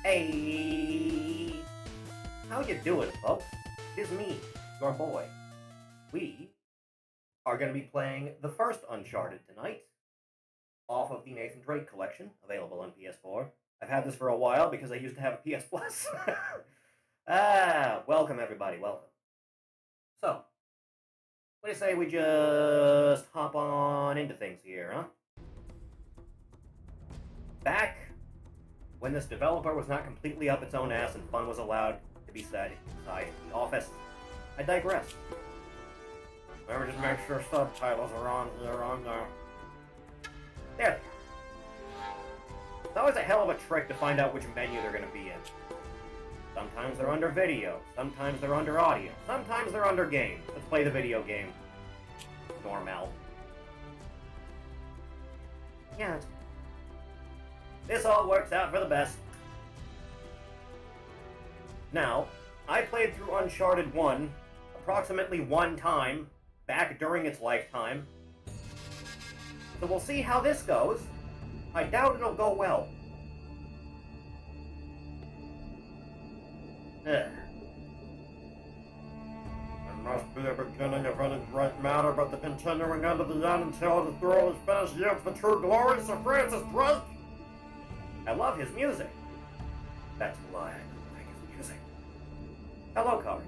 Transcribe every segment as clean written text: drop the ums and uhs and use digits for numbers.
Hey, how you doing, folks? It's me, your boy. We are going to be playing the first Uncharted tonight, off of the Nathan Drake collection, available on PS4. I've had this for a while because I used to have a PS Plus. Welcome everybody, welcome. So, what do you say we just hop on into things here, huh? Back when this developer was not completely up its own ass and fun was allowed to be said inside the office, I digress. Let me just make sure subtitles are on there. There. It's always a hell of a trick to find out which menu they're going to be in. Sometimes they're under video, sometimes they're under audio, sometimes they're under game. Let's play the video game. Normal. Yeah. This all works out for the best. Now, I played through Uncharted 1 approximately one time back during its lifetime. So we'll see how this goes. I doubt it'll go well. It must be the beginning of any great matter, but the continuing unto the end until the throne is finished yields the true glory, Sir Francis Drake. I love his music. That's why I like his music. Hello, Corey.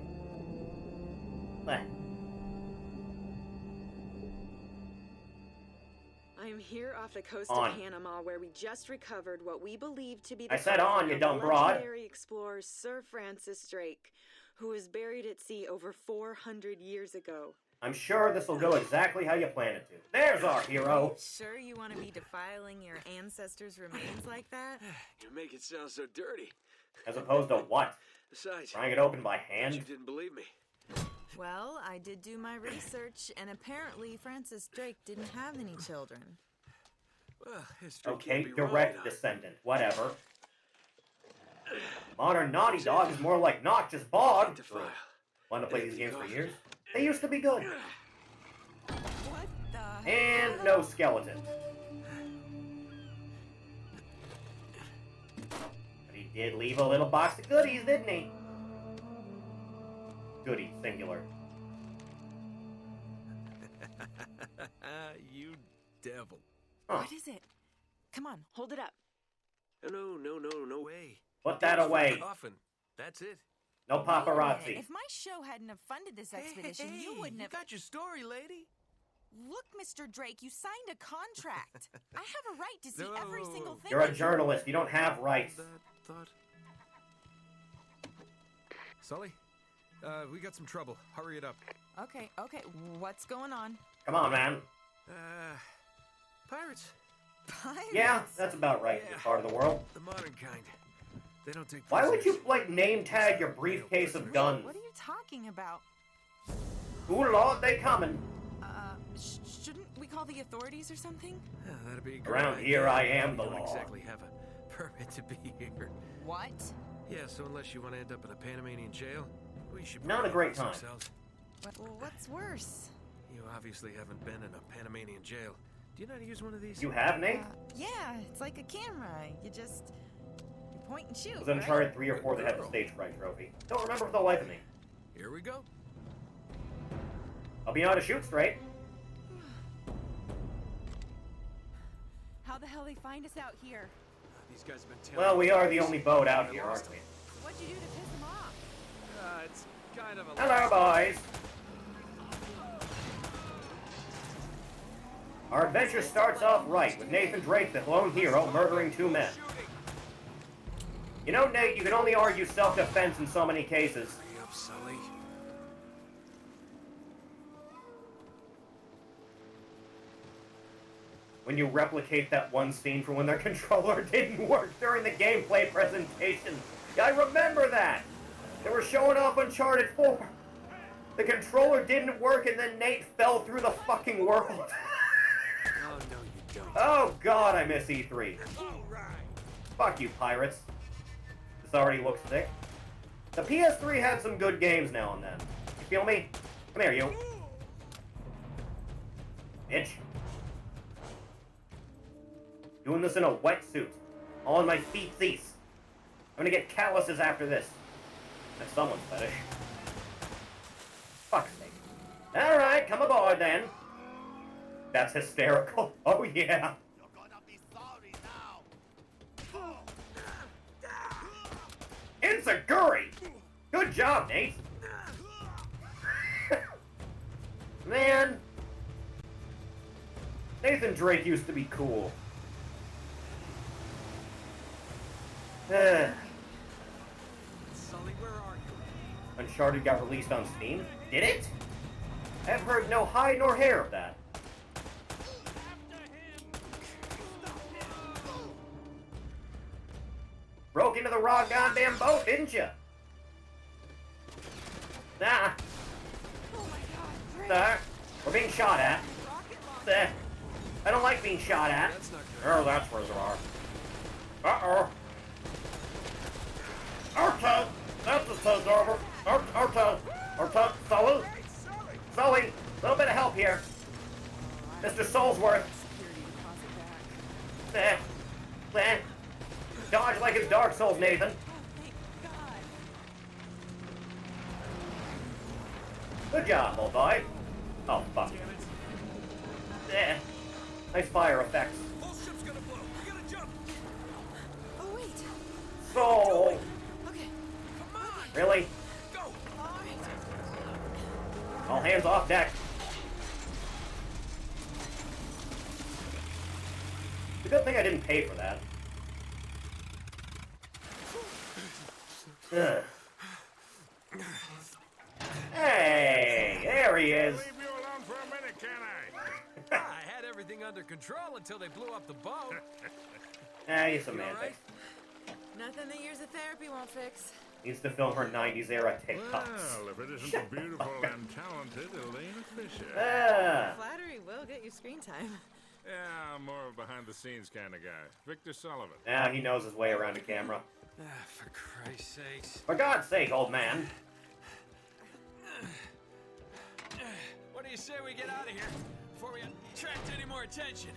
I'm here off the coast On. of Panama, where we just recovered what we believe to be the I said on, you dumb broad. legendary explorer Sir Francis Drake, who was buried at sea over 400 years ago. I'm sure this will go exactly how you planned it to. There's our hero. Sure you want to be defiling your ancestors' remains like that? You make it sound so dirty. As opposed to what? Besides, Prying it open by you hand? didn't believe me. Well, I did do my research, and apparently Francis Drake didn't have any children. Well, history Okay, can't be wrong, direct huh? descendant, whatever. Modern Naughty Dog is more like Noxious Bog. Get the file. Wanted to play these games for years. They used to be good. What the And hell? no skeleton. But he did leave a little box of goodies, didn't he? Goodies, singular. You devil. Huh. What is it? Come on, hold it up. No way. Put that away. Coffin. That's it. No paparazzi. If my show hadn't have funded this expedition, you wouldn't have... got your story, lady. Look, Mr. Drake, you signed a contract. I have a right to see every single thing. You're a journalist. You don't have rights. That thought. Sully, we got some trouble. Hurry it up. Okay, what's going on? Come on, man. Pirates. Pirates? Yeah, that's about right in this part of the world. The modern kind. They don't take Why would you, prisoners. like, name tag your briefcase of guns? What are you talking about? Ooh, Lord, they coming. Shouldn't we call the authorities or something? Yeah, that'd be a great Around idea. here, I am the We don't law. exactly have a permit to be here. What? Yeah, so unless you want to end up in a Panamanian jail, we should Not a probably great brace time. ourselves. What's worse? You obviously haven't been in a Panamanian jail. Do you know how to use one of these? You have, Nate? Yeah, it's like a camera. You point and shoot, It was Uncharted 3 or 4 that had the stage fright trophy. Don't remember for the life of me. Here we go. I'll be on to shoot straight. How the hell they find us out here? These guys have been telling Well, we me are the this. only boat out I here, lost aren't we? What'd you do to piss them off? It's kind of a... Hello, boys. Our adventure starts off right, with Nathan Drake, the lone hero, murdering two men. You know, Nate, you can only argue self-defense in so many cases. Hurry up, Sully. When you replicate that one scene from when their controller didn't work during the gameplay presentation. I remember that! They were showing off Uncharted 4. The controller didn't work and then Nate fell through the fucking world. Oh, no, you don't. Oh god, I miss E3. Fuck you, pirates. This already looks thick. The PS3 had some good games now and then. You feel me? Come here, you. Bitch. Doing this in a wetsuit. All in my feet cease. I'm gonna get calluses after this. That's someone's fetish. Fuck's sake. Alright, come aboard then. That's hysterical. Oh yeah. You're gonna be sorry now. Enziguri! Good job, Nate. Man. Nathan Drake used to be cool. Sully, where are you? Uncharted got released on Steam? Did it? I've heard no hide nor hair of that. Broke into the raw goddamn boat, didn't you? Nah. Oh my god, Drake. Sir, we're being shot at. Rocket launcher. I don't like being shot at. That's not good. Oh, that's where there are. Uh-oh. Arto! That's the tug over. Arto! Arto! Sully? Sully! A little bit of help here. Mr. Soulsworth. Security deposit back. Dodge like it's Dark Souls, Nathan. Oh, thank God. Good job, old boy. Oh, fuck. Nice fire effects. Whole ship's gonna blow. We gotta jump. Oh, wait. Soul! Okay. Come on. Really? Go. All right. All hands off deck. It's a good thing I didn't pay for that. Ugh. Hey, there he is. Leave you alone for a minute, can I? I had everything under control until they blew up the boat. He's You all semantics. right? Nothing that years of therapy won't fix. Needs to film her 90s era TikToks. Well, if it isn't the beautiful and talented Elena Fisher. Flattery will get you screen time. Yeah, I'm more of a behind-the-scenes kind of guy. Victor Sullivan. Now he knows his way around a camera. For Christ's sakes. For God's sake, old man. What do you say we get out of here before we attract any more attention?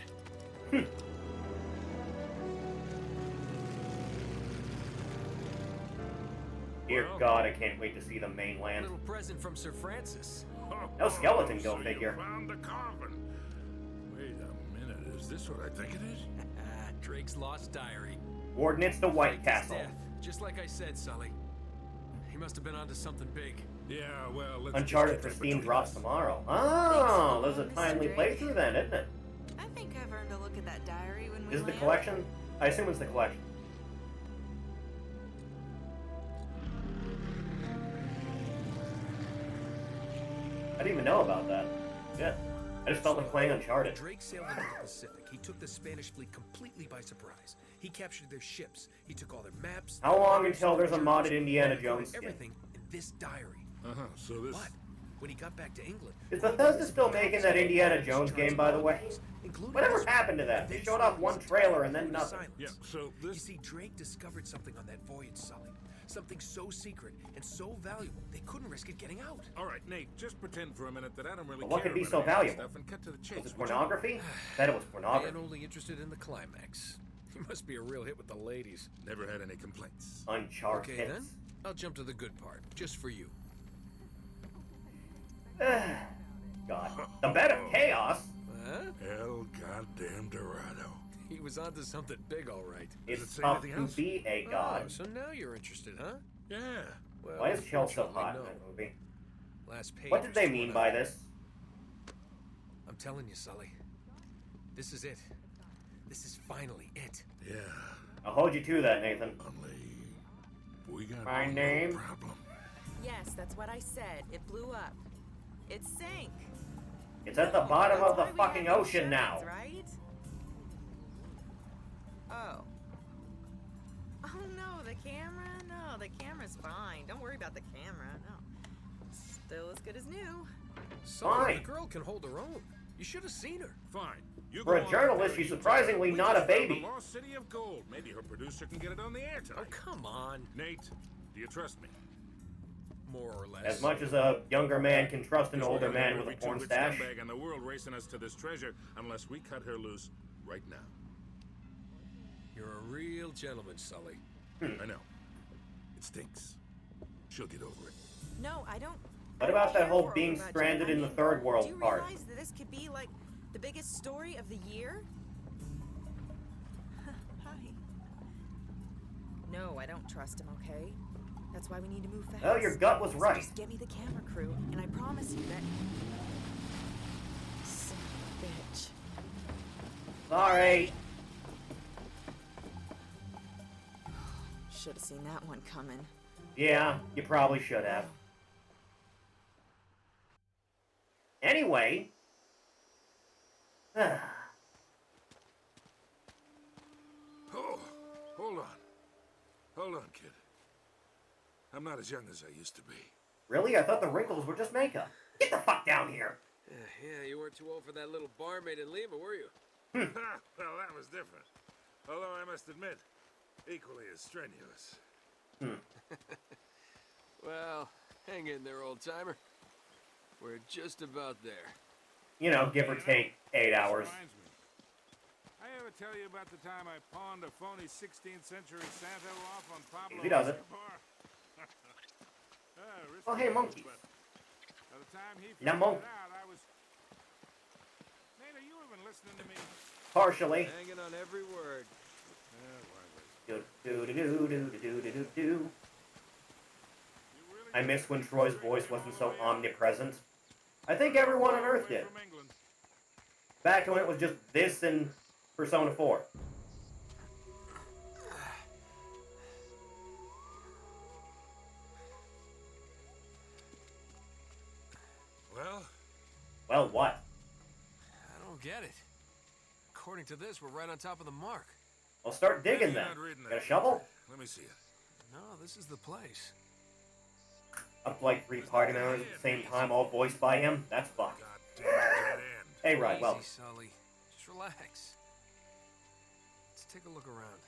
Dear Well, God, I can't wait to see the A mainland. little present from Sir Francis. No skeleton, go so figure. You found the coffin. Wait a minute, is this what I think it is? Drake's lost diary. Coordinates to White Faked his Castle. death, just like I said, Sully. He must have been onto something big. Yeah, well, let's Uncharted just for keep it Steam between drops us. tomorrow. Oh, there's a Mr. timely Drake. playthrough then, isn't it? I think I've earned a look at that diary when we Is it the land. collection? I assume it's the collection. I didn't even know about that. Yeah. I just felt like playing Uncharted. Drake sailed into the Pacific. He took the Spanish fleet completely by surprise. He captured their ships. He took all their maps. How their long maps, until there's a their modded journals, Indiana and Jones skin? everything in this diary. So this... But when he got back to England, Is Bethesda still making that Indiana Jones game, by the way? including Whatever this happened to that? They showed off one trailer and then nothing. silence. Yeah, so You this... see, Drake discovered something on that voyage, Sully. Something so secret and so valuable, they couldn't risk it getting out. All right, Nate, just pretend for a minute that I don't really But what care could be about so any of that valuable? stuff and cut to the chase. Was it would you? pornography? Bet it was Man pornography. only interested in the climax. He must be a real hit with the ladies. Never had any complaints. Uncharted. Okay then, I'll jump to the good part, just for you. God. The bed of chaos? Huh? El goddamn Dorado. He was onto something big, all right. Does it It's say tough anything to else? be a Oh, god. so now you're interested, huh? Yeah. Well, Why is Chell so unfortunately, hot in no. that movie? Last page What did was they torn mean up. by this? I'm telling you, Sully. This is it. This is finally it. Yeah. I'll hold you to that, Nathan. Only... We got My a little name? problem. Yes, that's what I said. It blew up. It sank. It's at the bottom of the That's why we fucking have ocean now. insurance, Right? Oh. Oh no, the camera? No, the camera's fine. Don't worry about the camera. No. Still as good as new. Sully, the Fine. girl can hold her own. You should have seen her. Fine. You For go a on journalist, up there she's and you surprisingly tell her, not a "We just found baby." The lost city of gold. Maybe her producer can get it on the air tonight. Oh, come on. Nate, do you trust me? More or less. As much as a younger man can trust an Because we're older gonna man have with a every porn two-bit stash. scumbag in the world racing us to this treasure unless we cut her loose right now. You're a real gentleman, Sully. I know. It stinks. She'll get over it. No, I don't. What I don't about that care whole for being Overbudget. stranded I in the mean, third world do you part? realize that this could be like the biggest story of the year? Hi. No, I don't trust him, okay? That's why we need to move fast. Well, your gut was So right. just get me the camera crew, and I promise you that... Son of a bitch. Sorry. Should have seen that one coming. Yeah, you probably should have. Anyway. Oh, hold on. Hold on, kid. I'm not as young as I used to be. Really? I thought the wrinkles were just makeup. Get the fuck down here. Yeah, you weren't too old for that little barmaid in Lima, were you? Well, that was different. Although I must admit, equally as strenuous. Well, hang in there, old-timer. We're just about there. You know, give or take 8 hours. Reminds me. I ever tell you about the time I pawned a phony 16th century Santa off on Pablo He doesn't. Escobar? Oh, hey, monkeys. But by the time he Now, figured monkey. it out, I was... Nate, are you even listening to me? Partially. Hanging on every word. Do do do do do do do do do. You really I miss when Troy's voice wasn't so omnipresent. I think everyone on Earth did. from England. Back when it was just this and Persona 4. Well, Well, what? I don't get it. According to this, we're right on top of the mark. Well, start digging you're then. not reading Got a that. shovel? Let me see it. No, this is the place. Up to like 3 party members at the same time, all voiced by him? That's fucked. Goddamn dead end. Hey, right, well, Easy, Sully. Just relax. Let's take a look around.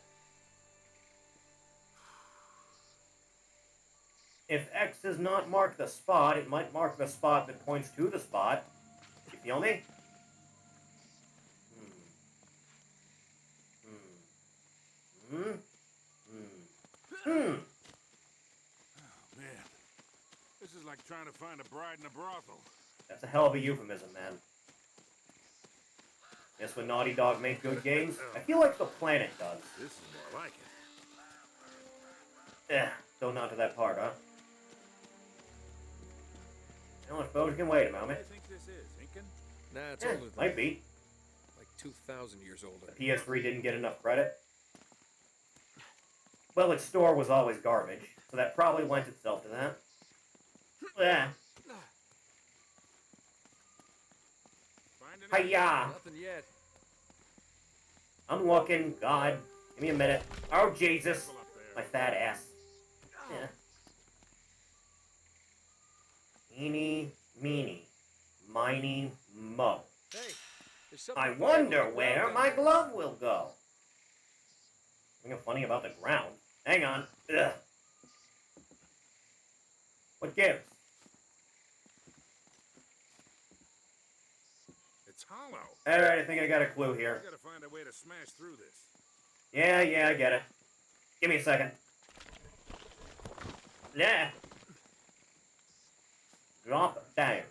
if X does not mark the spot, it might mark the spot that points to the spot. You feel me? Oh, man. This is like trying to find a bride in a brothel. That's a hell of a euphemism, man. Guess when Naughty Dog make good games, I feel like the planet does. This is more like it. Still not to that part, huh? Well, I suppose you can wait a What do moment. you think this is, Incan? Nah, it's Yeah, older than might that. be. Like 2,000 years older. The PS3 didn't get enough credit. Well, its store was always garbage, so that probably lent itself to that. Yeah. Find anything? Hiya! Nothing yet. I'm looking. God, give me a minute. Oh, Jesus. Careful up there. My fat ass. Yeah. Eeny, meeny, miny, mo. Hey, there's something. I funny wonder about the where ground my down there. glove will go. Something funny about the ground. Hang on. Ugh. What gives? It's hollow. Alright, I think I got a clue We here. gotta find a way to smash through this. Yeah, I get it. Give me a second. Yeah. Drop it down.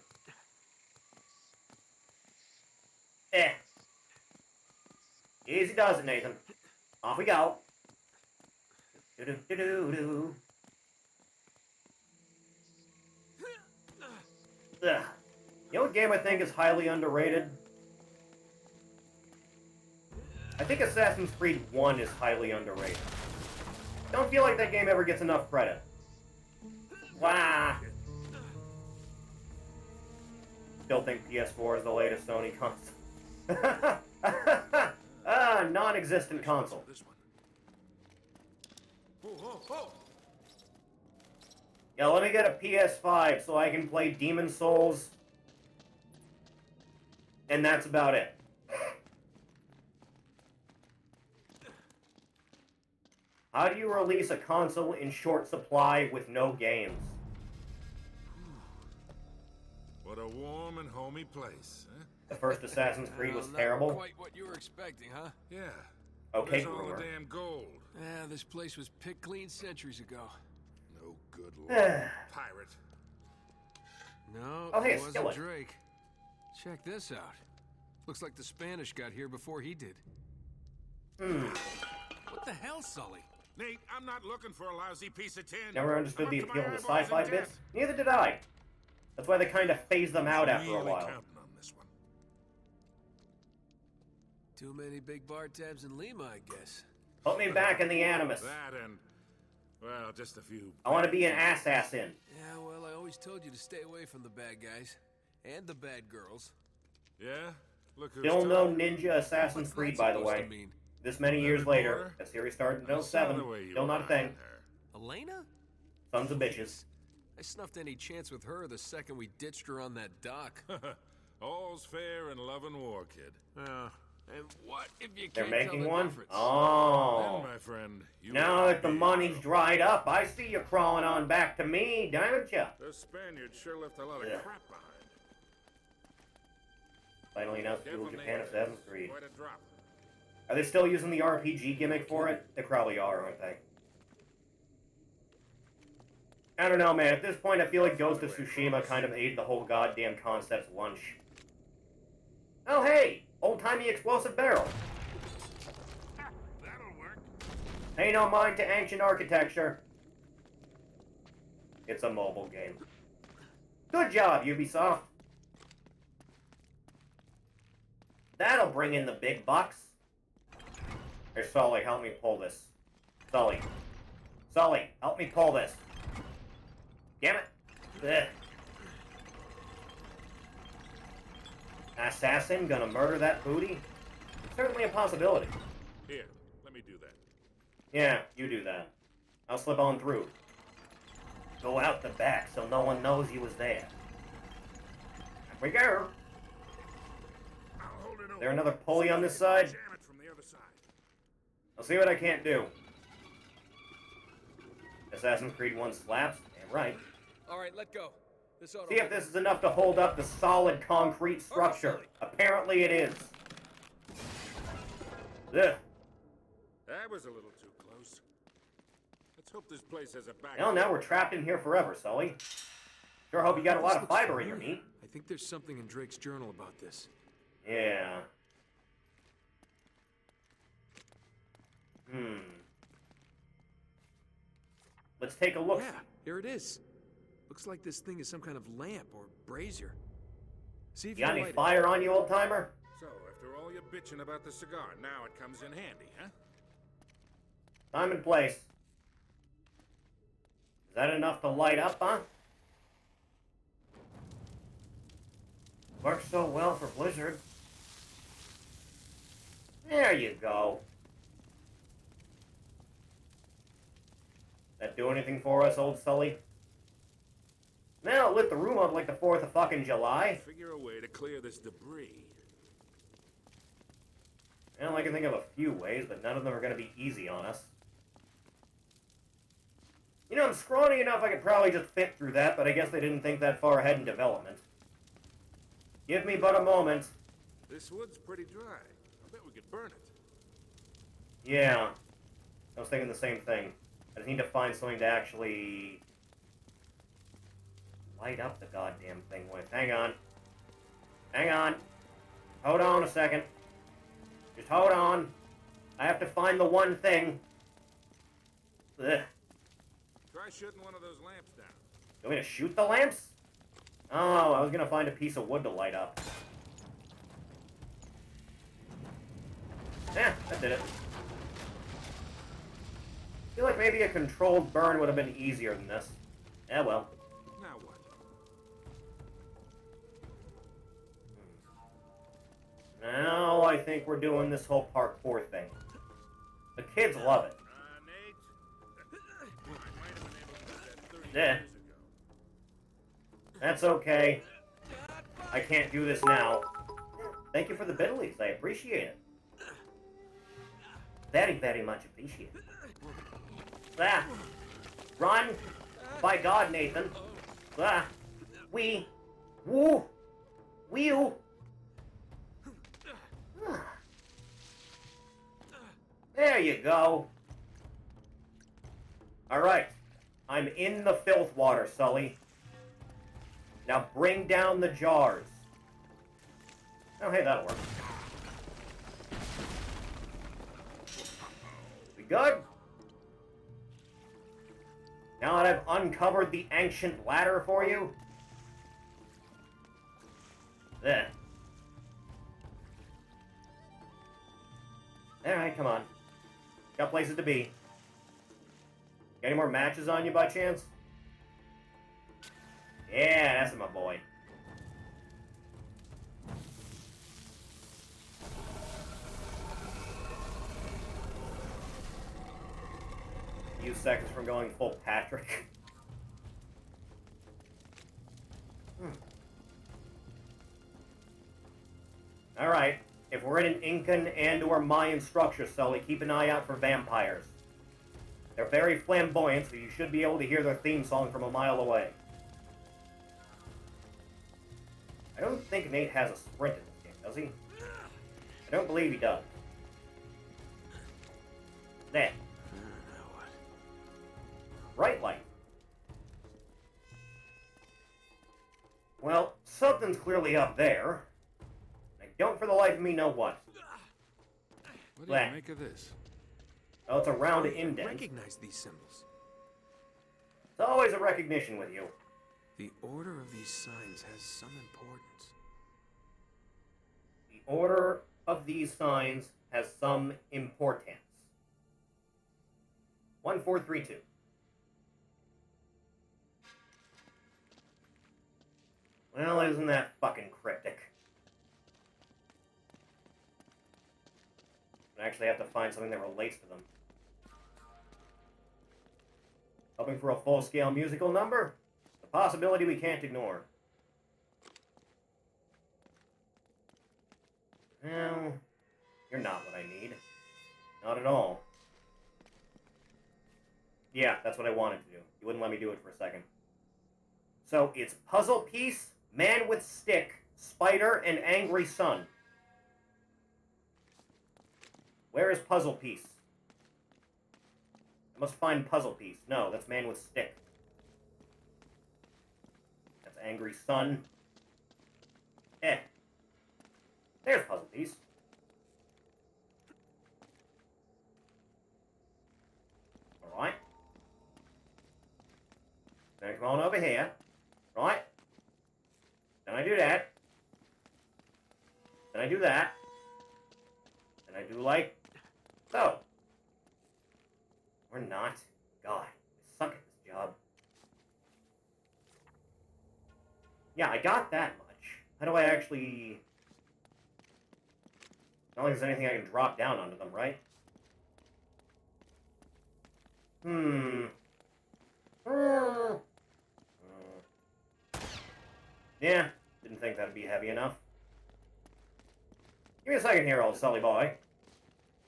Easy does it, Nathan. Off we go. Do-do-do-do-do. Ugh. You know what game I think is highly underrated? I think Assassin's Creed 1 is highly underrated. Don't feel like that game ever gets enough credit. Wow. Still think PS4 is the latest Sony console. Non-existent console. This one. Oh. Yeah, let me get a PS5 so I can play Demon Souls. And that's about it. How do you release a console in short supply with no games? What a warm and homey place, huh? The first Assassin's Creed was Not terrible. quite what you were expecting, huh? Yeah. Okay, Where's all Groomer. the damn gold? Yeah, this place was picked clean centuries ago. Good lord. Pirate. No, Oh, hey, it a wasn't skillet. Drake. Check this out. Looks like the Spanish got here before he did. What the hell, Sully? Nate, I'm not looking for a lousy piece of tin. Never understood I'm the up to appeal my of the eyeballs sci-fi in bits. debt. Neither did I. That's why they kind of phased them out after a Really while. counting on this one. Too many big bar tabs in Lima, I guess. Put me back in the Animus. That and, well, just a few. I want to be an assassin. Yeah, well, I always told you to stay away from the bad guys. And the bad girls. Yeah? Look who's Still no talking. Ninja Assassin's What's Creed, that by the supposed way. to mean? This many years Leonard later, Moore? the series started in I saw 07. the way you Still not a were thing. eyeing her. Elena? Sons of bitches. I snuffed any chance with her the second we ditched her on that dock. All's fair in love and war, kid. And what if you They're can't tell making the one? difference? Oh. Then, my friend, you Now are that the big. money's dried up, I see you crawling on back to me, don't ya? Those Spaniards sure left a lot of Yeah. crap behind. Finally announced Careful, Dual Nate. Japan Assassin's Creed. Quite a drop. Are they still using the RPG gimmick for it? They probably are, aren't they? I don't know, man. At this point, I feel like Ghost of Tsushima kind of ate the whole goddamn concept's lunch. Oh, hey! Old-timey explosive barrel. That'll work. Pay no mind to ancient architecture. It's a mobile game. Good job, Ubisoft. That'll bring in the big bucks. Here, Sully, help me pull this. Sully. Sully, help me pull this. Damn it. Ugh. Assassin gonna murder that booty? Certainly a possibility. Here, let me do that. Yeah, you do that. I'll slip on through. Go out the back so no one knows you was there. Here we go. I'll hold it over. There another pulley on this side? Jam it from the other side. I'll see what I can't do. Assassin's Creed 1 slaps? Damn right. All right, let go. This ought See if this is enough to hold up the solid concrete structure. Apparently it is. Ugh. That was a little too close. Let's hope this place has a back. Well, now we're trapped in here forever, Sully. Sure hope you got a lot of fiber in your meat. I think there's something in Drake's journal about this. Yeah. Let's take a look. Yeah, here it is. Looks like this thing is some kind of lamp or brazier. See if You got can any light it. fire on you, old-timer? So, after all your bitching about the cigar, now it comes in handy, huh? Time and place. Is that enough to light up, huh? Works so well for Blizzard. There you go. That do anything for us, old Sully? Now it lit the room up like the 4th of fucking July. Figure a way to clear this debris. Well, I can think of a few ways, but none of them are going to be easy on us. You know, I'm scrawny enough I could probably just fit through that, but I guess they didn't think that far ahead in development. Give me but a moment. This wood's pretty dry. I bet we could burn it. Yeah, I was thinking the same thing. I just need to find something to actually light up the goddamn thing with. Hang on. Hang on. Hold on a second. Just hold on. I have to find the one thing. Ugh. Try shooting one of those lamps down. You want me to shoot the lamps? Oh, I was gonna find a piece of wood to light up. Yeah, that did it. I feel like maybe a controlled burn would have been easier than this. Yeah, well. Now what? Now I think we're doing this whole parkour thing. The kids love it. Nate? I might have been able to do that 30 Yeah. years ago. That's okay. I can't do this now. Thank you for the biddies. I appreciate it. Very, very much appreciate it. Ah. Run! By God, Nathan. Ah. Woo! Wee-oo! Ah. There you go. Alright. I'm in the filth water, Sully. Now bring down the jars. Oh, hey, that'll work. We good? Now that I've uncovered the ancient ladder for you? There. Alright, come on. Got places to be. Got any more matches on you by chance? Yeah, that's my boy. A few seconds from going full Patrick. Alright, if we're in an Incan and or Mayan structure, Sully, keep an eye out for vampires. They're very flamboyant, so you should be able to hear their theme song from a mile away. I don't think Nate has a sprint in this game, does he? I don't believe he does. There. Bright light. Well, something's clearly up there. I don't for the life of me know what. What do you make of this? Oh, it's a round I indent. recognize these symbols. It's always a recognition with you. The order of these signs has some importance. The order of these signs has some importance. 1432. Well, isn't that fucking cryptic? I actually have to find something that relates to them. Hoping for a full-scale musical number? A possibility we can't ignore. Well, you're not what I need. Not at all. Yeah, that's what I wanted to do. You wouldn't let me do it for a second. So, it's puzzle piece, man with stick, spider, and angry sun. Where is puzzle piece? I must find puzzle piece. No, that's man with stick. That's angry sun. There's puzzle piece. Alright. Then come on over here. Right? Then I do that. Then I do that. Then I do like so. Or not. God, I suck at this job. Yeah, I got that much. How do I actually... Not like there's anything I can drop down onto them, right? Yeah, didn't think that'd be heavy enough. Give me a second here, old Sully boy.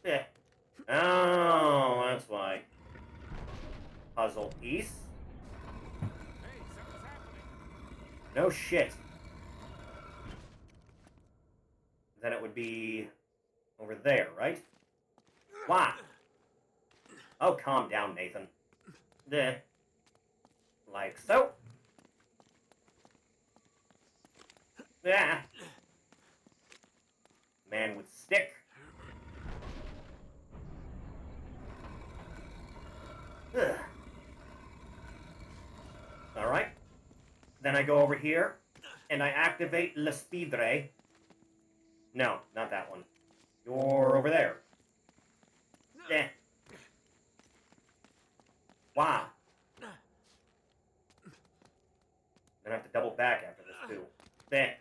Yeah. Oh, that's why. Puzzle piece. Hey, something's happening. No shit. Then it would be over there, right? Why? Oh, calm down, Nathan. There. Like so. Yeah. Man with stick. Ugh. Alright. Then I go over here, and I activate Le Speedre. No, not that one. You're over there. Eh. Wow. Then I have to double back after this, too. There.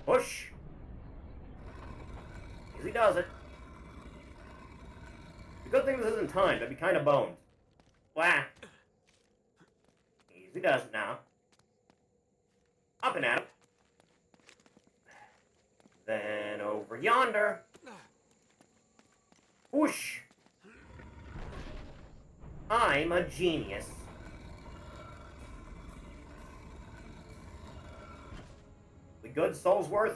Push. Easy does it. The good thing this isn't timed. I'd be kind of boned. Wah. Easy does it now. Up and at 'em. Then over yonder. Whoosh. I'm a genius. We good, Soulsworth?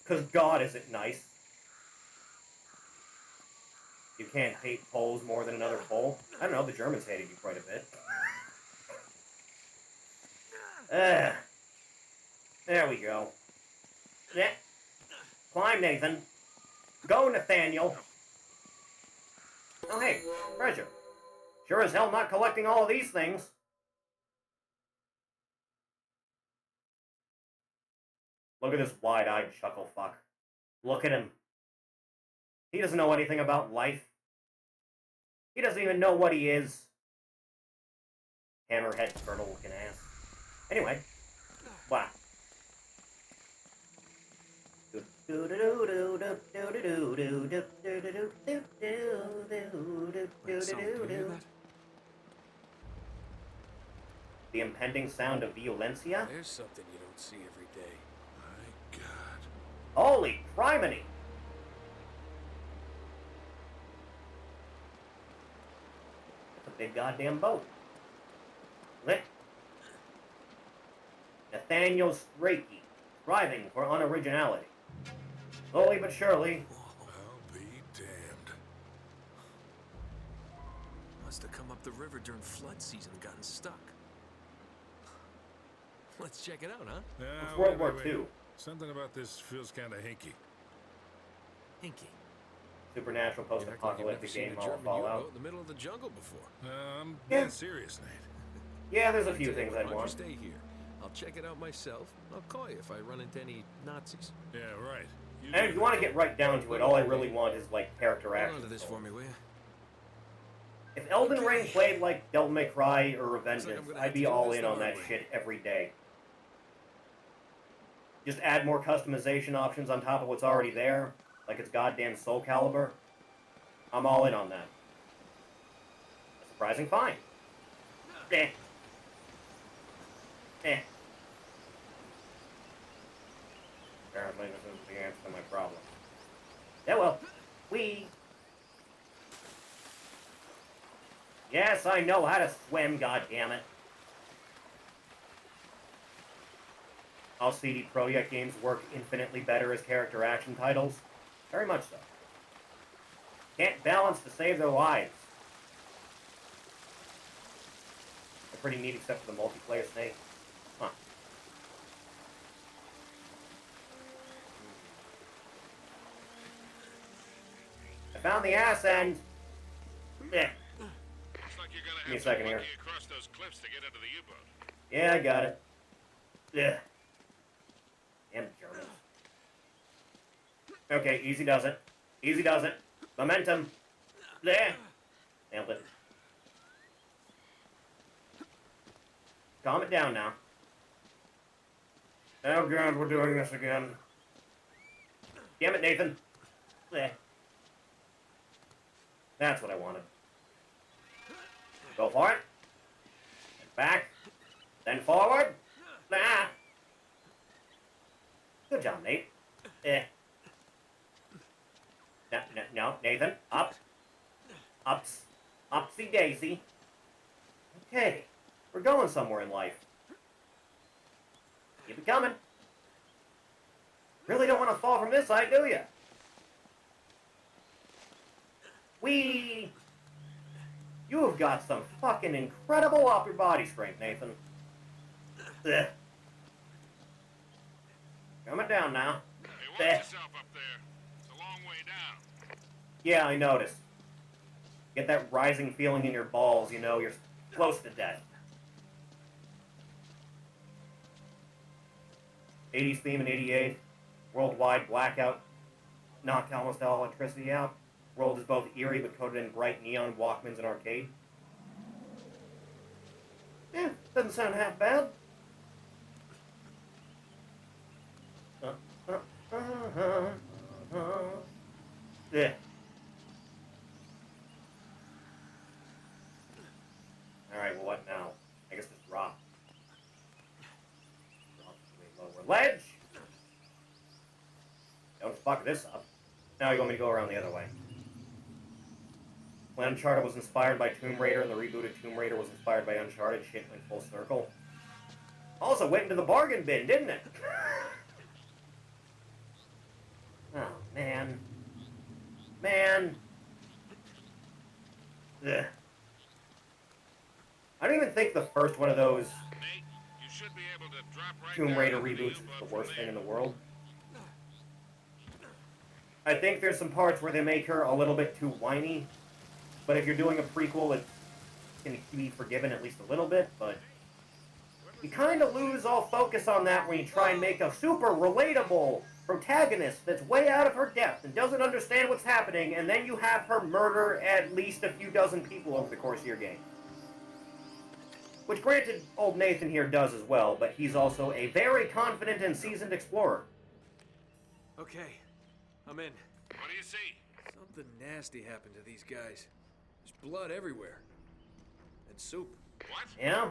Because God isn't nice. You can't hate Poles more than another Pole. I don't know, the Germans hated you quite a bit. There we go. Yeah. Climb, Nathan. Go, Nathaniel. Oh, hey, treasure. Sure as hell not collecting all of these things. Look at this wide-eyed chuckle fuck. Look at him. He doesn't know anything about life. He doesn't even know what he is. Hammerhead turtle-looking ass. Anyway. Wow. The impending sound of violencia? There's something you don't see every day. My God. Holy criminy! That's a big goddamn boat. Lit. Nathaniel Strachey, striving for unoriginality. Slowly but surely. I'll be damned. Must have come up the river during flood season and gotten stuck. Let's check it out, huh? It's World War II. Something about this feels kind of hinky. Hinky. Supernatural You act like you've never post-apocalyptic seen game a all German Fallout. U-boat in the middle of the jungle before. I'm Yeah. being serious, Nate. Yeah, there's a few Tell you things what, I'd why don't you want. stay here. I'll check it out myself. I'll call you if I run into any Nazis. Yeah, right. And if you want to get right down to it, all I really want is, like, character Hold action. on to this for me, will you? If Elden Ring played like Devil May Cry or Looks like Revengeance, I'm gonna I'd have to be do all this in the on hard that way. shit every day. Just add more customization options on top of what's already there, like it's goddamn Soul Calibur. I'm all in on that. A surprising find. Eh. Eh. Apparently this is the answer to my problem. Yeah, well, Yes, I know how to swim, goddammit. All CD Projekt games work infinitely better as character action titles. Very much so. Can't balance to save their lives. They're pretty neat except for the multiplayer snake. Huh. I found the ass end. Yeah. Looks like you're gonna Give me a have second to here. monkey across those cliffs to get into the U-boat. Yeah, I got it. Yeah. Damn Germans. Okay, easy does it. Easy does it. Momentum. There. Nailed it. Calm it down now. Oh god, we're doing this again. Damn it, Nathan. There. That's what I wanted. Go for it. And back. Then forward. Ah. Good job, Nate. No, Nathan. Up. Ups. Upsy daisy. Okay. We're going somewhere in life. Keep it coming. Really don't want to fall from this side, do you? Whee! You have got some fucking incredible upper body strength, Nathan. Ugh. Coming down now. Hey, watch yourself up there. It's a long way down. Yeah, I noticed. Get that rising feeling in your balls, you know, you're close to death. 80s theme in 88. Worldwide blackout. Knocked almost all electricity out. World is both eerie but coated in bright neon Walkmans and arcade. Yeah, doesn't sound half bad. Yeah. Alright, well what now? I guess just drop. Drop way lower. Ledge! Don't fuck this up. Now you want me to go around the other way. When Uncharted was inspired by Tomb Raider and the rebooted Tomb Raider was inspired by Uncharted, shit went full circle. Also went into the bargain bin, didn't it? think the first one of those Nate, you should be able to drop right Tomb down Raider into the reboots is U-boat the worst from thing in there. the world. I think there's some parts where they make her a little bit too whiny, but if you're doing a prequel, it can be forgiven at least a little bit, but you kind of lose all focus on that when you try and make a super relatable protagonist that's way out of her depth and doesn't understand what's happening, and then you have her murder at least a few dozen people over the course of your game. Which, granted, old Nathan here does as well, but he's also a very confident and seasoned explorer. Okay, I'm in. What do you see? Something nasty happened to these guys. There's blood everywhere. And soup. What? Yeah?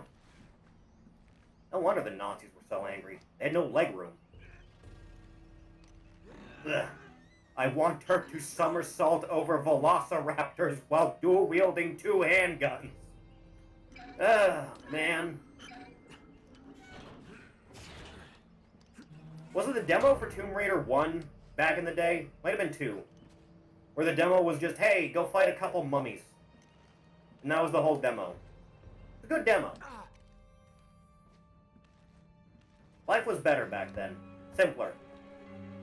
No wonder the Nazis were so angry. They had no leg room. Ugh. I want her to somersault over velociraptors while dual-wielding 2 handguns. Ugh, man. Wasn't the demo for Tomb Raider 1 back in the day? Might have been 2. Where the demo was just, hey, go fight a couple mummies. And that was the whole demo. It's a good demo. Life was better back then. Simpler.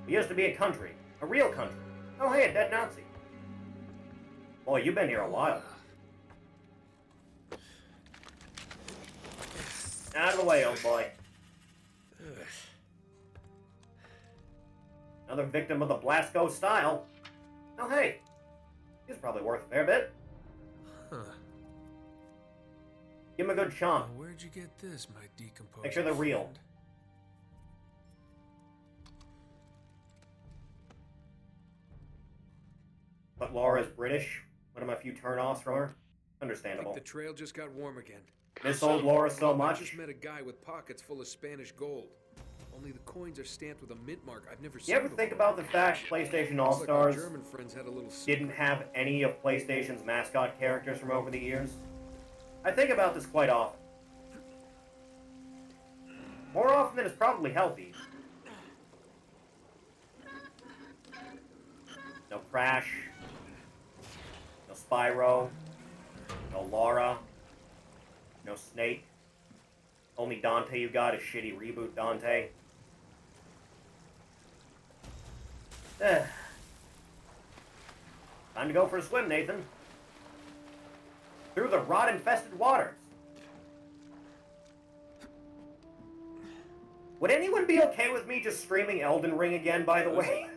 It used to be a country. A real country. Oh, hey, a dead Nazi. Boy, you've been here a while. Out of the way, old boy. Another victim of the Blasco style. Oh, hey. He's probably worth a fair bit. Huh. Give him a good chomp. Now, where'd you get this, my decomposed Make sure they're real. friend? But Laura's British. One of my few turn-offs from her. I think Understandable. the trail just got warm again. Miss old Laura so I much. just met a guy with pockets full of Spanish gold. Only the coins are stamped with a mint mark I've never seen You ever before. think about the fact PlayStation Looks like my All-Stars German friends had a little didn't have any of PlayStation's mascot characters from over the years? I think about this quite often. More often than is probably healthy. No Crash. No Spyro. No Laura. No Snake. Only Dante you got is shitty reboot Dante. Time to go for a swim, Nathan. Through the rot-infested waters. Would anyone be okay with me just streaming Elden Ring again, by the way?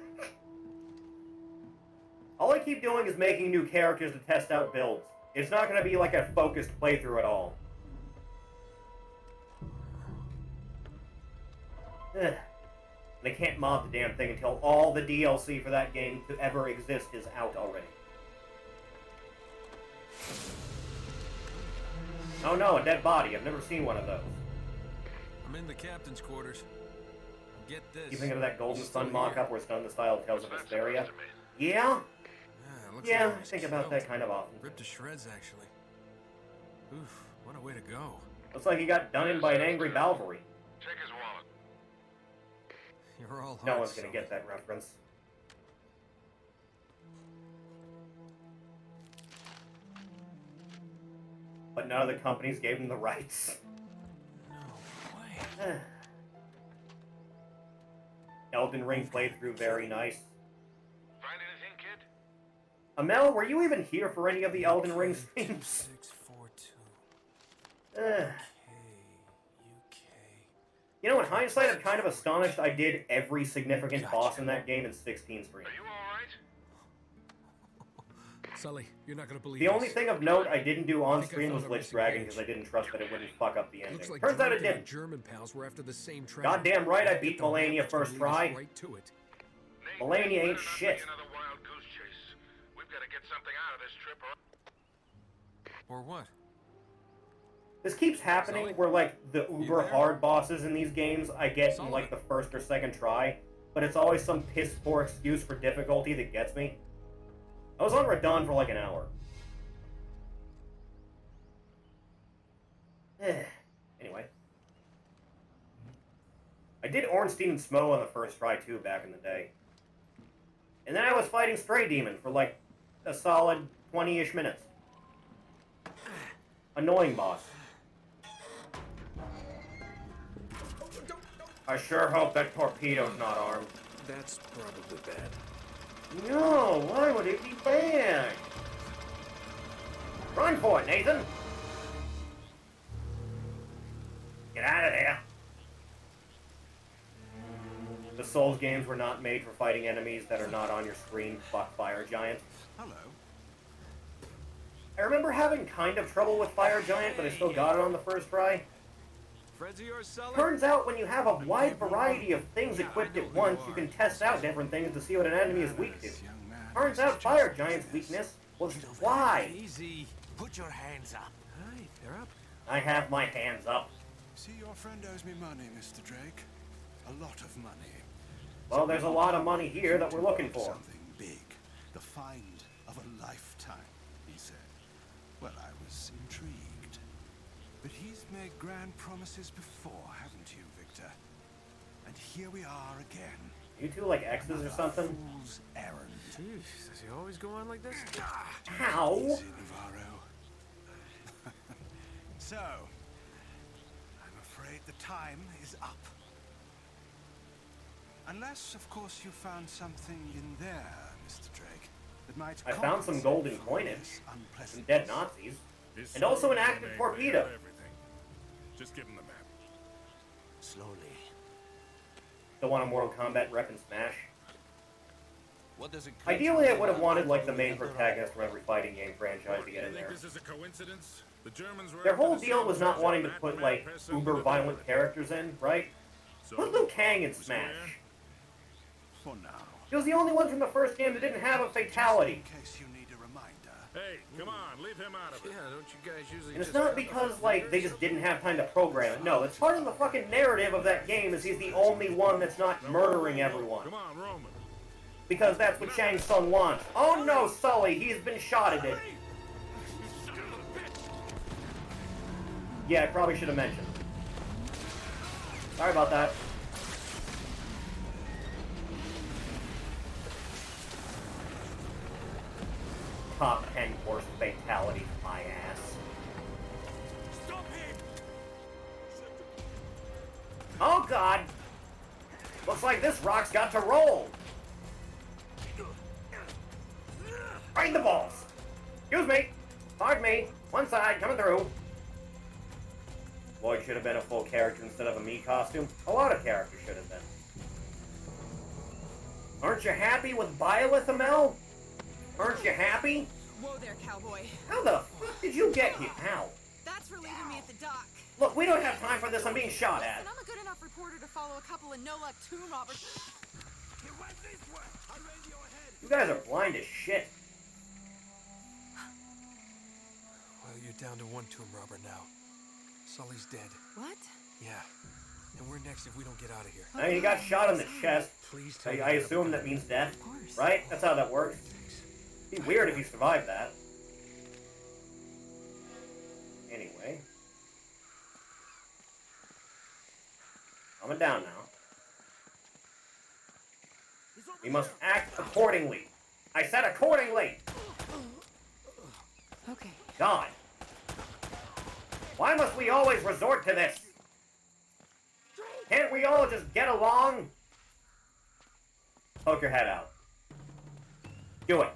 All I keep doing is making new characters to test out builds. It's not going to be like a focused playthrough at all. Ugh. They can't mod the damn thing until all the DLC for that game to ever exist is out already. Oh no, a dead body. I've never seen one of those. I'm in the captain's quarters. Get this. You thinking of that Golden He's still Sun mock-up where it's done in the style of Tales of What's that Vesperia? supposed to mean? Yeah? It looks Yeah, like I he's think about killed. that kind of often. Ripped to shreds, actually. Oof, what a way to go. Looks like he got done in by an angry Balvery. Check his wallet. You're all No hearts, one's gonna Sully. get that reference. But none of the companies gave him the rights. No way. Elden Ring playthrough, very nice. Find anything, kid? Amel, were you even here for any of the Elden Ring streams? 642. Ugh. UK. You know, in hindsight, I'm kind of astonished I did every significant Gotcha. boss in that game in 16 streams. Are you all right? Sully, you're not gonna believe The only this. thing of note I didn't do on I think I stream was found a Lich missing Dragon page. because I didn't trust that it wouldn't fuck up the ending. Looks like Turns out it Dante and didn't. German pals were after the same treasure. Goddamn right I Get beat the map Melania that's gonna first lead us try. Right to it. Nate, Melania better ain't not shit. make another wild goose chase. We've got to get something out of this trip. Or what? This keeps happening Sully? where, like, the uber there? hard bosses in these games I get in, Sully? like, the first or second try, but it's always some piss poor excuse for difficulty that gets me. I was on Radon for like an hour. Anyway. I did Ornstein and Smo on the first try too back in the day. And then I was fighting Stray Demon for like a solid 20-ish minutes. Annoying boss. I sure hope that torpedo's not armed. That's probably bad. No, why would it be bad? Run for it, Nathan! Get out of there! The Souls games were not made for fighting enemies that are not on your screen, fuck Fire Giant. Hello. I remember having kind of trouble with Fire Giant, but I still got it on the first try. Friends of yours, Sully? Turns out when you have a wide variety of things equipped at once, you can test out different things to see what an enemy is weak to. Turns out Fire Giant's weakness was fly. Easy. Put your hands up. Hi, they're up. I have my hands up. See, your friend owes me money, Mr. Drake. A lot of money. Well, there's a lot of money here that we're looking for. Something big. The find of a lifetime, he said. Well, I was intrigued. But he's made grand promises before, haven't you, Victor? And here we are again. You two like exes or something? Fool's errand. Jeez, does he always go on like this? How? Easy, Navarro. So, I'm afraid the time is up. Unless, of course, you found something in there, Mr. Drake, that might I found some golden compensate for coinage, this some unpleasantness. dead Nazis, This and also an sword active made torpedo. rid of everything. Just give him the map. Slowly. The one in Mortal Kombat Rep and Smash. What does it Ideally, I would have wanted like the main protagonist from every fighting game franchise to get You in think there. this is a coincidence? The Germans were Their after whole the deal was not Soviets wanting to and put that like mad press over uber the violent border. characters in, right? So, Put Liu Kang in we Smash. swear? For now. He was the only one from the first game that didn't have a fatality. In case you need a reminder. Hey, come on, leave him out of it. Yeah, don't you guys usually And it's just not cut the because like they fingers? just didn't have time to program it. No, it's part of the fucking narrative of that game is he's the only one that's not murdering everyone. Come on, Roman. Because that's what Shang Tsung wants. Oh no, Sully, he's been shot at it. Yeah, I probably should have mentioned. Sorry about that. Top 10 worst fatalities, my ass. Stop him! Oh god! Looks like this rock's got to roll! Right in the balls! Excuse me! Pardon me! One side, coming through! Lloyd should have been a full character instead of a me costume. A lot of characters should have been. Aren't you happy with Biolithomel? Aren't you happy? Whoa there, cowboy. How the fuck did you get here? Ow. That's for leaving me at the dock. Look, we don't have time for this. I'm being shot at. And I'm a good enough reporter to follow a couple of no-luck tomb robbers. He went this way! I ran your head! You guys are blind as shit. Well, you're down to one tomb robber now. Sully's dead. What? Yeah. And we're next if we don't get out of here. I mean, he got shot in the chest. Please tell I me. assume that means death, Of course. right? That's how that works. It'd be weird if you survived that. Anyway. Coming down now. We must act accordingly. I said accordingly! Okay. God. Why must we always resort to this? Can't we all just get along? Poke your head out. Do it.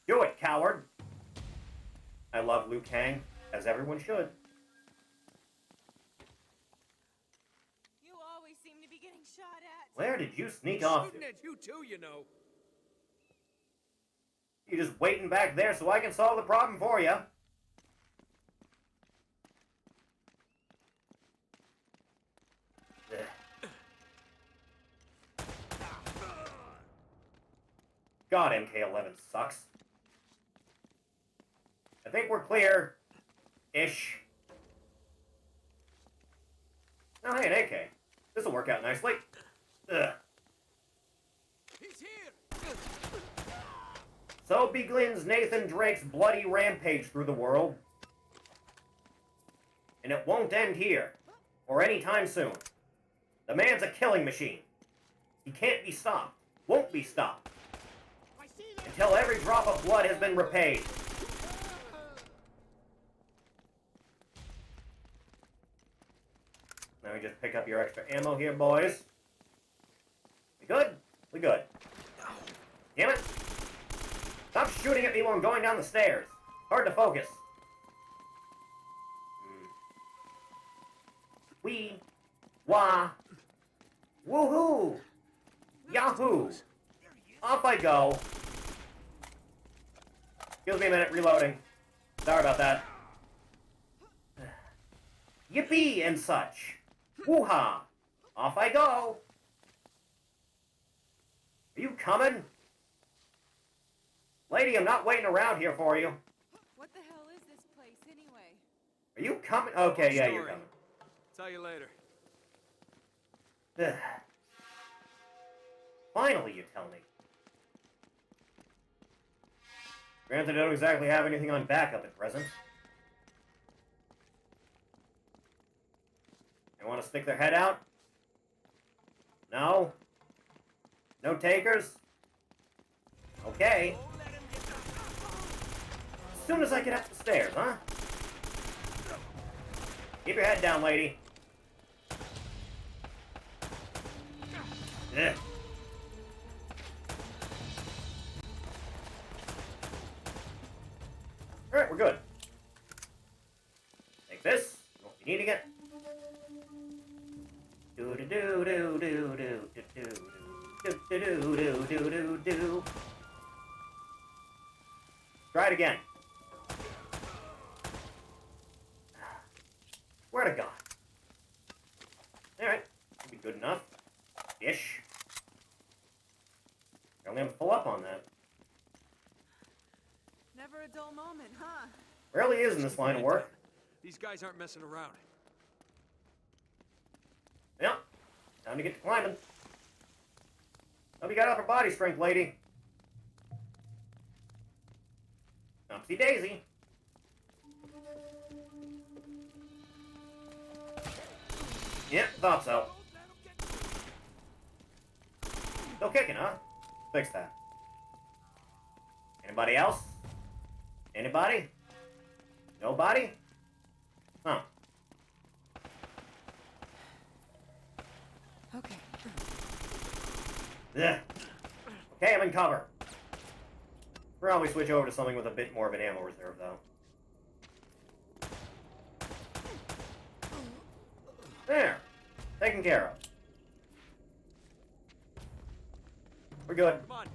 Do it, coward. I love Liu Kang, as everyone should. You always seem to be getting shot at. Where did you sneak off to? Shooting at you too, you know. You just waiting back there so I can solve the problem for you. God, MK11 sucks. I think we're clear. Ish. Oh, hey, an AK. This'll work out nicely. Ugh. He's here! So begins Nathan Drake's bloody rampage through the world. And it won't end here, or anytime soon. The man's a killing machine. He can't be stopped, won't be stopped, until every drop of blood has been repaid. Let me just pick up your extra ammo here, boys. We good? We good. Damn it! Stop shooting at me while I'm going down the stairs. Hard to focus. Wee. Wah. Woohoo! Yahoo! Off I go. Excuse me a minute, reloading. Sorry about that. Yippee and such. Woo-ha! Off I go. Are you coming? Lady, I'm not waiting around here for you. What the hell is this place anyway? Are you coming? Okay, yeah, you're Story. coming. Tell you later. Ugh. Finally, you tell me. Granted, I don't exactly have anything on backup at present. They want to stick their head out? No? No takers? Okay. As soon as I get up the stairs, huh? Keep your head down, lady. Ugh. Alright, we're good. Take this. You won't be needing it. Do do do do do do do do do do do do do. Try it again. Swear to God. Alright, should be good enough. Ish. I only have full up on that. Never a dull moment, huh? Rarely is in this line of work. These guys aren't messing around. Yeah, time to get to climbing. Hope you got upper body strength, lady. Upsy daisy. Yep, thought so. Still kicking, huh? Fix that. Anybody else? Anybody? Nobody? Huh. Okay. Ugh. Okay, I'm in cover. We'll probably switch over to something with a bit more of an ammo reserve, though. There. Taken care of. We're good. Come on.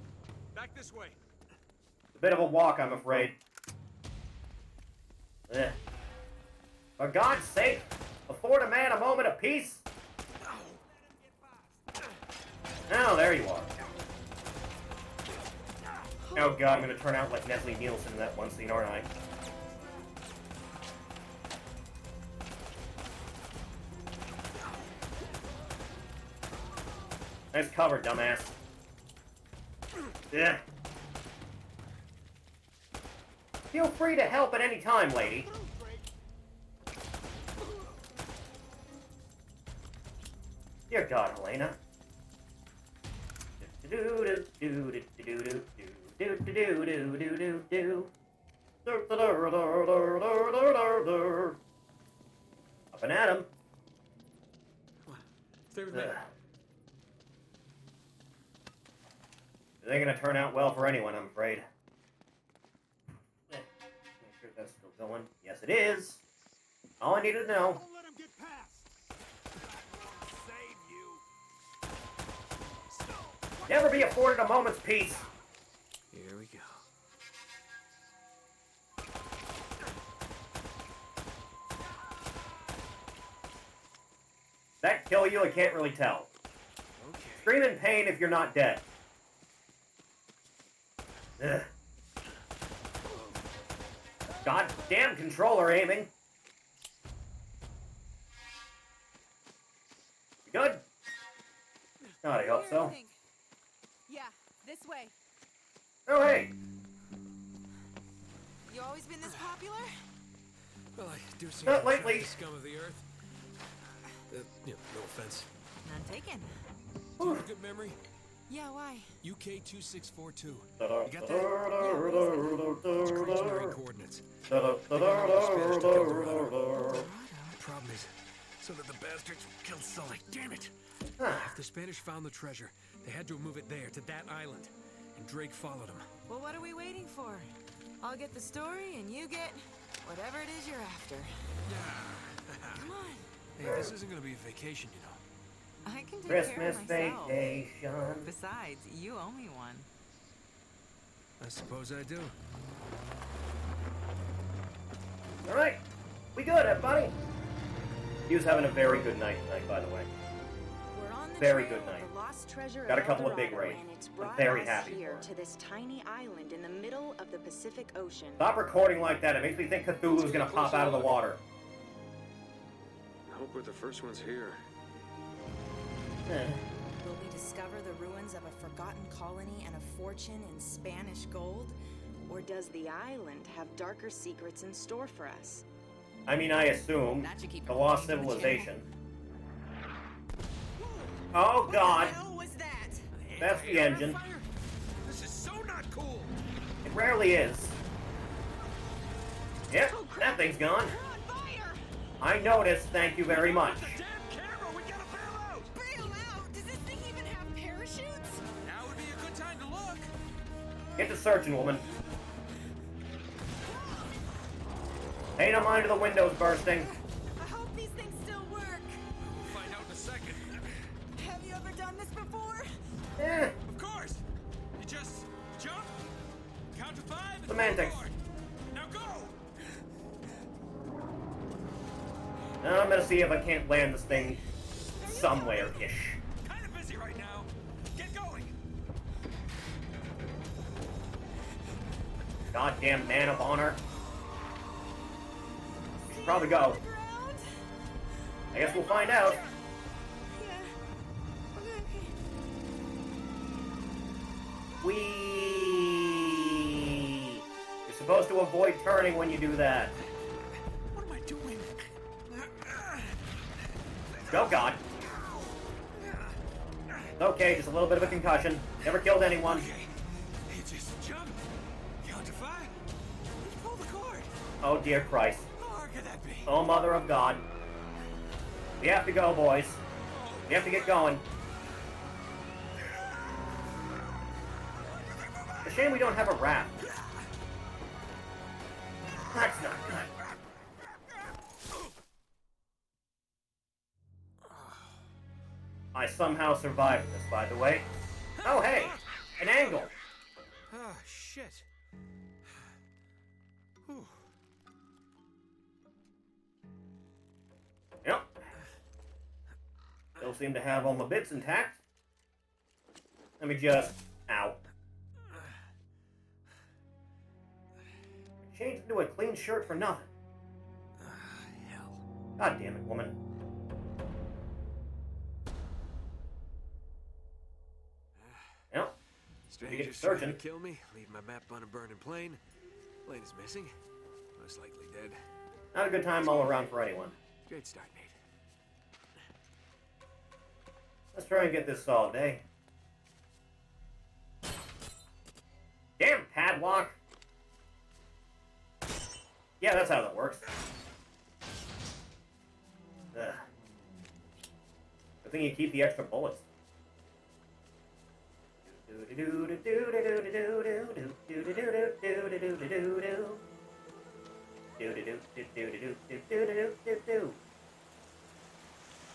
Back this way. It's a bit of a walk, I'm afraid. Ugh. For God's sake, afford a man a moment of peace. Oh, there you are. Oh God, I'm gonna turn out like Nestle Nielsen in that one scene, aren't I? Nice cover, dumbass. Yeah. Feel free to help at any time, lady. Dear God, Helena. Up and at him. Stay with me. It ain't gonna turn out well for anyone, I'm afraid. Make sure that's still going. Yes, it is. All I needed to know. Don't let him get past. Save you. Never be afforded a moment's peace. Here we go. That kill you? I can't really tell. Okay. Scream in pain if you're not dead. Ugh. Goddamn controller aiming. You good? God, I hope Where do so. you think? Yeah, this way. Oh, hey. You always been this popular? Well, I do seem Not to attract lately. the scum of the earth. No offense. None taken. Do you have a good memory? Yeah, why? UK 2642. You got that? Stationary coordinates. The problem is, so that the bastard bastards killed Sully. Damn it! If the Spanish found the treasure, they had to move it there, to that island. And Drake followed them. Well, what are we waiting for? I'll get the story, and you get whatever it is you're after. Come on. Hey, this isn't gonna be a vacation, you know. I can take Christmas care of myself. vacation. Besides, you owe me one. I suppose I do. Alright, we good, everybody? He was having a very good night tonight, by the way. We're on the Very trail good night. of the lost treasure Got a of couple El of big Dorado, raids. and it's I'm brought very us happy here for to this tiny island in the middle of the Pacific Ocean. Stop recording like that. It makes me think Cthulhu's gonna pop out of the water. I hope we're the first ones here. Will we discover the ruins of a forgotten colony and a fortune in Spanish gold? Or does the island have darker secrets in store for us? I mean, I assume That should keep the her lost from changing the civilization. Oh God, What the hell was that? that's the engine. This is so not cool! It rarely is. Yep, Oh, crap. that thing's gone. We're on fire! I noticed. Thank you very much. The damn camera! We gotta bail out! Bail out? Does this thing even have parachutes? Now would be a good time to look. Get to searching, woman. Pay no mind to the windows bursting. I hope these things still work. We'll find out in a second. Have you ever done this before? Eh, Of course. You just jump, count to 5, and Semantics. forward. Now go. now I'm gonna see if I can't land this thing somewhere-ish. Kind of busy right now. Get going. Goddamn man of honor. We should probably go. Ground? I guess we'll find out. Yeah. Okay. Whee! You're supposed to avoid turning when you do that. What am I doing? Oh God. Okay, just a little bit of a concussion. Never killed anyone. Okay. You just jump, count to 5, and pull the cord. Oh dear Christ. How hard could that be? Oh Mother of God. We have to go, boys. We have to get going. It's a shame we don't have a raft. That's not good. I somehow survived this, by the way. Oh hey, an angle. Ah, shit. Whew. Yep. Still seem to have all my bits intact. Let me just... Ow. Changed into a clean shirt for nothing. Hell. God damn it, woman. Yep. Strangers searching. trying to kill me, leave my map on a burning plane. Plane is missing. Most likely dead. Not a good time all around for anyone. Great start, mate. Let's try and get this solved, eh? Damn padlock! Yeah, that's how that works. Ugh. Good thing you keep the extra bullets.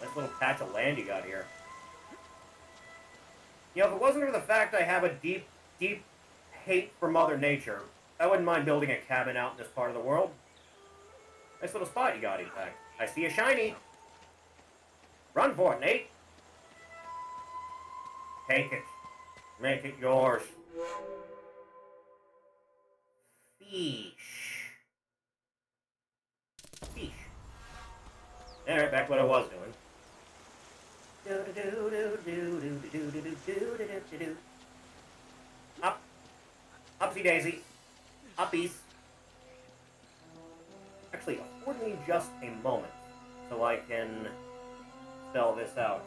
Nice little patch of land you got here. You know, if it wasn't for the fact I have a deep, deep hate for Mother Nature, I wouldn't mind building a cabin out in this part of the world. Nice little spot you got, in fact. I see a shiny. Run for it, Nate. Take it. Make it yours. Fish. Fish. Alright, back to what I was doing. Up. Upsy daisy. Uppies. Actually, afford me just a moment so I can spell this out.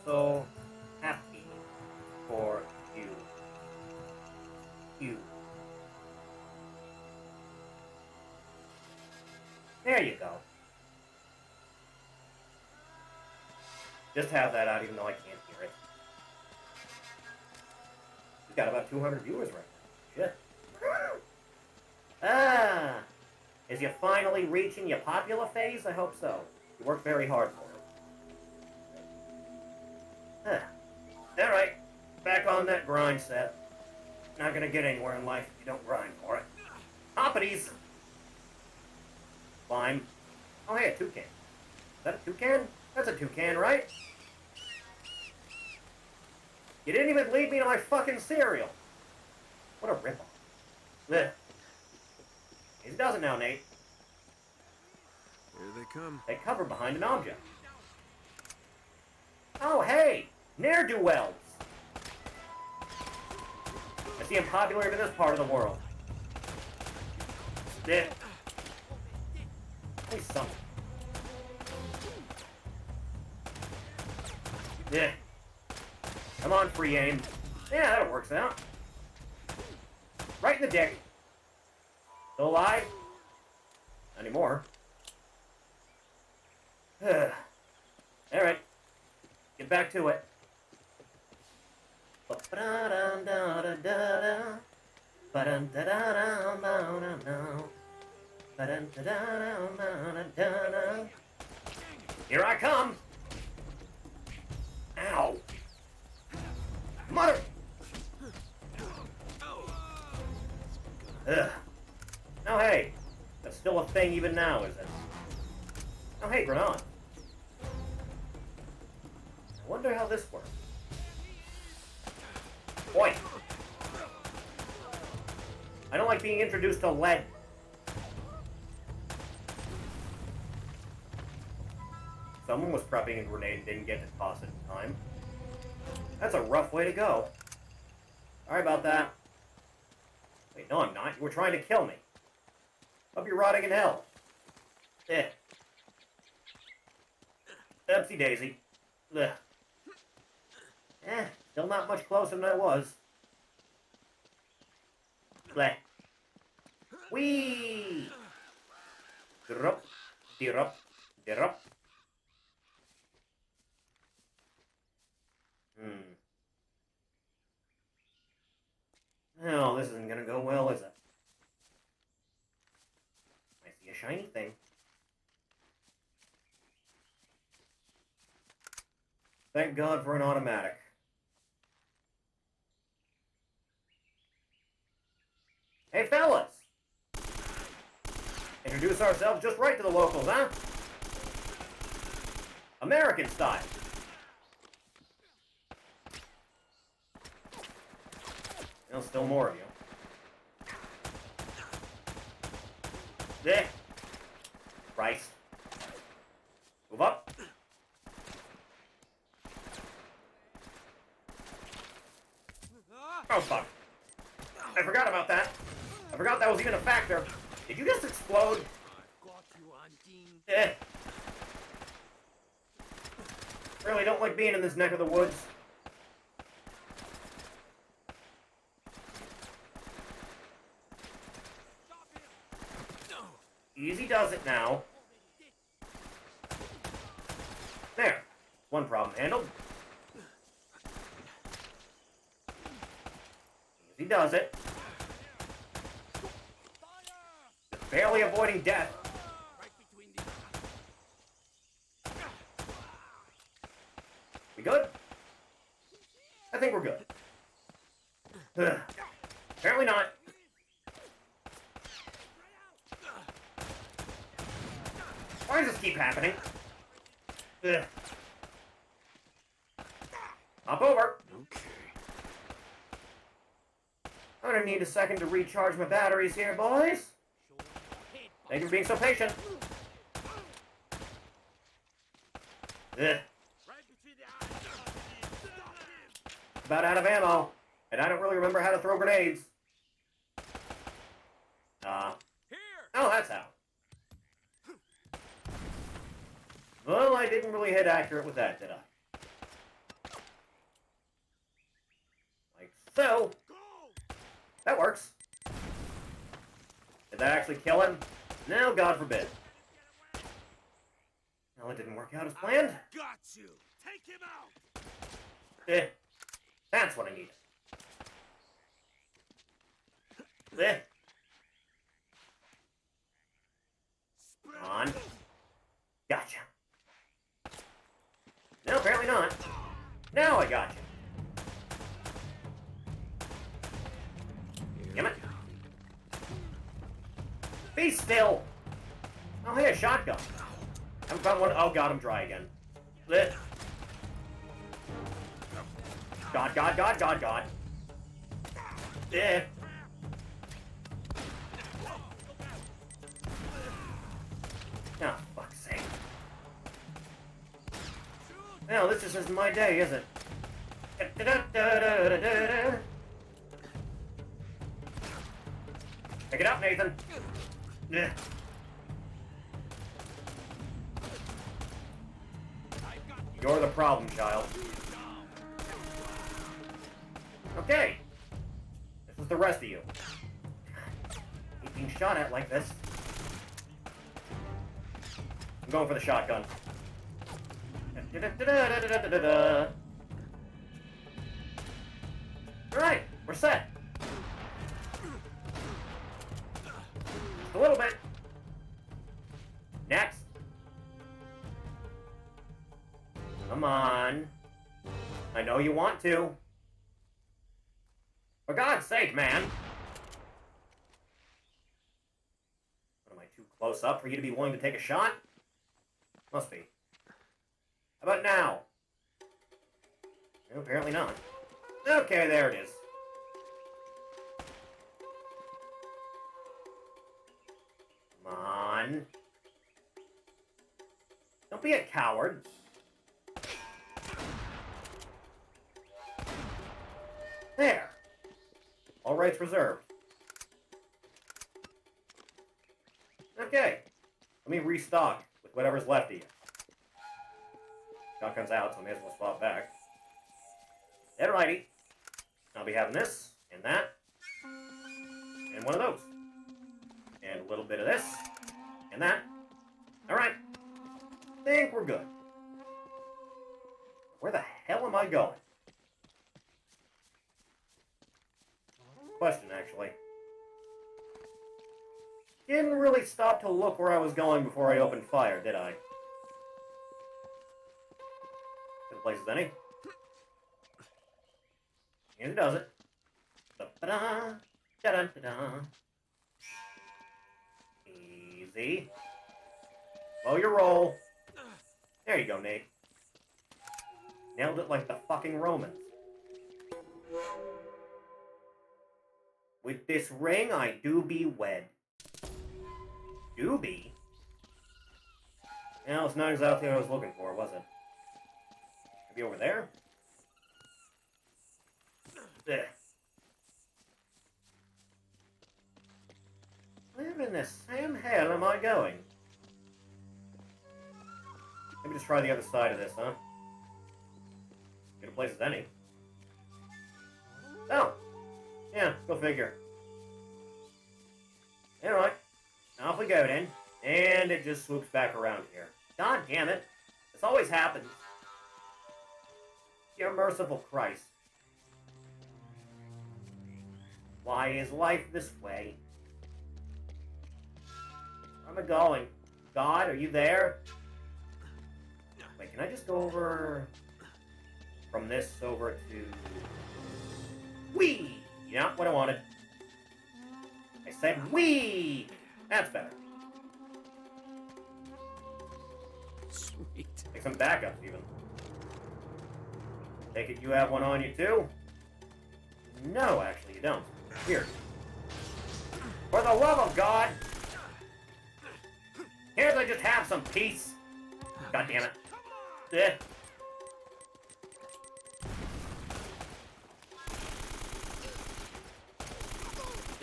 So happy for you. You. There you go. Just have that out even though I can't hear it. We've got about 200 viewers right now. Shit. Ah! Is you finally reaching your popular phase? I hope so. You worked very hard for it. Alright. Back on that grind set. Not gonna get anywhere in life if you don't grind for it. Hoppities! Climb. Oh, hey, a toucan. Is that a toucan? That's a toucan, right? You didn't even lead me to my fucking cereal. What a ripoff. Blech. Easy does it now, Nate. Here they come. They cover behind an object. Oh, hey! Ne'er-do-wells! I see I'm popular in this part of the world. Yeah. Hey, something. Yeah. Come on, free aim. Yeah, that works out. Right in the dick. Still alive? Not anymore. Alright. Get back to it. Here I come! Ow! Mother! Ugh. Oh, hey. That's still a thing even now, is it? Oh, hey, Grenade. I wonder how this works. Boy! I don't like being introduced to lead. Someone was prepping a grenade and didn't get to toss it in time. That's a rough way to go. Sorry about that. Wait, no I'm not. You were trying to kill me. Hope you're rotting in hell. Eh. Oopsie daisy. Ugh. Still not much closer than I was. Bleh. Whee! Drup, dirup, dirup. No, this isn't gonna go well, is it? I see a shiny thing. Thank God for an automatic. Hey, fellas! Introduce ourselves just right to the locals, huh? American style. There's still more of you. There. Christ. Move up. Oh, fuck. I forgot about that. I forgot that was even a factor. Did you just explode? Eh. Really don't like being in this neck of the woods. Easy does it now. There. One problem handled. Easy does it. Just barely avoiding death. We good? I think we're good. Ugh. Apparently not. Why does this keep happening? Ugh. Hop over. Okay. I'm gonna need a second to recharge my batteries here, boys. Thank you for being so patient. Ugh. About out of ammo, and I don't really remember how to throw grenades. Oh, that's how. Well, I didn't really hit accurate with that, did I? Like so. That works. Did that actually kill him? No, God forbid. Well, it didn't work out as planned. Got you! Take him out! That's what I need. Come on. Gotcha. No, apparently not. Now I gotcha. Damn it. Be still! Oh, hey, a shotgun. I've got one. Oh, God, I'm dry again. Blech. God, God, God, God, God. Oh, fuck's sake. Well, this just isn't my day, is it? Pick it up, Nathan. You're the problem, child. Okay. This is the rest of you. Keep being shot at like this. I'm going for the shotgun. Alright, we're set. Just a little bit. Next. Come on. I know you want to. For God's sake, man. What, am I too close up for you to be willing to take a shot? Must be. How about now? No, apparently not. Okay, there it is. Come on. Don't be a coward. There. All rights reserved. Okay. Let me restock with whatever's left of you. Shotgun's out, so I may as well swap back. Alrighty. I'll be having this, and that, and one of those. And a little bit of this, and that. Alright. Think we're good. Where the hell am I going? Question, actually. Didn't really stop to look where I was going before I opened fire, did I? Good place as any. And it does it. Da-da-da, da-da-da-da. Easy. Slow your roll. There you go, Nate. Nailed it like the fucking Romans. With this ring, I do be wed. Do be? Well, it's not exactly what I was looking for, was it? Maybe over there? There. Where in the Sam hell am I going? Maybe just try the other side of this, huh? Good a place as any. Oh! Yeah, go figure. Alright. Off we go then. And it just swoops back around here. God damn it. This always happens. Your merciful Christ. Why is life this way? Where am I going? God, are you there? Wait, can I just go over... from this over to... Whee! Yeah, what I wanted. I said whee! That's better. Sweet. Take some backups, even. Take it you have one on you, too? No, actually, you don't. Here. For the love of God! Can't I just have some peace? God damn it.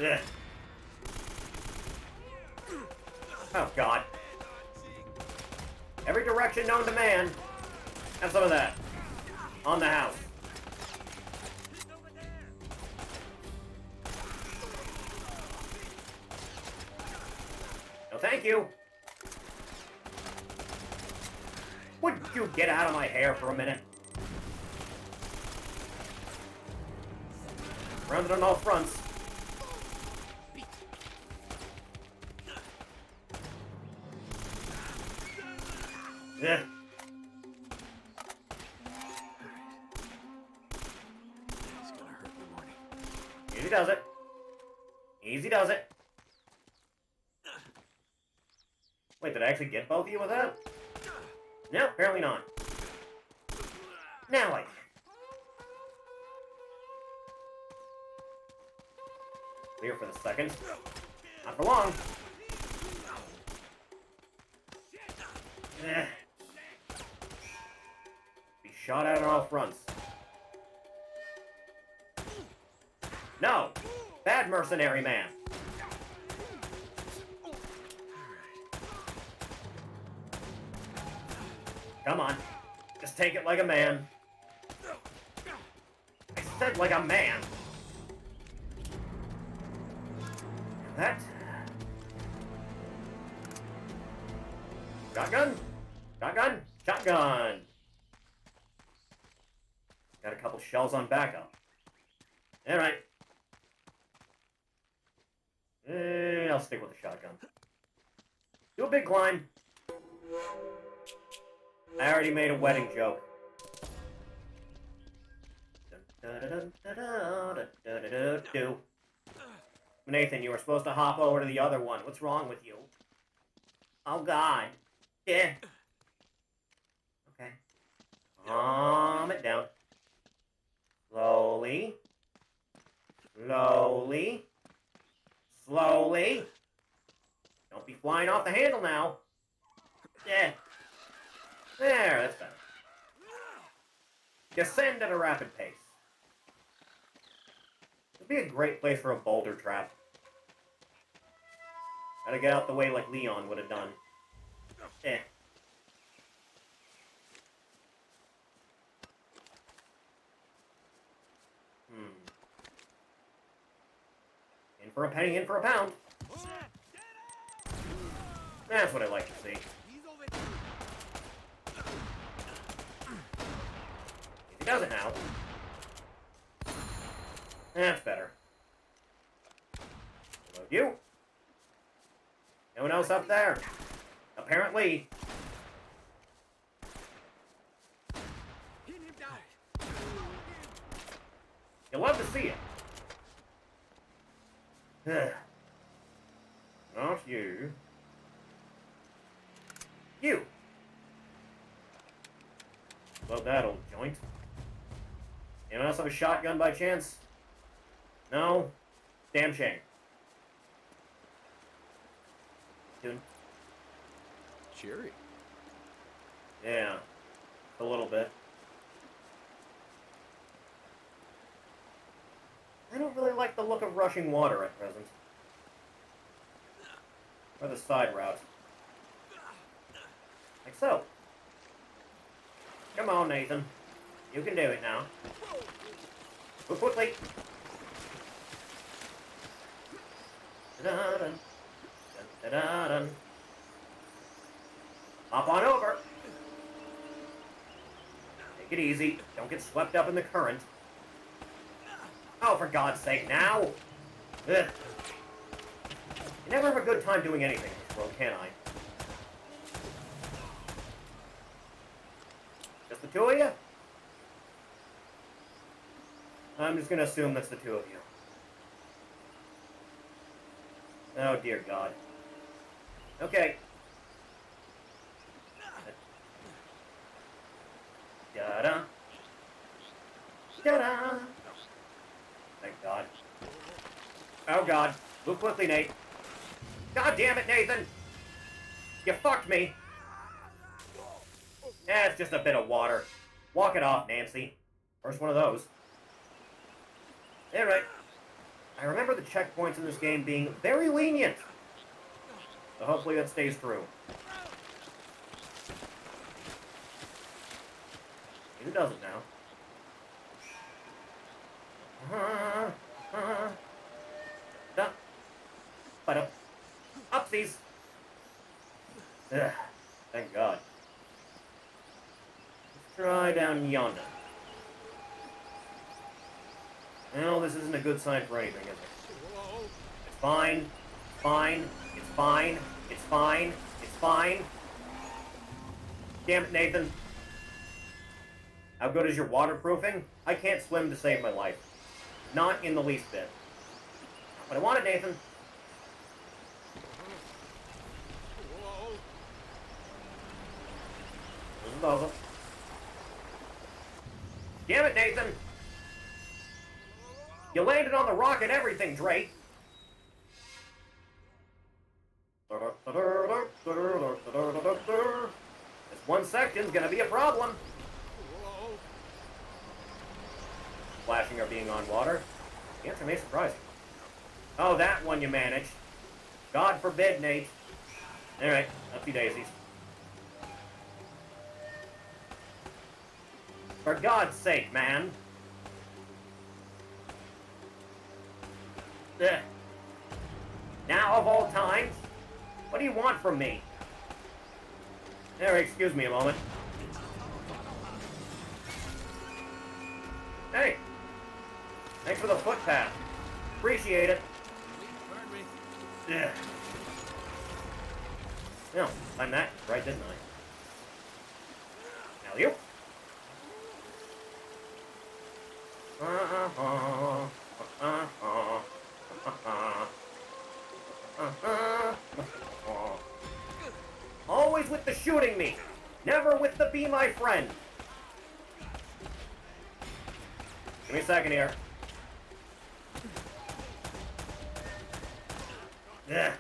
Ugh. Oh, God. Every direction known to man. Have some of that. On the house. No, thank you. Would you get out of my hair for a minute? Rounded on all fronts. Yeah. It's gonna hurt in the morning. Easy does it. Easy does it. Wait, did I actually get both of you with that? No, apparently not. Now I did. Clear for the second. Not for long. Eh. Be shot at on all fronts. No! Bad mercenary man! Come on. Just take it like a man. I said like a man! That... Shotgun? Shotgun? Shotgun! Got a couple shells on backup. Alright. I'll stick with the shotgun. Do a big climb. I already made a wedding joke. Nathan, you were supposed to hop over to the other one. What's wrong with you? Oh, God. Yeah. Okay. Calm it down. Slowly. Slowly. Slowly. Don't be flying off the handle now. Yeah. There, that's better. Descend at a rapid pace. It'd be a great place for a boulder trap. Gotta get out the way like Leon would have done. Eh. In for a penny, in for a pound. That's what I like to see. He does it now. That's better. Hello, you. No one else up there. Apparently. You'll love to see it. Not you. You. Love that old joint. Anyone else have a shotgun by chance? No? Damn shame. Dude. Cheery. Yeah. A little bit. I don't really like the look of rushing water at present. Or the side route. Like so. Come on, Nathan. You can do it now. Move quickly. Da-da-dun. Da-da-dun. Hop on over. Take it easy. Don't get swept up in the current. Oh, for God's sake, now! Ugh. You never have a good time doing anything in this world, can I? Just the two of you? I'm just gonna assume that's the two of you. Oh, dear God. Okay. Da-da. Da-da. Thank God. Oh, God. Move quickly, Nate. God damn it, Nathan! You fucked me! Eh, it's just a bit of water. Walk it off, Nancy. First one of those. Alright. I remember the checkpoints in this game being very lenient. So hopefully that stays true. It doesn't now. Upsies. Ugh, thank God. Try down yonder. Well, this isn't a good sign for anything, is it? It's fine. It's fine. It's fine. It's fine. It's fine. Damn it, Nathan. How good is your waterproofing? I can't swim to save my life. Not in the least bit. But I want it, Nathan. This is awesome. Damn it, Nathan! You landed on the rock and everything, Drake! This 1 second's gonna be a problem. Splashing or being on water? The answer may surprise you. Oh, that one you managed. God forbid, Nate. Alright, upsy daisies. For God's sake, man. Ugh. Now, of all times, what do you want from me? There, excuse me a moment. Hey! Thanks for the footpath. Appreciate it. Ugh. No, I'm that right, didn't I? Now you. Always with the shooting me, never with the be my friend. Give me a second here. Ugh.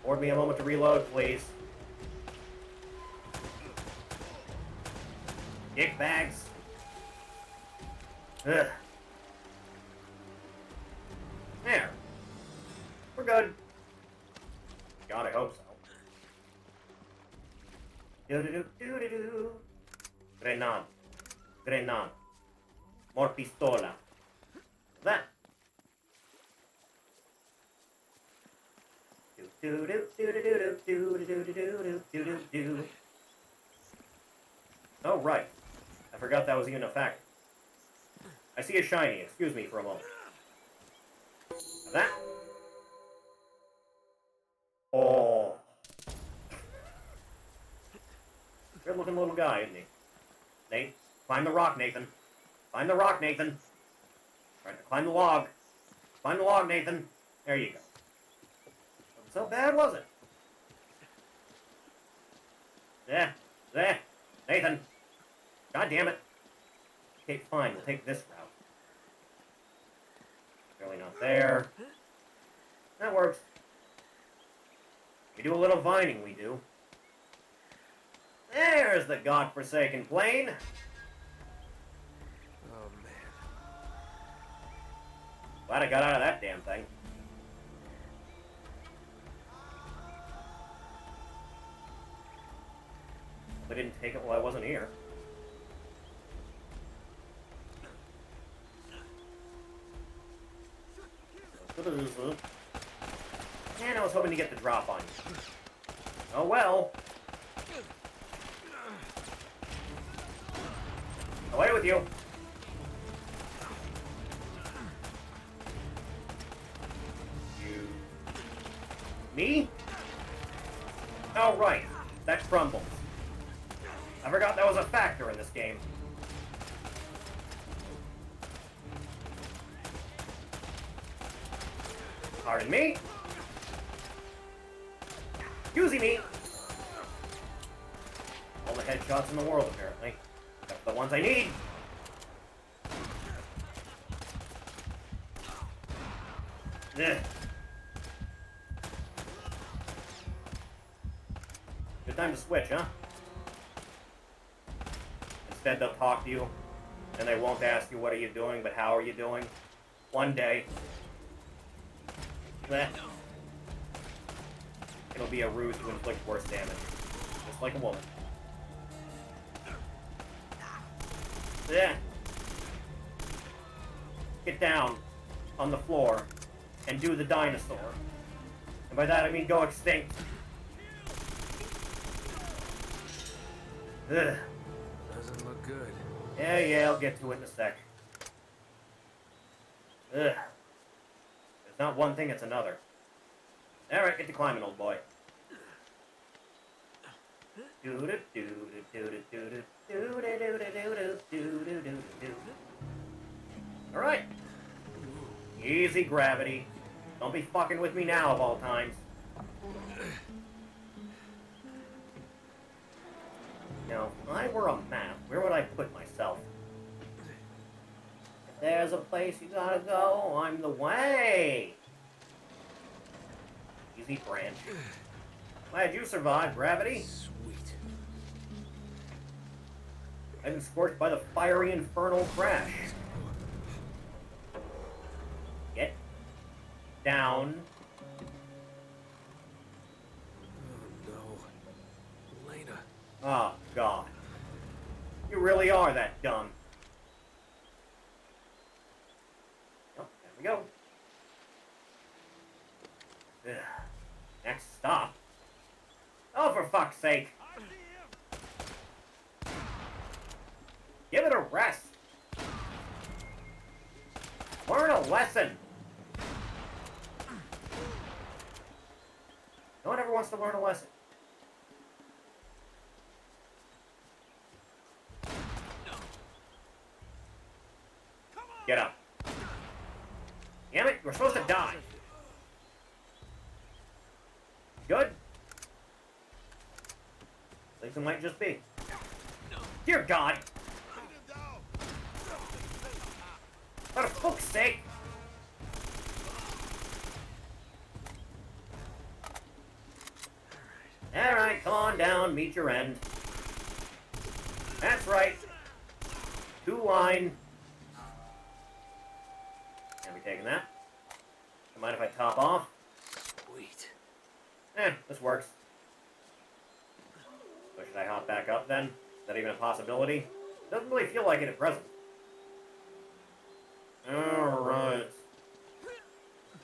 Afford me a moment to reload, please. Dick bags. Ugh. There. We're good. God, I hope so. Do-do-do-do-do-do. Grenade. Grenade. More pistola. That. Do-do-do-do-do-do-do-do-do-do-do-do-do. Oh, right. I forgot that was even a fact. I see a shiny. Excuse me for a moment. That. Oh. Good looking little guy, isn't he? Nate, climb the rock, Nathan. Climb the rock, Nathan. Trying to climb the log. Climb the log, Nathan. There you go. Wasn't so bad, was it? There. Nathan. God damn it. Okay, fine. We'll take this route. Really not there. That works. We do a little vining, we do. There's the godforsaken plane. Oh, man. Glad I got out of that damn thing. I didn't take it while I wasn't here. And I was hoping to get the drop on you. Oh well. Away with you. You. Me? Oh, right. That crumbles. I forgot that was a factor in this game. Pardon me? Excuse me! All the headshots in the world, apparently. Except the ones I need! Ugh. Good time to switch, huh? Instead they'll talk to you, and they won't ask you what are you doing, but how are you doing. One day. Blech. It'll be a ruse to inflict worse damage. Just like a woman. Blech. Get down on the floor and do the dinosaur. And by that I mean go extinct. Ugh. Doesn't look good. Yeah, I'll get to it in a sec. Ugh. It's not one thing, it's another. Alright, get to climbing, old boy. Alright. Easy gravity. Don't be fucking with me now, of all times. Now, if I were a map, where would I put myself? If there's a place you gotta go, I'm the way! Easy branch. Glad you survived, gravity. Sweet. I've been scorched by the fiery infernal crash. Get down. Oh no. Lena. Oh, God. You really are that dumb. Oh, there we go. Ugh. Next stop. Oh, for fuck's sake. Give it a rest. Learn a lesson. No one ever wants to learn a lesson. Get up. Damn it, we're supposed to die. Good? At least it might just be. Dear God! For fuck's sake! Alright, come on down, meet your end. That's right. 2-line. Can't be taking that. Don't mind if I top off? Sweet. This works. So should I hop back up then? Is that even a possibility? Doesn't really feel like it at present. Alright.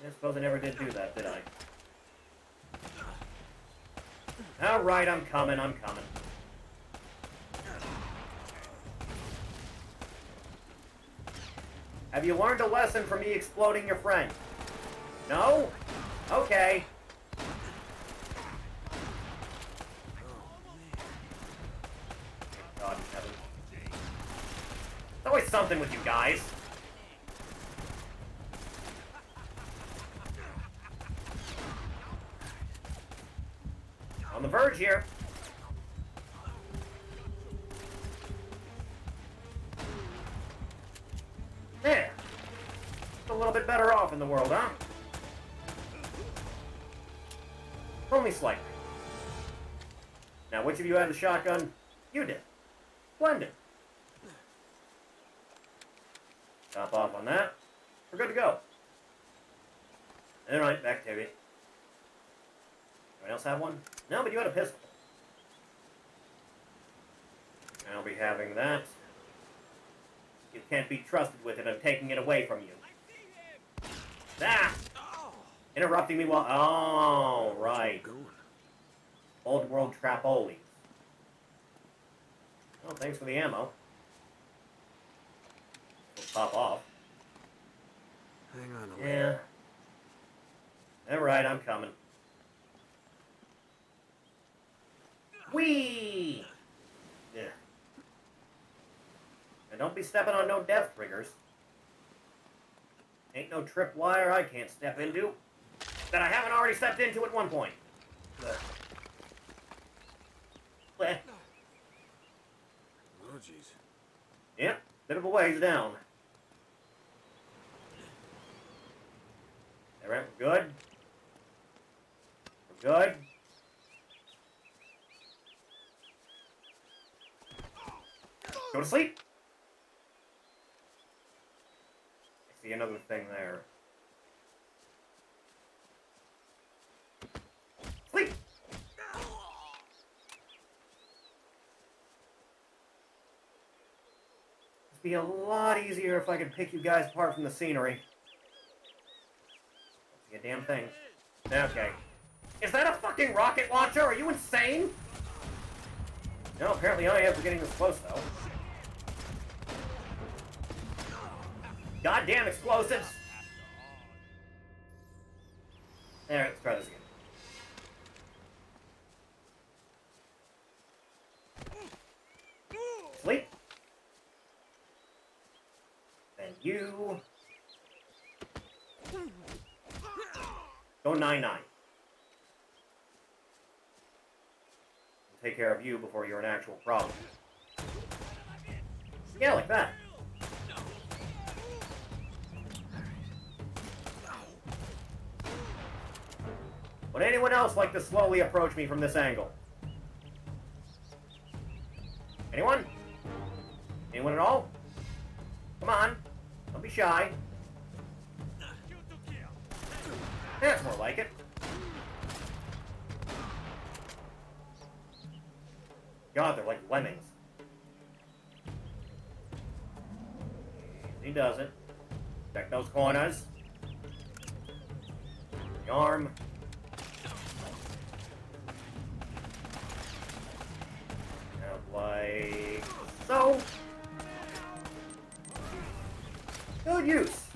I suppose I never did do that, did I? Alright, I'm coming. Have you learned a lesson from me exploding your friend? No? Okay. God in heaven. There's always something with you guys. On the verge here. There. A little bit better off in the world, huh? Only slightly. Now, which of you had the shotgun? You did. Splendid. Top off on that. We're good to go. Alright, back to it. Anyone else have one? No, but you had a pistol. I'll be having that. You can't be trusted with it. I'm taking it away from you. Ah! Interrupting me while... Oh, right. Old world trapoli. Oh, thanks for the ammo. We'll pop off. Hang on a minute. Yeah. Alright, I'm coming. Whee! Yeah. And don't be stepping on no death triggers. Ain't no tripwire I can't step into that I haven't already stepped into at one point. Bleh. Oh, jeez. Yep, bit of a ways down. Alright, we're good. We're good. Go to sleep. I see another thing there. Sleep. It'd be a lot easier if I could pick you guys apart from the scenery. Don't see a damn thing. Okay. Is that a fucking rocket launcher? Are you insane? No, apparently I am for getting this close, though. Goddamn explosives! There, let's try this again. Sleep. Then you... Go 9-9. Take care of you before you're an actual problem. Yeah, like that. Would anyone else like to slowly approach me from this angle? Anyone? Anyone at all? Come on. Don't be shy. That's more like it. God, they're like lemmings. He does it. Check those corners. The arm. Now, like so. Good use. Is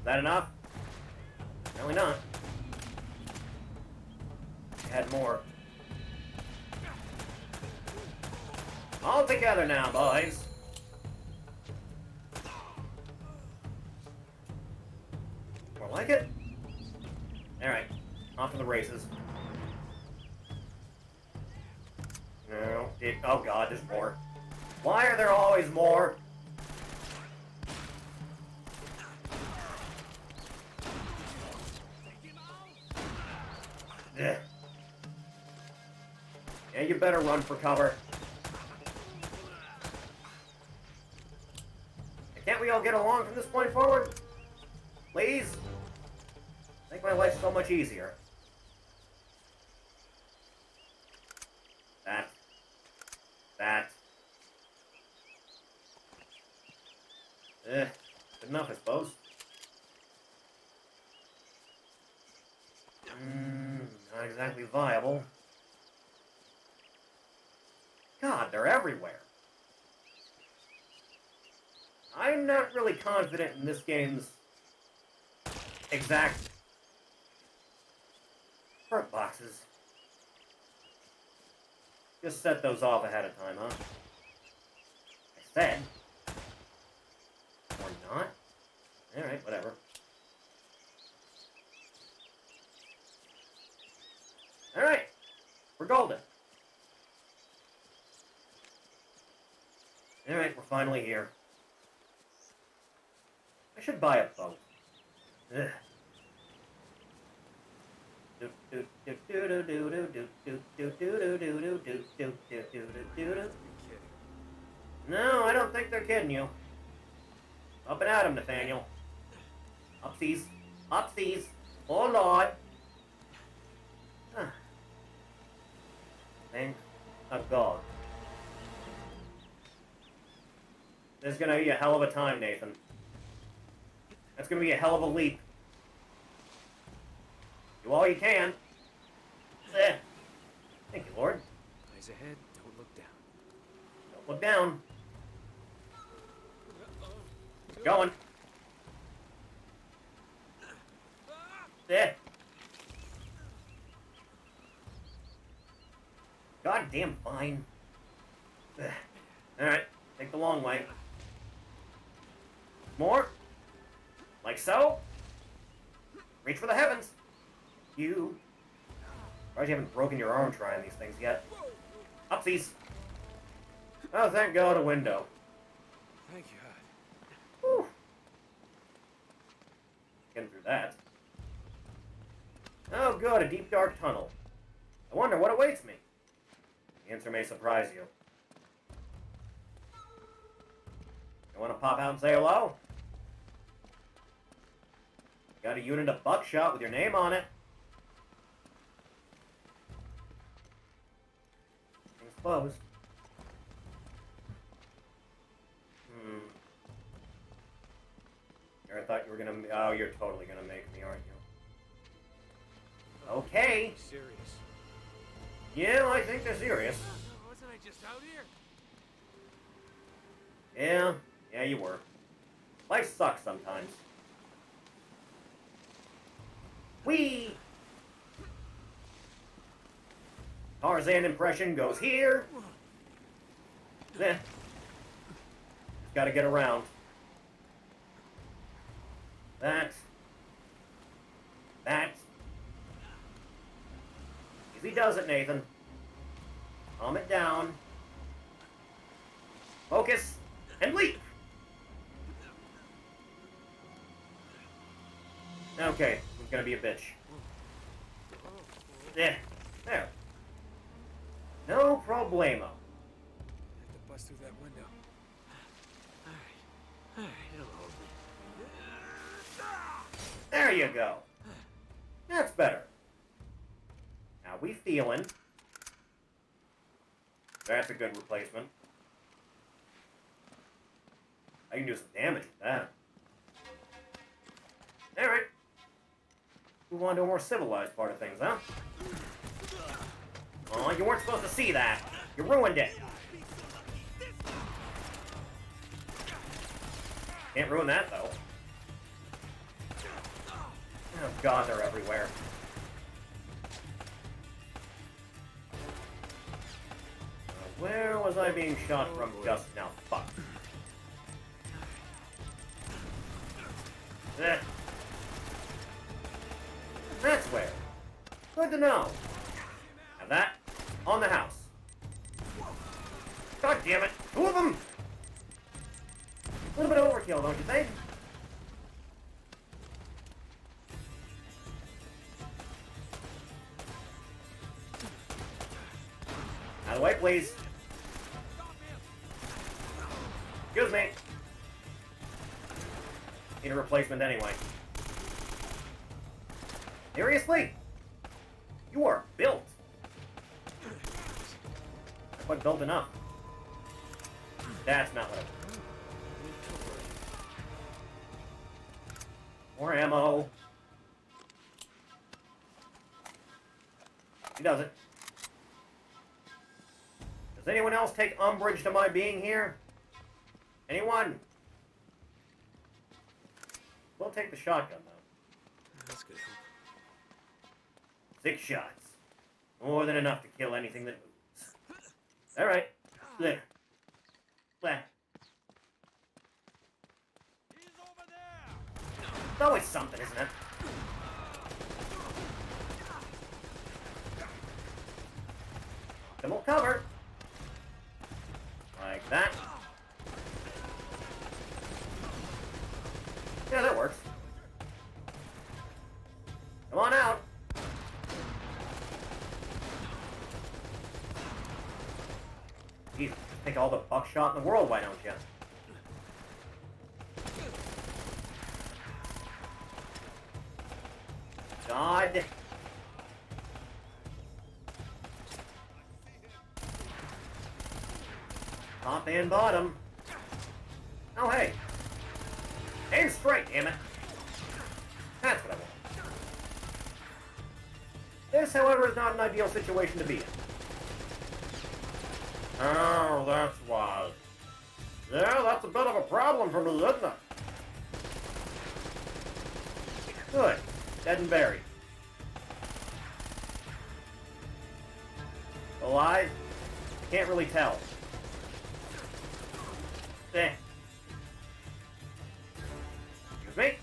that enough? Apparently not. Add more. All together now, boys. More like it? Alright. Off to the races. No. Oh god, there's more. Why are there always more? Ugh. Yeah, you better run for cover. Can't we all get along from this point forward? Please? Make my life so much easier. That. Good enough, I suppose. Not exactly viable. God, they're everywhere. I'm not really confident in this game's exact perk boxes. Just set those off ahead of time, huh? I said. Or not? Alright, whatever. Alright. We're golden. Alright, we're finally here. I should buy a boat. Ugh. No, I don't think they're kidding you. Up and at 'em, Nathaniel. Upsies. Upsies. Oh, Lord. Thank God. This is gonna be a hell of a time, Nathan. That's gonna be a hell of a leap. Do all you can. Thank you, Lord. Eyes ahead, don't look down. Don't look down. Keep going. Goddamn fine. Alright, take the long way. More. Like so. Reach for the heavens. You. Surprised you haven't broken your arm trying these things yet. Upsies. Oh, thank God, a window. Thank God. Whew. Getting through that. Oh, good, a deep, dark tunnel. I wonder what awaits me. The answer may surprise you. You want to pop out and say hello? Got a unit of buckshot with your name on it. Things closed. I thought you were gonna... Oh, you're totally gonna make me, aren't you? Okay. Serious. Yeah, I think they're serious. Wasn't I just out here? Yeah, you were. Life sucks sometimes. Whee! Tarzan impression goes here. Just gotta get around. That. Easy does it, Nathan. Calm it down. Focus, and leap! Okay, he's gonna be a bitch. There. No problemo. I have to bust through that window. Alright, it'll hold me. There you go. That's better. Now we feeling. That's a good replacement. I can do some damage with that. Alright. Move on to a more civilized part of things, huh? Oh, you weren't supposed to see that. You ruined it. Can't ruin that, though. Oh god, they're everywhere. Where was I being shot from just now? Fuck. That's where. Good to know. Have that on the house. God damn it. 2 of them! A little bit of overkill, don't you think? Out of the way, please. Excuse me. Need a replacement anyway. Seriously? You are built. Not quite built enough. That's not what I want. More ammo. He does it. Does anyone else take umbrage to my being here? Anyone? We'll take the shotgun, though. That's good help. 6 shots. More than enough to kill anything that moves. Alright. There. There. He's over there! It's always something, isn't it? Optimal cover. Like that. Yeah, that works. Come on out. Jesus, just take all the buckshot in the world, why don't you? God. Top and bottom. Oh, hey. Aim straight, damn it. That's what I want. This, however, is not an ideal situation to be in. Oh, that's why. Yeah, that's a bit of a problem for me, isn't it? Good. Dead and buried. Alive? Can't really tell. Eh. Excuse me?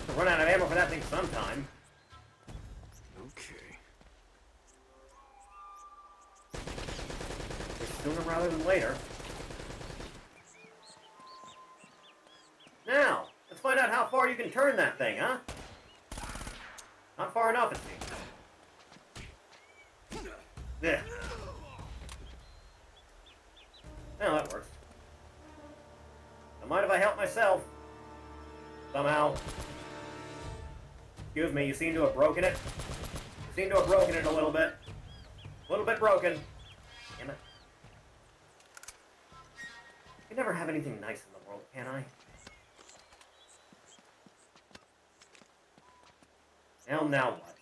I'll run out of ammo for that thing sometime. Okay. Sooner rather than later. Now, let's find out how far you can turn that thing, huh? Not far enough, it seems. Yeah. Well, that works. Don't mind if I help myself. Somehow. Excuse me, you seem to have broken it. You seem to have broken it a little bit. A little bit broken. Damn it. I can never have anything nice in the world, can I? Now what?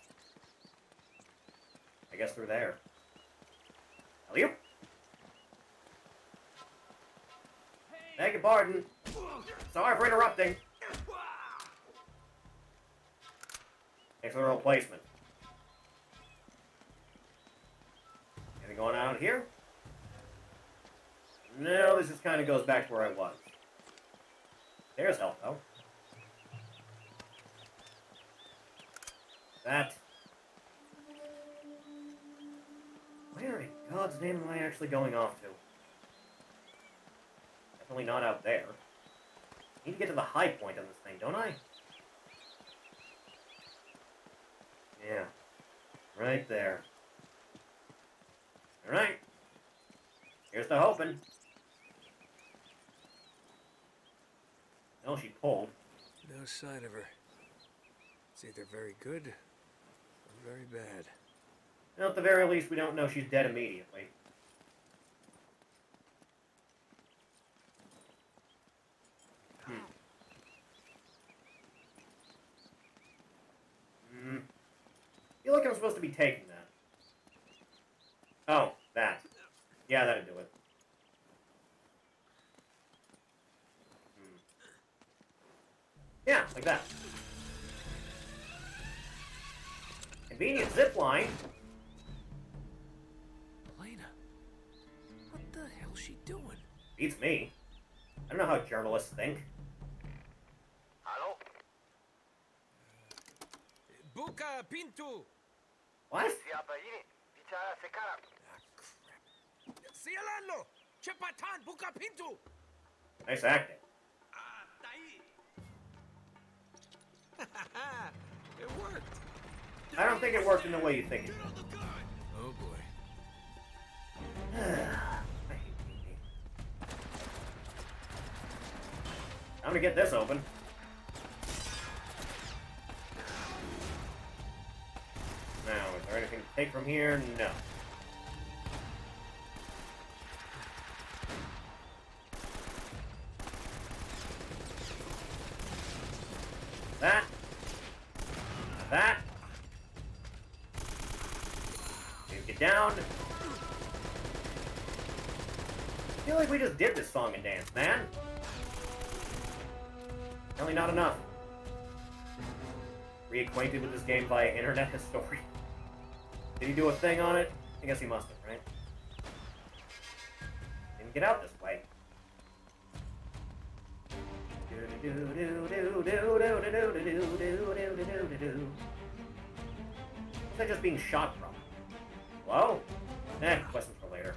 I guess they're there. Alley-oop! Beg your pardon. Sorry for interrupting. Thanks for the replacement. Anything going on here? No, this just kind of goes back to where I was. There's help, though. That. Where in God's name am I actually going off to? Definitely not out there. I need to get to the high point on this thing, don't I? Yeah. Right there. Alright. Here's the hoping. No, she pulled. No sign of her. It's either very good or very bad. Well, at the very least, we don't know she's dead immediately. I feel like I'm supposed to be taking that. Oh, that. Yeah, that'd do it. Yeah, like that. Convenient zipline. Elena, what the hell's she doing? Beats me. I don't know how journalists think. Hello? Buka Pintu! What? Ah, crap. Cielalo! Chepatan, Buka Pintu! Nice acting. It worked! I don't think it worked in the way you think it did. Oh boy. I hate Pinky. I'm gonna get this open. Now, is there anything to take from here? No. That. That. Get down. I feel like we just did this song and dance, man. Apparently not enough. Reacquainted with this game via internet historian. Did he do a thing on it? I guess he must have, right? Didn't get out this way. What's that just being shot from? Hello? Questions for later.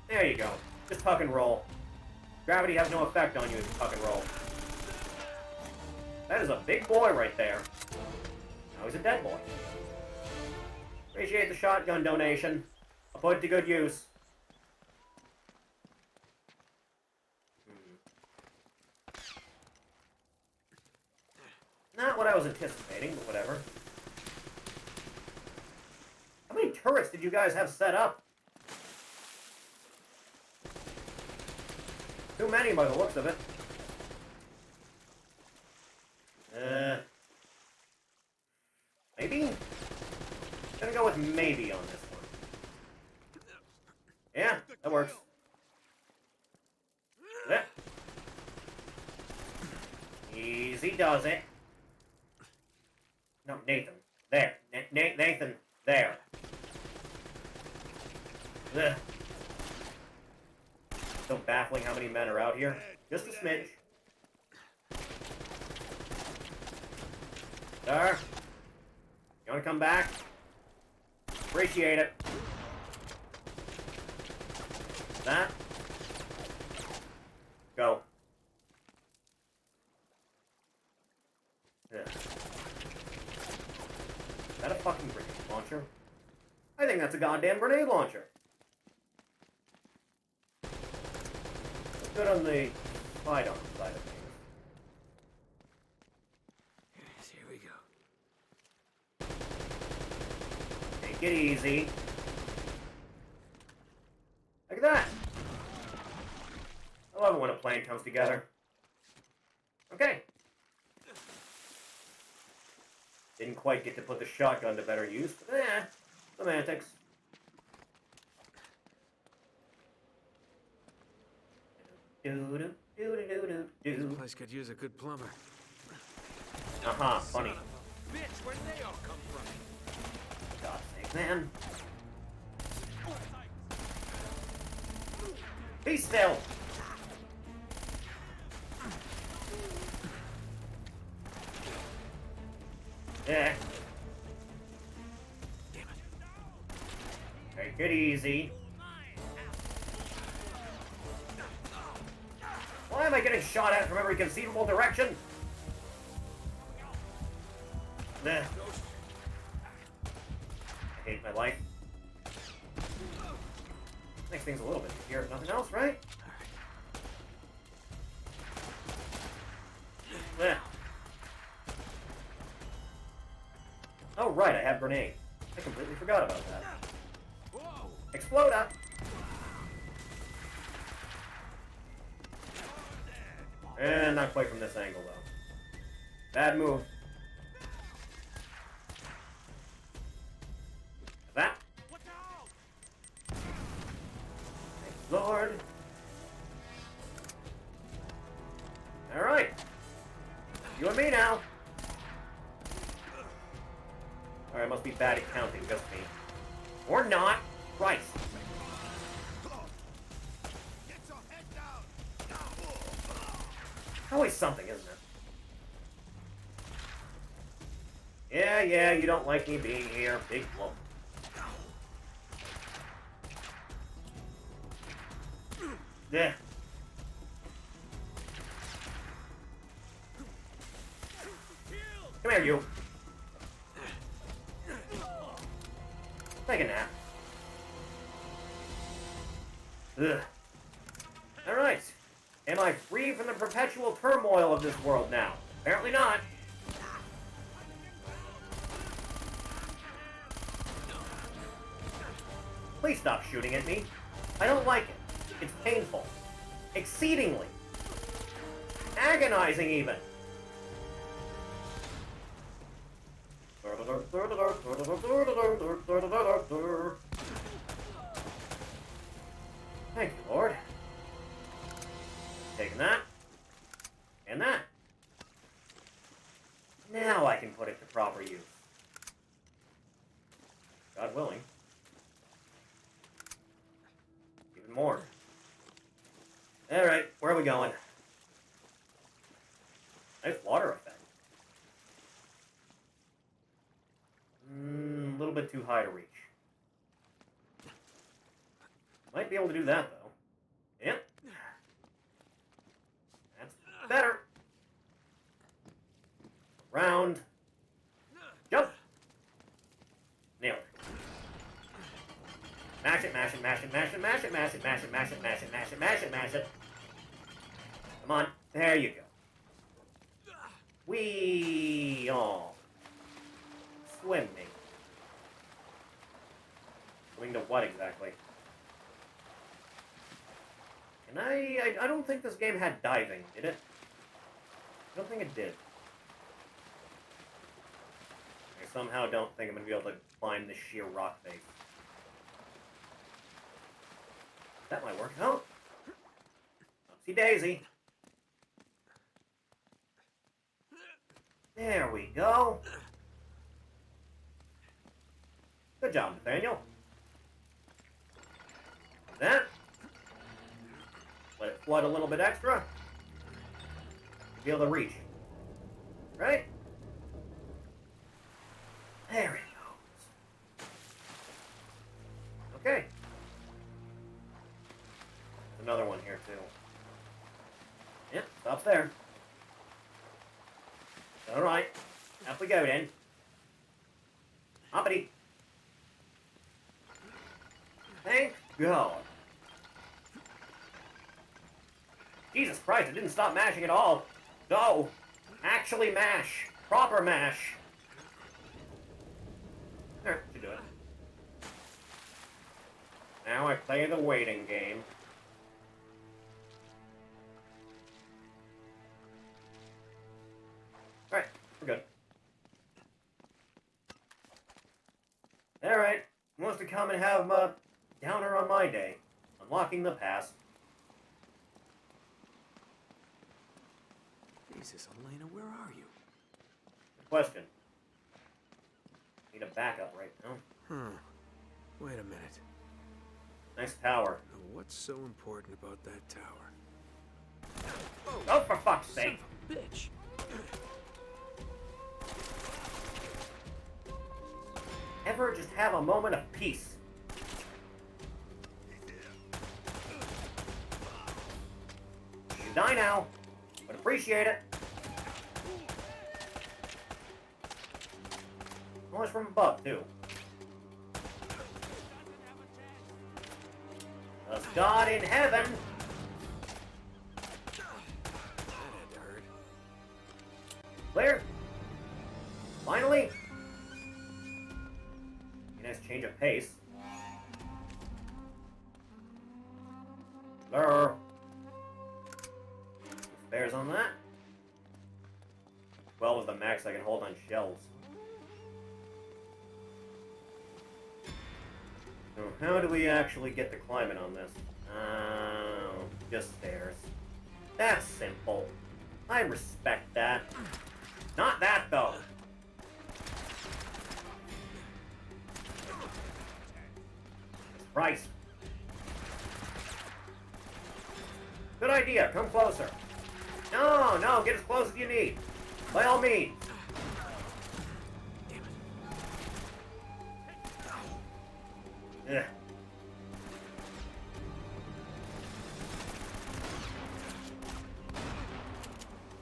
There you go. Just tuck and roll. Gravity has no effect on you if you tuck and roll. That is a big boy right there. Now he's a dead boy. Appreciate the shotgun donation. I'll put it to good use. Not what I was anticipating, but whatever. How many turrets did you guys have set up? Too many by the looks of it. Maybe? Gonna go with maybe on this one. Yeah, that works. Yeah. Easy does it. No, Nathan. There. Nathan. There. Ugh. So baffling how many men are out here. Just a smidge. Sir? You wanna come back? Appreciate it. That. Go. Yeah. Is that a fucking grenade launcher? I think that's a goddamn grenade launcher. It's good on the slide on side of things. Yes, here we go. Take it easy. Look at that. I love it when a plane comes together. Okay. Didn't quite get to put the shotgun to better use, but semantics. This place could use a good plumber. Funny. Bitch, where did they all come from? God's sake, man. Be still! Yeah. Damn it. Take it easy. Why am I getting shot at from every conceivable direction? Nah. I hate my life. Makes things a little bit easier if nothing else, right? Yeah. Oh, right, I have grenades. I completely forgot about that. Whoa! Exploda! And not quite from this angle, though. Bad move. That. Thank Lord. Alright. You and me now. Alright, must be bad at counting, just me. Or not. Christ. Always something, isn't it? Yeah, you don't like me being here. Big lump. Yeah. Come here, you. Take a nap. Ugh. Alright. Am I free from the perpetual turmoil of this world now? Apparently not. Please stop shooting at me. I don't like it. It's painful. Exceedingly. Agonizing, even. Thank you, Lord. Taking that. And that. Now I can put it to proper use. God willing. Even more. Alright, where are we going? Nice water effect. A little bit too high to reach. Might be able to do that, though. Yep. That's better. Round. Jump. Nailed it. Mash it, mash it, mash it, mash it, mash it, mash it, mash it, mash it, mash it, mash it, mash it, mash it. Come on. There you go. Whee! Oh. Swimming. Swimming to what exactly? And I don't think this game had diving, did it? I don't think it did. I somehow don't think I'm going to be able to climb this sheer rock face. That might work out. Upsy daisy. There we go. Good job, Nathaniel. That. Let it flood a little bit extra. Be able to reach. Right? There it goes. Okay. There's another one here, too. Yep, stops there. Alright. Up we go, then. Hoppity. Thank God. Jesus Christ, it didn't stop mashing at all. No. Actually mash. Proper mash. There, you do it. Now I play the waiting game. Alright, we're good. Alright, who wants to come and have downer on my day? Unlocking the past. Jesus, Elena, where are you? Good question. Need a backup right now. Wait a minute. Nice tower. Now, what's so important about that tower? Oh, for fuck's sake! Son of a bitch! Ever just have a moment of peace? You die now. Would appreciate it. Almost from above, too. Does God in heaven? That had to hurt. Clear? Finally? Nice change of pace. Blur. Spares on that. 12 is the max I can hold on shells. So how do we actually get the climbing on this? Just stairs. That's simple. I respect that. Not that, though. Christ. Good idea. Come closer. No, no, get as close as you need. By all means. Ugh.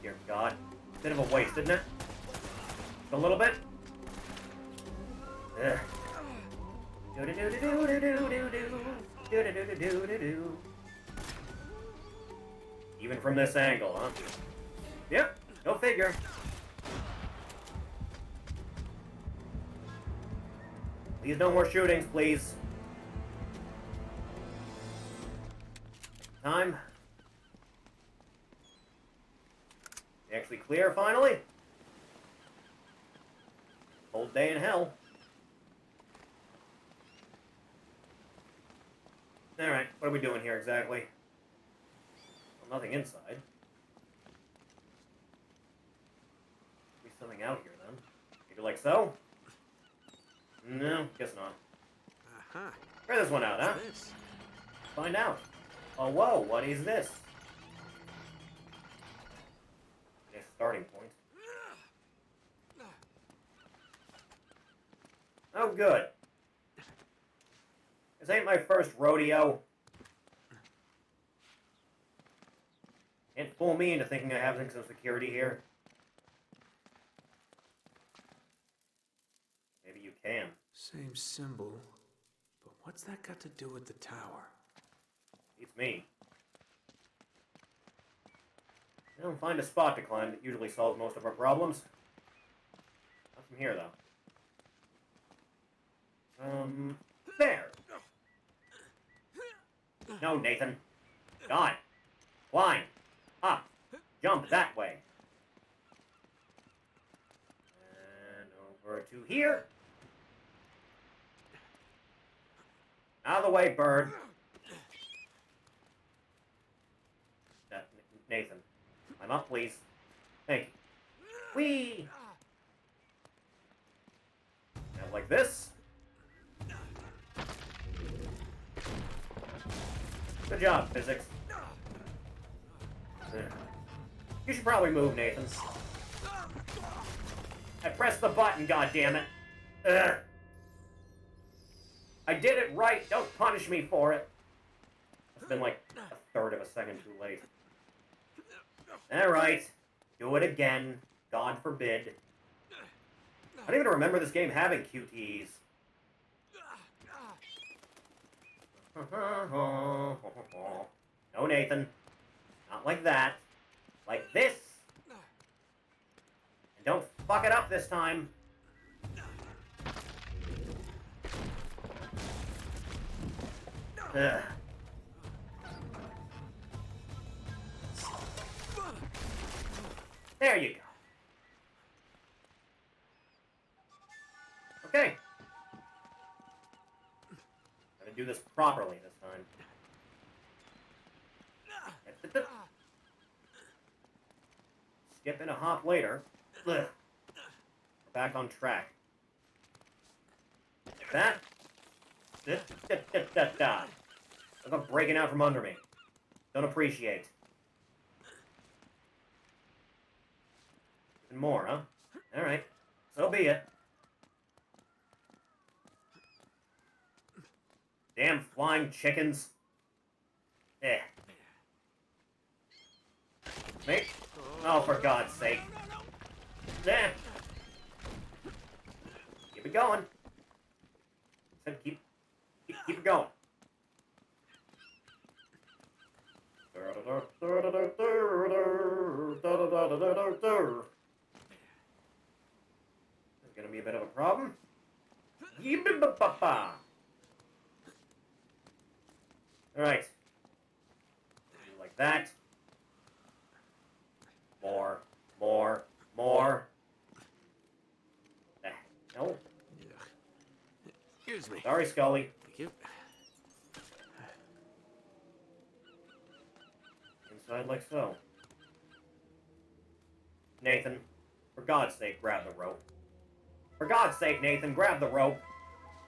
Dear God. Bit of a waste, isn't it? Just a little bit? Ugh. Even from this angle, huh? Yep, go figure. Please no more shootings, please. Time. Actually clear, finally? Whole day in hell. Alright, what are we doing here exactly? Well, nothing inside. Be something out here then. Maybe like so? No, guess not. Uh-huh. Try this one out, huh? What's this? Find out. Oh, whoa, what is this? Nice starting point. Oh, good. This ain't my first rodeo. Can't fool me into thinking I have some security here. Maybe you can. Same symbol, but what's that got to do with the tower? It's me. Well, find a spot to climb that usually solves most of our problems. Not from here, though. There! No, Nathan. God. Climb. Up. Jump that way. And over to here. Out of the way, bird. Nathan. I'm up, please. Thank you. Whee! Now, like this. Good job, physics. You should probably move, Nathan. I pressed the button, goddammit. Ugh. I did it right. Don't punish me for it. It's been like a third of a second too late. Alright. Do it again. God forbid. I don't even remember this game having QTEs. No, Nathan. Not like that. Like this. And don't fuck it up this time. Ugh. There you go. do this properly this time. Skip and a hop later. Ugh. We're back on track. Like that. Look, I'm breaking out from under me. Don't appreciate. And more, huh? Alright. So be it. Damn flying chickens. Eh. Mate? Oh, for God's sake. Eh. Keep it going. Said keep it going. This is gonna be a bit of a problem. Alright. Like that. More. No. Excuse me. Sorry, Scully. Thank you. Inside like so. Nathan, for God's sake, grab the rope. For God's sake, Nathan, grab the rope.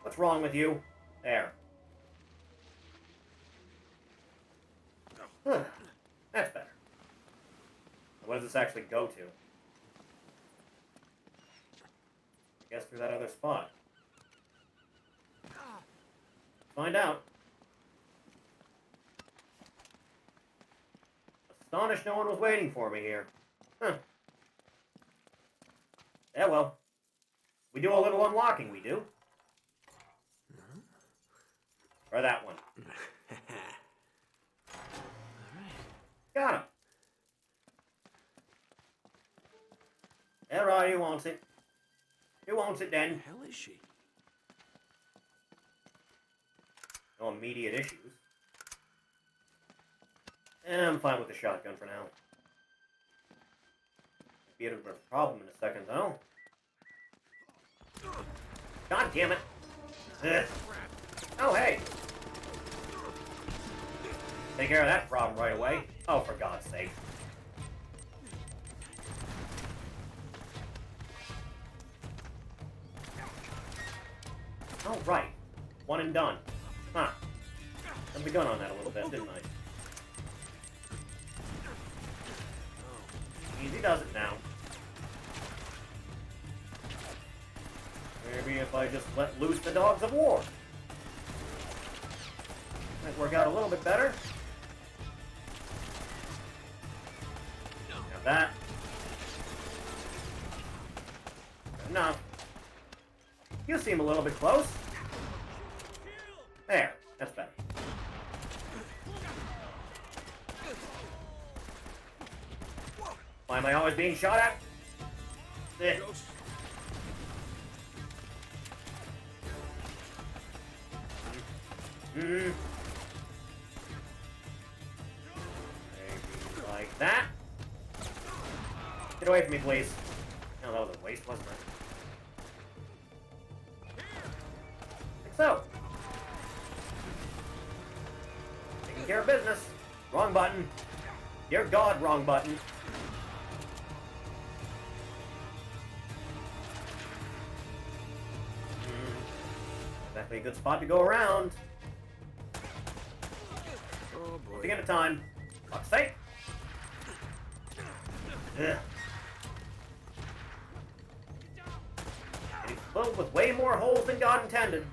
What's wrong with you? There. That's better. What does this actually go to? I guess through that other spot. Find out. Astonished no one was waiting for me here. Huh. Yeah, well. We do a little unlocking, we do. Or that one. Got him. Alright, he wants it. He wants it then. Who the hell is she? No immediate issues. I'm fine with the shotgun for now. Be a bit of a problem in a second, though. God damn it! Ugh. Oh, hey! Take care of that problem right away. Oh, for God's sake. Oh, right. One and done. Huh. Jumped the gun on that a little bit, didn't I? Easy does it now. Maybe if I just let loose the dogs of war. Might work out a little bit better. Have that. Good enough. You seem a little bit close. There. That's better. Why am I always being shot at? Eh. Maybe like that. Get away from me, please. No, that was a waste, wasn't it? Like so. Taking care of business. Wrong button. Dear God, wrong button. Exactly a good spot to go around. Oh boy. Taking a time. Fuck's sake. Ugh. Getting filled with way more holes than God intended.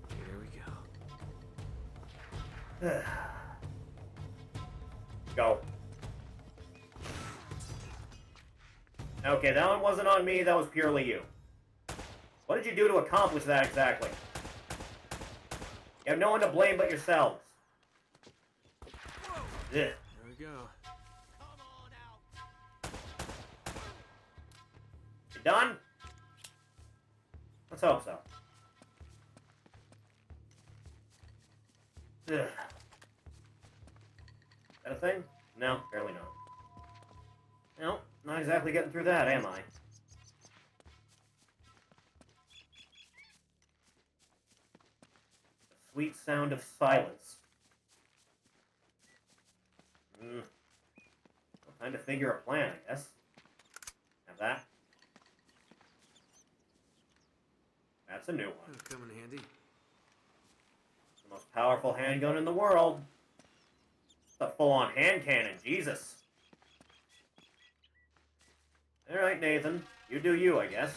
Here we go. Go. Okay, that one wasn't on me, that was purely you. What did you do to accomplish that exactly? You have no one to blame but yourselves. Ugh. There we go. You done? Let's hope so. Ugh. Is that a thing? No, apparently not. No, not exactly getting through that, am I? sweet sound of silence. No time to figure a plan, I guess. Have that. That's a new one. That'll come in handy. The most powerful handgun in the world. It's a full-on hand cannon, Jesus. Alright, Nathan. You do you, I guess.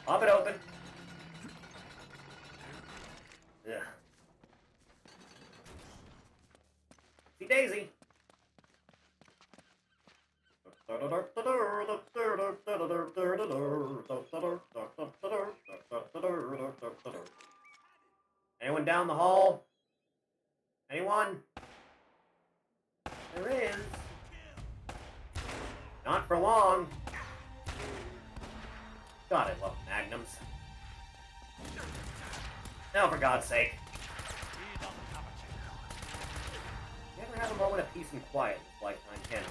Pop it open. Ugh. See Daisy. Anyone down the hall? Anyone? There is. Not for long. God, I love magnums. Now, for God's sake. You ever have a moment of peace and quiet in this lifetime, can you?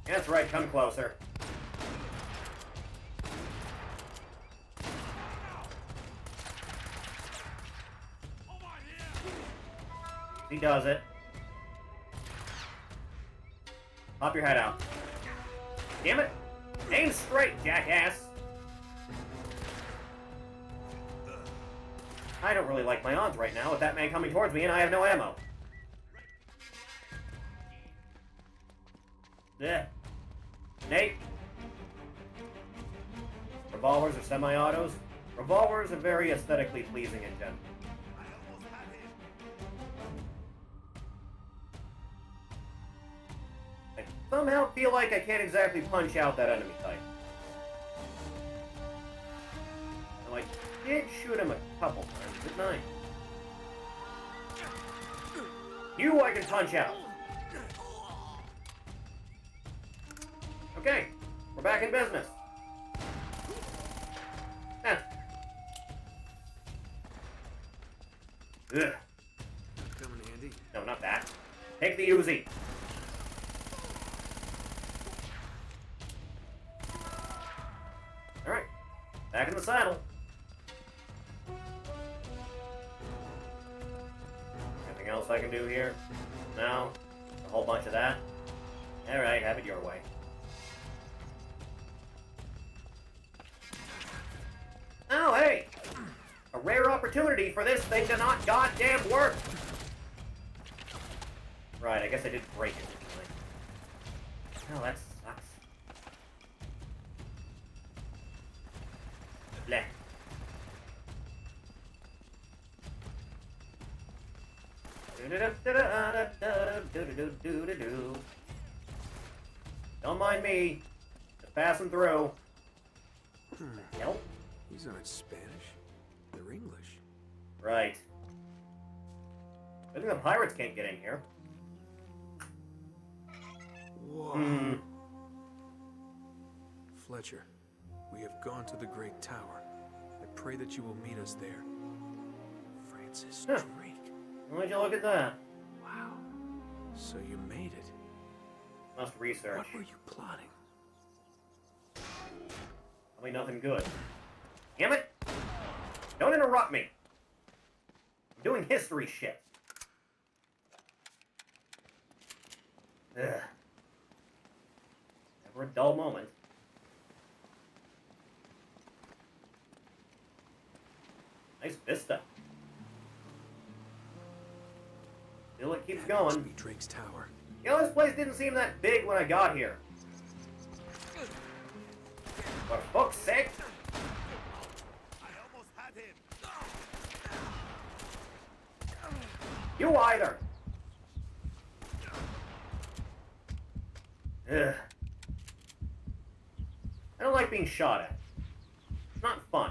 That's right, come closer. He does it. Pop your head out. Damn it! Aim straight, jackass! I don't really like my odds right now with that man coming towards me and I have no ammo. Yeah. Nate? Revolvers are semi-autos. Revolvers are very aesthetically pleasing in general. I somehow feel like I can't exactly punch out that enemy type. Though I did shoot him a couple times, didn't I? You I can punch out. Okay, we're back in business. Eh. Ugh. Coming handy. No, not that. Take the Uzi. Alright. Back in the saddle. Anything else I can do here? No? A whole bunch of that? Alright, have it your way. Oh, hey! A rare opportunity for this thing to not goddamn work! Right, I guess I did break it. Oh, that sucks. Blech. Don't mind me. Just passing through. Help? These aren't Spanish. They're English. Right. I think the pirates can't get in here. Whoa. Fletcher, we have gone to the Great Tower. I pray that you will meet us there. Francis Drake. Why'd you look at that? Wow. So you made it. Must research. What were you plotting? Probably nothing good. Damn it! Don't interrupt me! I'm doing history shit. Ugh. Never a dull moment. Nice vista. Still it keeps going. Be Drake's Tower. You know, this place didn't seem that big when I got here. For fuck's sake! I almost had him. You either! Ugh. I don't like being shot at. It's not fun.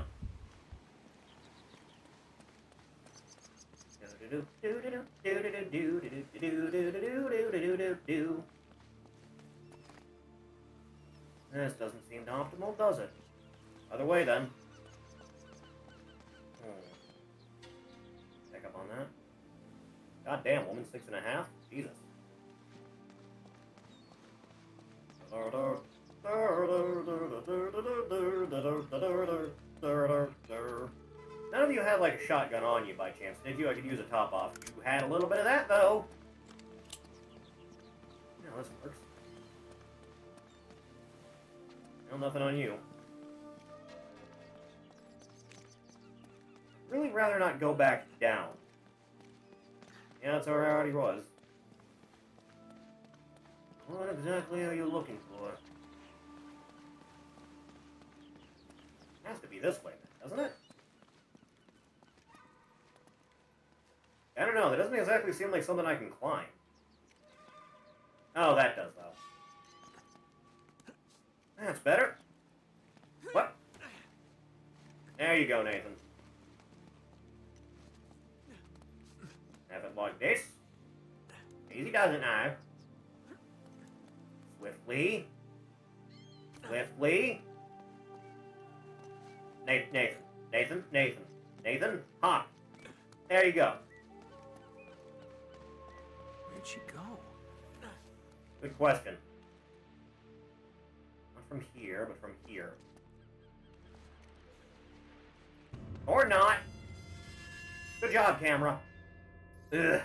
This doesn't seem optimal, does it? Other way, then. Check up on that. God damn, woman, 6.5? Jesus. None of you had like a shotgun on you by chance, did you? I could use a top off. You had a little bit of that though. Yeah, this works. Well, nothing on you. Really rather not go back down. Yeah, that's where I already was. What exactly are you looking for? Has to be this way, then, doesn't it? I don't know, that doesn't exactly seem like something I can climb. Oh, that does, though. That's better. What? There you go, Nathan. Have it like this. Easy does it now. Swiftly. Swiftly. Nathan, hop. There you go. Where'd she go? Good question. Not from here, but from here. Or not. Good job, camera. Ugh.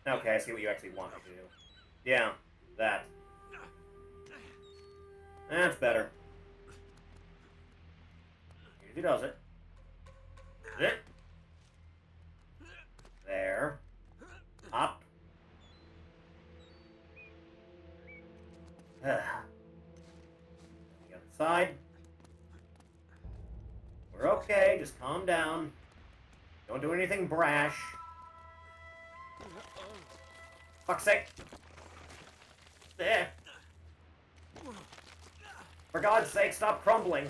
Okay, I see what you actually want me to do. Yeah, that. That's better. Easy does it. Is it? There. Up. The other side. We're okay, just calm down. Don't do anything brash. Fuck's sake. There. For God's sake, stop crumbling.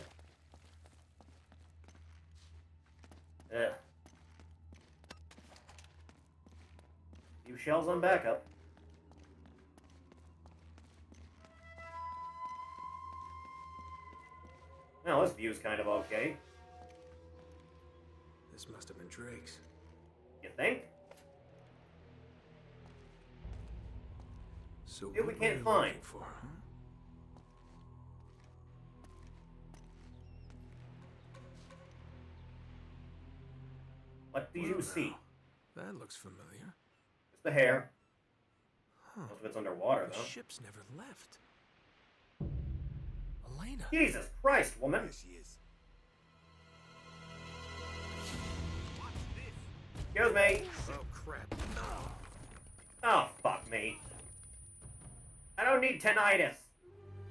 Ugh. Few shells on backup. Well, this view's kind of okay. This must have been Drake's. You think? So Dude, we what can't were you find. looking for, huh? What do you see? That looks familiar. It's the hair. Huh. Most of it's underwater, The though. ship's never left. Elena. Jesus Christ, woman! There she is. Watch this. Excuse me. Oh, crap. Oh, fuck me. I don't need tinnitus.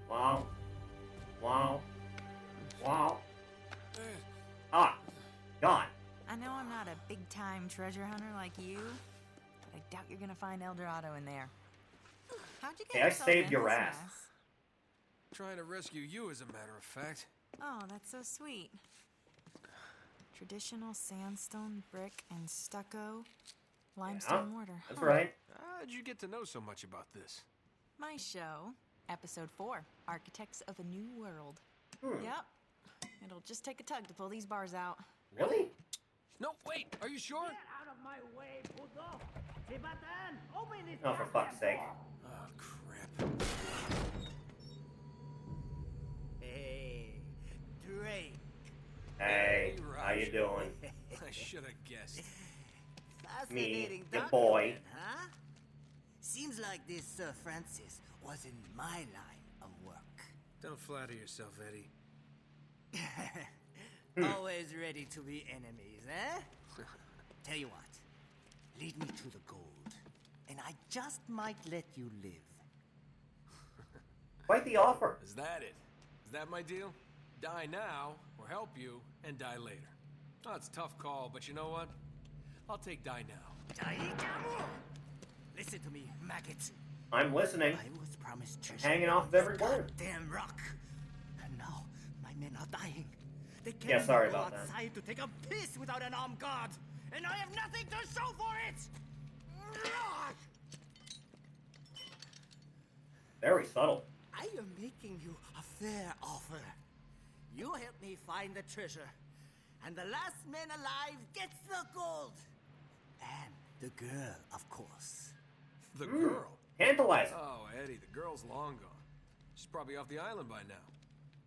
Wow. Wow. Wow. Ah. Gone. I know I'm not a big-time treasure hunter like you, but I doubt you're gonna find El Dorado in there. How'd you get Hey, I yourself saved in your this ass. mess? Trying to rescue you, as a matter of fact. Oh, that's so sweet. Traditional sandstone, brick, and stucco, limestone mortar. That's Huh. right. How'd you get to know so much about this? My show, episode 4, Architects of a New World. Hmm. Yep. It'll just take a tug to pull these bars out. Really? No, wait, are you sure? Out of my way, puto! Tibatan, open this Oh, for fuck's sake. Oh, crap. Hey, Drake. Hey, Hey, how you doing? I should have guessed. Fascinating your document, boy. huh? Seems like this Sir Francis was in my line of work. Don't flatter yourself, Eddie. Always ready to be enemies, eh? Tell you what, lead me to the gold, and I just might let you live. Quite the offer. Is that it? Is that my deal? Die now, or help you, and die later. Oh, it's a tough call, but you know what? I'll take die now. Listen to me, maggots. I'm listening. I was promised treasure. Hanging off of every word. Damn rock. And now my men are dying. They can't Yeah, sorry go about that. outside to take a piss without an armed guard, and I have nothing to show for it. Very subtle. I am making you a fair offer. You help me find the treasure, and the last man alive gets the gold. And the girl, of course. The girl? Tantalizing. Oh, Eddie, the girl's long gone. She's probably off the island by now.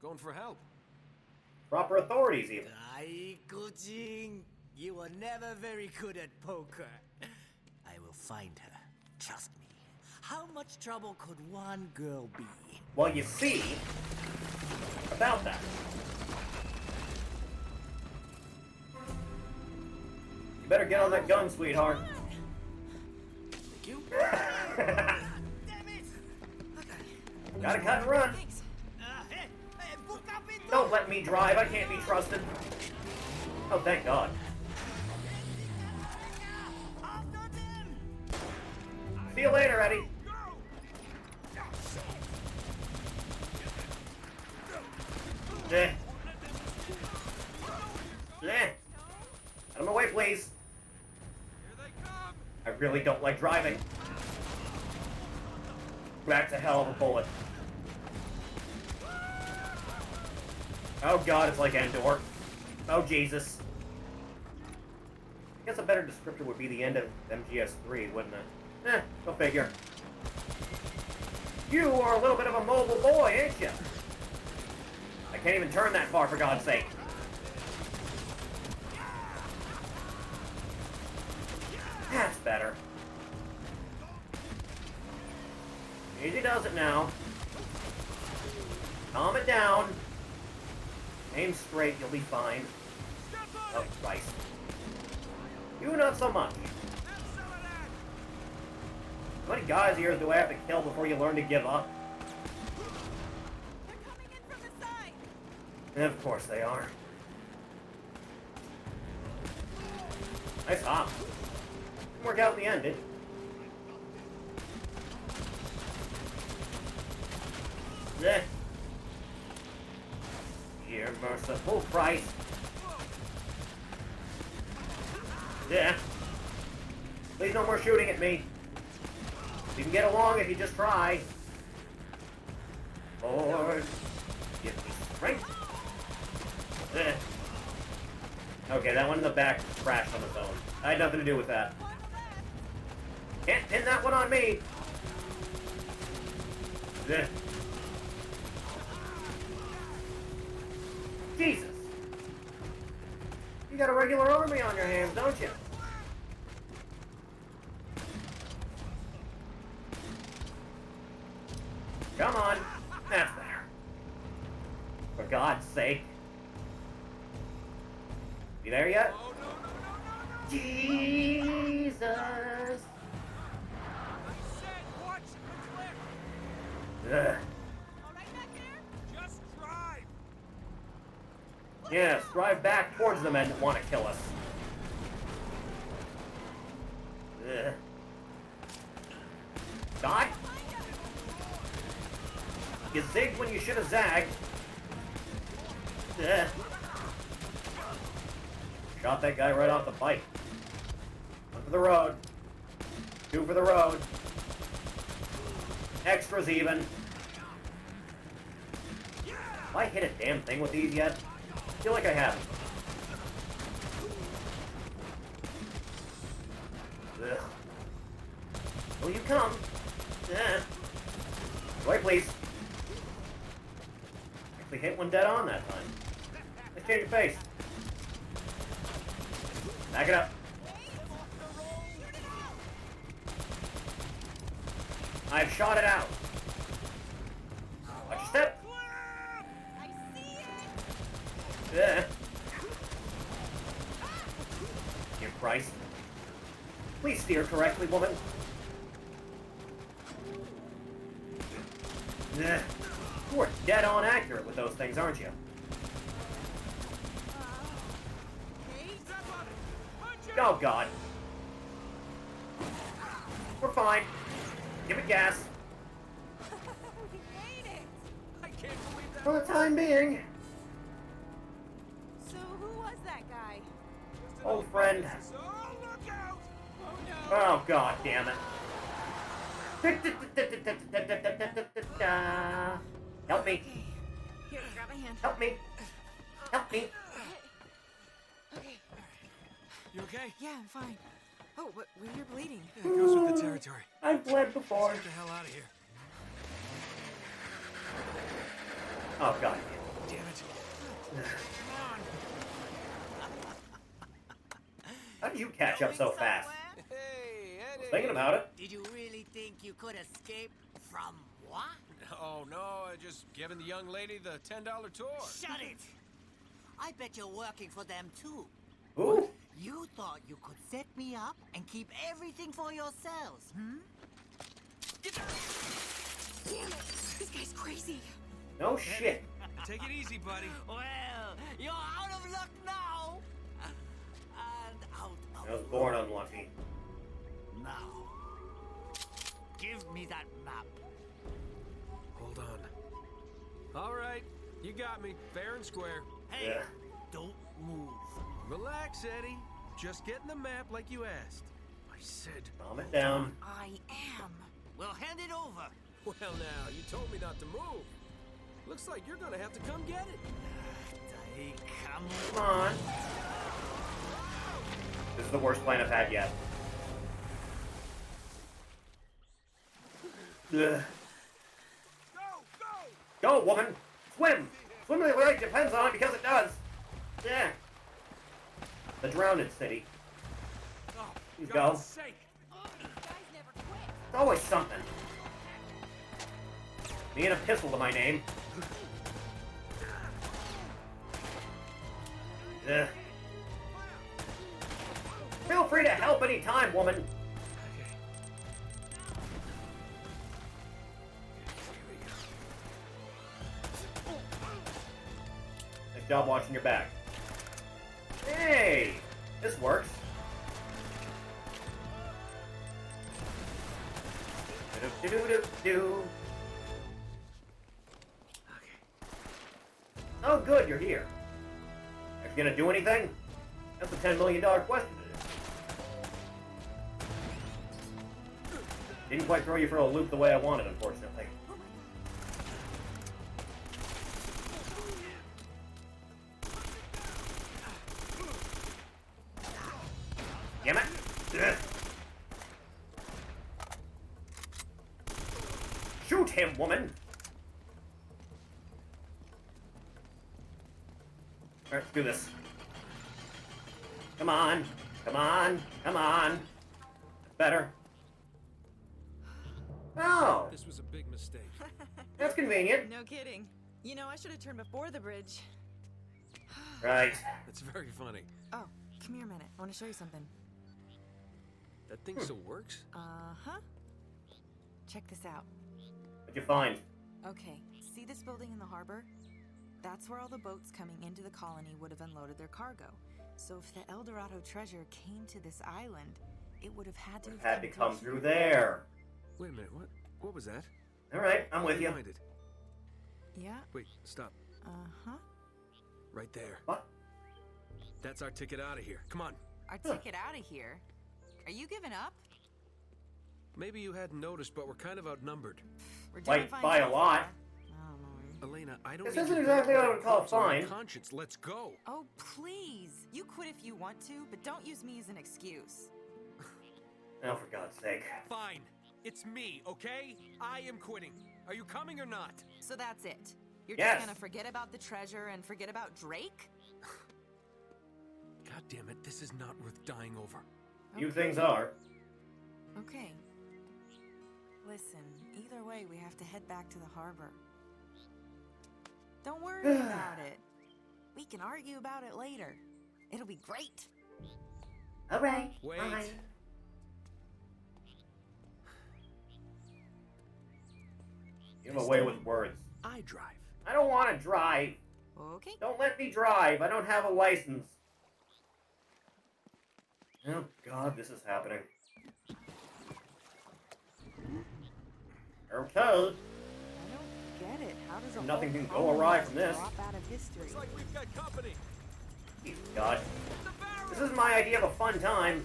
Going for help. Proper authorities, even. Ai-Kuching, you were never very good at poker. I will find her. Trust me. How much trouble could one girl be? Well, you see, about that. You better get on that gun, sweetheart. Thank you. Gotta cut and run. Don't let me drive, I can't be trusted. Oh, thank God. See you later, Eddie. Out of my way, please. I really don't like driving. That's a hell of a bullet. Oh God, it's like Endor. Oh Jesus. I guess a better descriptor would be the end of MGS3, wouldn't it? Go figure. You are a little bit of a mobile boy, ain't you? I can't even turn that far, for God's sake. That's better. Easy does it now. Calm it down. Aim straight, you'll be fine. Oh, Christ. You not so much. How many guys here do I have to kill before you learn to give up? They're coming in from the side. And of course they are. Nice hop. Didn't work out in the end, did it? Yeah. Dear merciful Christ. Yeah. Please no more shooting at me. You can get along if you just try. Lord, give me strength. Yeah. Okay, that one in the back crashed on its own. I had nothing to do with that. Can't pin that one on me. Yeah. Jesus. You got a regular army on your hands, don't you? Come on. That's better. For God's sake. You there yet? Jesus. Ugh. All right back there? Just drive. Yes, drive back towards the men that want to kill us. Ugh. Die? You zigged when you should have zagged. Ugh. Shot that guy right off the bike. One for the road. Two for the road. Extras even. Have I hit a damn thing with these yet? I feel like I haven't. Ugh. Will you come? Wait, please. Actually hit one dead on that time. Let's change your face. Back it up. I've shot it out. Watch your step. I see it. Yeah. Dear Christ. Please steer correctly, woman. Yeah. You are dead on accurate with those things, aren't you? Oh, God. We're fine. Give it gas. We made it. I can't believe that. For the time being. So who was that guy? Old friend. Oh, look out! Oh, God damn it. Help me. Here, grab my hand. Help me. Help me. Okay. You okay? Yeah, I'm fine. Oh, but you're bleeding. Yeah, it goes with the territory. I've bled before. Let's get the hell out of here. Oh, god. Damn it. How did you catch up so fast? Hey, I was Eddie. thinking about it. Did you really think you could escape from what? Oh, no, I just giving the young lady the $10 tour. Shut it! I bet you're working for them too. Ooh. You thought you could set me up and keep everything for yourselves, hmm? Damn it! This guy's crazy. No shit. Take it easy, buddy. Well, you're out of luck now. And out of I was born unlucky. now. Give me that map. Hold on. All right, you got me, fair and square. Hey, Yeah. don't move. Relax, Eddie. Just getting the map like you asked. I said, Calm it down. I am. Well, hand it over. well, now, you told me not to move. Looks like you're gonna have to come get it. Come on. This is the worst plan I've had yet. Ugh. Go, woman! Swim! Swim the way it depends on it because it does! Yeah. The drowned city. Oh, You God's go. sake. Guys never quit. It's always something. Me and a pistol to my name. Ugh. Feel free to help any time, woman. Okay. Nice job watching your back. Hey! This works. Do-do-do-do-do. Oh, good, you're here. Are you gonna do anything? That's a $10 million question. Didn't quite throw you for a loop the way I wanted, unfortunately. Damn it! Ugh. Shoot him, woman! Alright, let's do this. Come on! Come on! Come on! That's better. Oh! This was a big mistake. That's convenient. No kidding. You know, I should have turned before the bridge. Right. That's very funny. Oh, come here a minute. I want to show you something. That thing still works? Uh-huh. Check this out. What'd you find? Okay, see this building in the harbor? That's where all the boats coming into the colony would have unloaded their cargo. So if the El Dorado treasure came to this island, it would have had to Had to come through there. Wait a minute, what was that? Alright, I'm with you. Minded. Yeah? Wait, stop. Uh-huh. Right there. What? That's our ticket out of here. Come on. Our ticket out of here? Are you giving up? Maybe you hadn't noticed, but we're kind of outnumbered. We're doing Like, fine by so a lot. far. I don't know. Elena, I don't This need isn't your exactly guilt what I or would call thoughts on my fine. conscience. Let's go. Oh, please. You quit if you want to, but don't use me as an excuse. Oh, for God's sake. Fine. It's me, okay? I am quitting. Are you coming or not? So that's it. You're Yes. just gonna forget about the treasure and forget about Drake? God damn it, this is not worth dying over. Few things are. Okay. Listen, either way, we have to head back to the harbor. Don't worry about it. We can argue about it later. It'll be great. Alright. Wait. Fine. Give away with words. I drive. I don't want to drive. Okay. Don't let me drive. I don't have a license. Oh, God, this is happening. Okay. I don't get it. How does a Nothing whole can go colony awry just from this. drop out of history? Looks like we've got company. Jesus, God. The barrel! This is my idea of a fun time.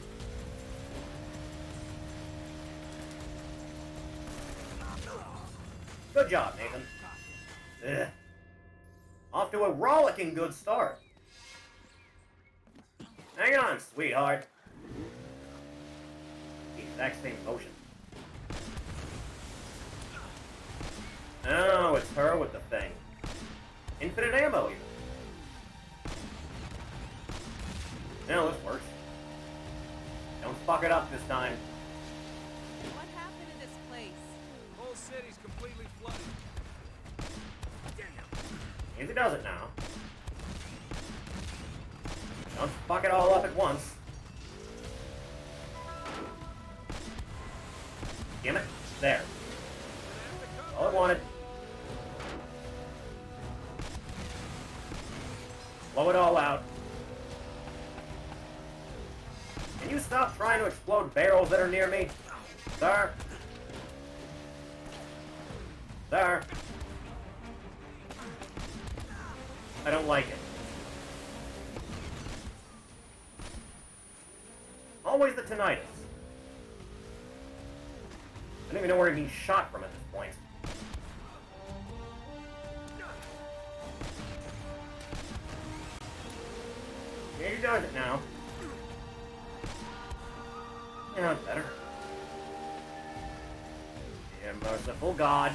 Good job, Nathan. Ugh. Off to a rollicking good start. Hang on, sweetheart. The exact same motion. Oh, it's her with the thing. infinite ammo here. No, this works. Don't fuck it up this time. What happened to this place? Whole city's completely flooded. Easy does it now. Don't fuck it all up at once. Damn it. There. All I wanted. Blow it all out. Can you stop trying to explode barrels that are near me? Sir? Sir? I don't like it. Always the tinnitus. I don't even know where I'm being shot from at this point. Yeah, you does it now. Yeah, that's better. Yeah, merciful God.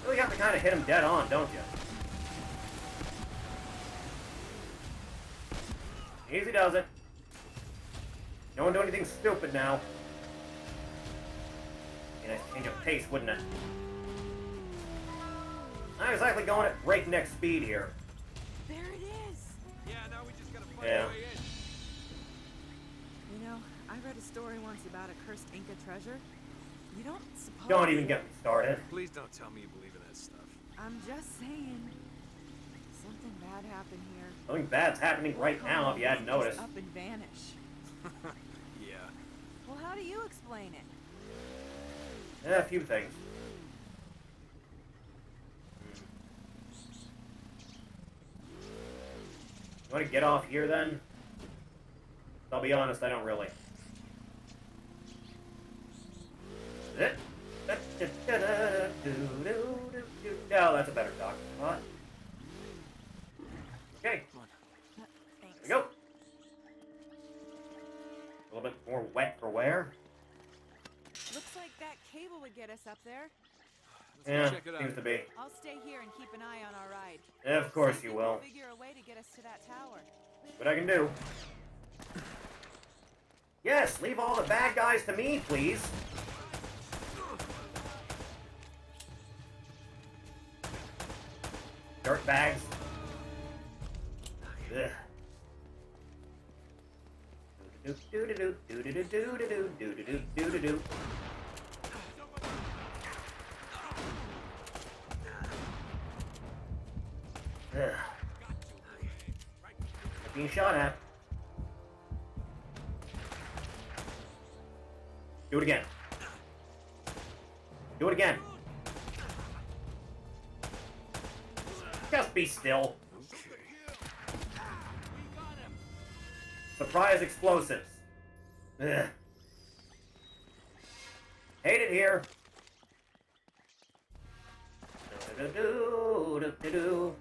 Really have to kind of hit him dead on, don't you? Easy does it. No one do anything stupid now. Be a nice change of pace, wouldn't it? Not exactly going at breakneck speed here. There it is. Yeah, now we just gotta find Yeah. a way in. You know, I read a story once about a cursed Inca treasure. You don't suppose... Don't even get me started. Please don't tell me you believe in that stuff. I'm just saying. Something bad happened here. Something bad's happening right now if you hadn't Just noticed. up and vanish. Yeah. Well, how do you explain it? Yeah, a few things. You want to get off here then? I'll be honest, I don't really. Oh, that's a better talk spot. Okay, Thanks. there we go. A little bit more wet for wear. Looks like that cable would get us up there. Let's Yeah, go check it out. seems to be. I'll stay here and keep an eye on our ride. Of course you Something will. Figure a way to get us to that tower. What I can do. Yes, leave all the bad guys to me, please. Dirt bags. Ugh. Do-do-do-do-do-do-do-do-do-do-do-do-do-do. Ugh. Being shot at. Do it again. Do it again. Just be still. Surprise explosives. Ugh. Hate it here. Do-do-do-do-do-do.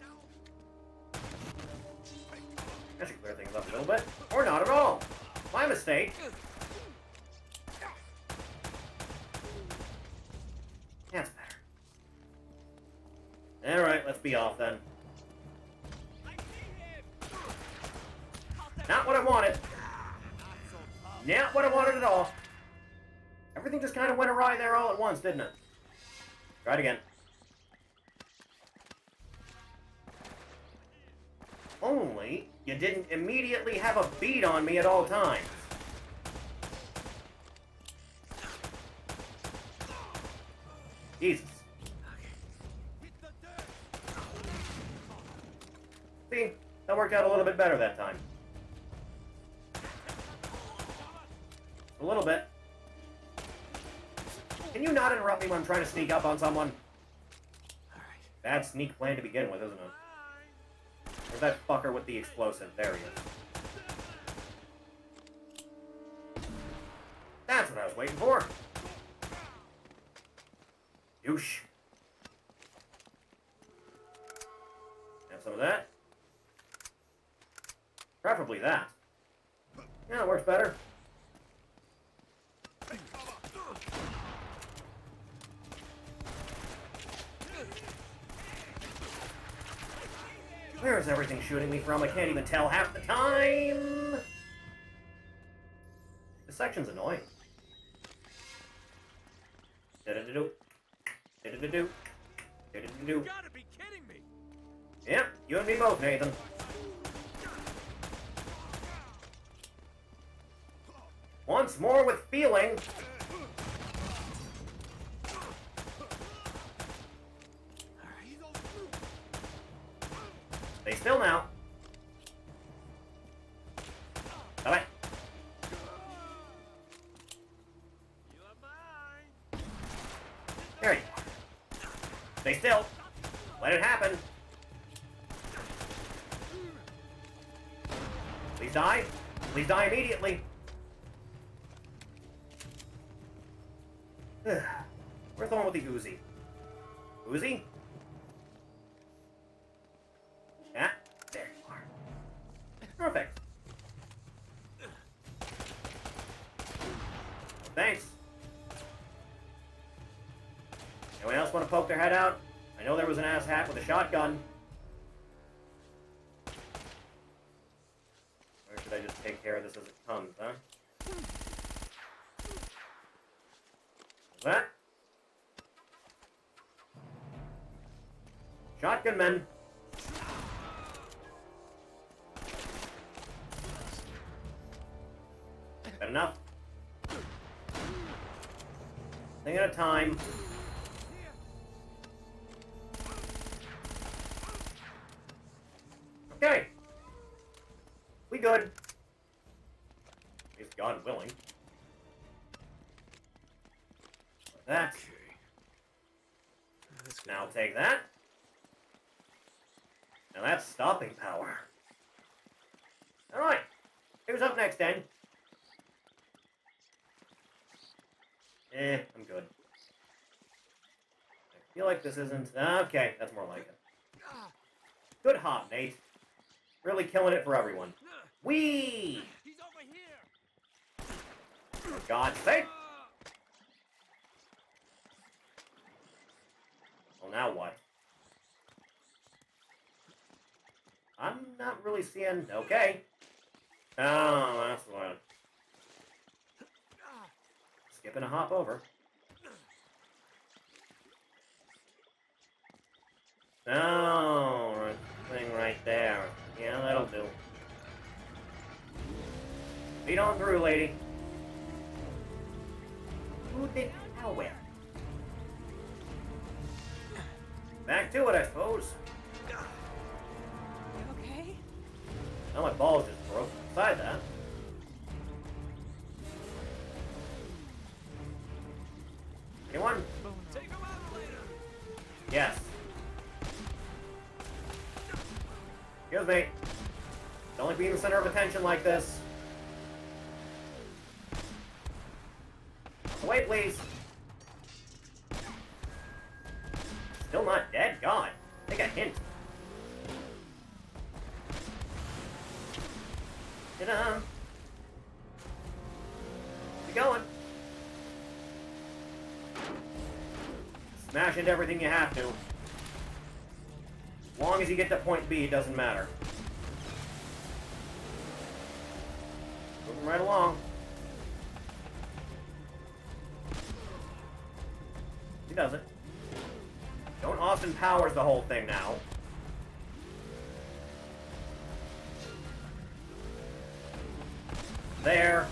That should clear things up a little bit. Or not at all. My mistake. That's better. Alright, let's be off then. Not what I wanted. Not what I wanted at all. Everything just kind of went awry there all at once, didn't it? Try it again. Only you didn't immediately have a bead on me at all times. Jesus. See, that worked out a little bit better that time. A little bit. Can you not interrupt me when I'm trying to sneak up on someone? Bad sneak plan to begin with, isn't it? Where's that fucker with the explosive? There he is. That's what I was waiting for. Douche. Have some of that. Preferably that. Yeah, it works better. Where is everything shooting me from? I can't even tell half the time! This section's annoying. Da-da-da-do. Da-da-da-do. Da-da-da-do. You gotta be kidding me! Yep, you and me both, Nathan. Once more with feeling. Stay still now. Bye-bye. There you go. Stay still. Let it happen. Please die. Please die immediately. Where's the one with the Uzi? Uzi? Yeah, there you are. Perfect. Thanks. Anyone else want to poke their head out? I know there was an ass hat with a shotgun. Or should I just take care of this as it comes, huh? That? Shotgun men. Good enough. Thing at a time. Okay. We good. At least God willing. That. Now take that. Now that's stopping power. Alright. Who's up next then? I'm good. I feel like this isn't... Okay, that's more like it. Good hop, Nate. Really killing it for everyone. Whee! He's over here! For God's sake! Well, now what? I'm not really seeing... Okay. Oh, that's what... Skipping a hop over. Oh, right thing right there. Yeah, that'll do. Feet on through, lady. Who did how where? Back to it, I suppose. You okay? Now my balls just broke inside that. Anyone? Take him out later! Yes. Excuse me. Don't like being the center of attention like this. Wait, please. Still not dead? God. Take a hint. Get on. Keep going. Smash into everything you have to. As long as you get to point B, it doesn't matter. Moving right along. He does it. Don't Austin Powers the whole thing now. There.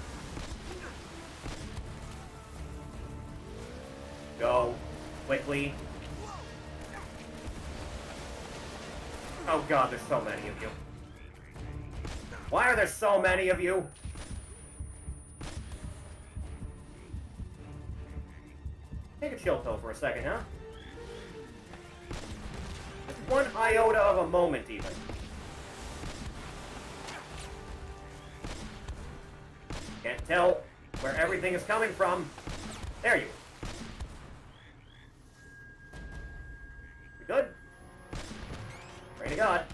Go. Quickly. Oh God, there's so many of you. Why are there so many of you? Take a chill pill for a second, huh? Just one iota of a moment, even. Can't tell where everything is coming from. There you are. You good? Pray to God.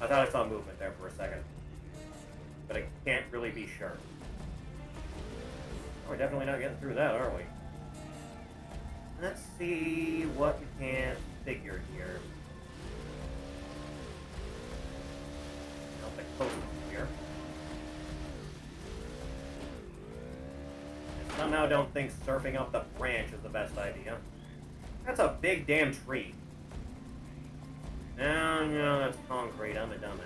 I thought I saw movement there for a second, but I can't really be sure. We're definitely not getting through that, are we? Let's see what we can figure here. I'll pick post here. I somehow don't think surfing up the branch is the best idea. That's a big damn tree. No, that's concrete. I'm a dumbass.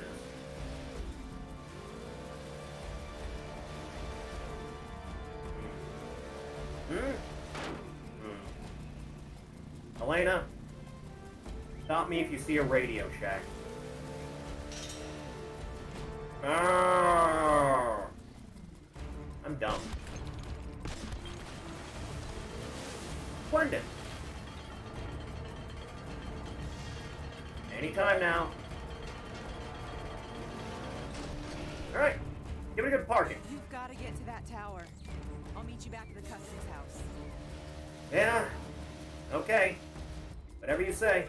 Elena, stop me if you see a Radio Shack. Arrgh. I'm dumb. Splendid. Anytime now. Alright, give it a good parking. You've got to get to that tower. I'll meet you back at the customs house. Yeah, okay. Whatever you say.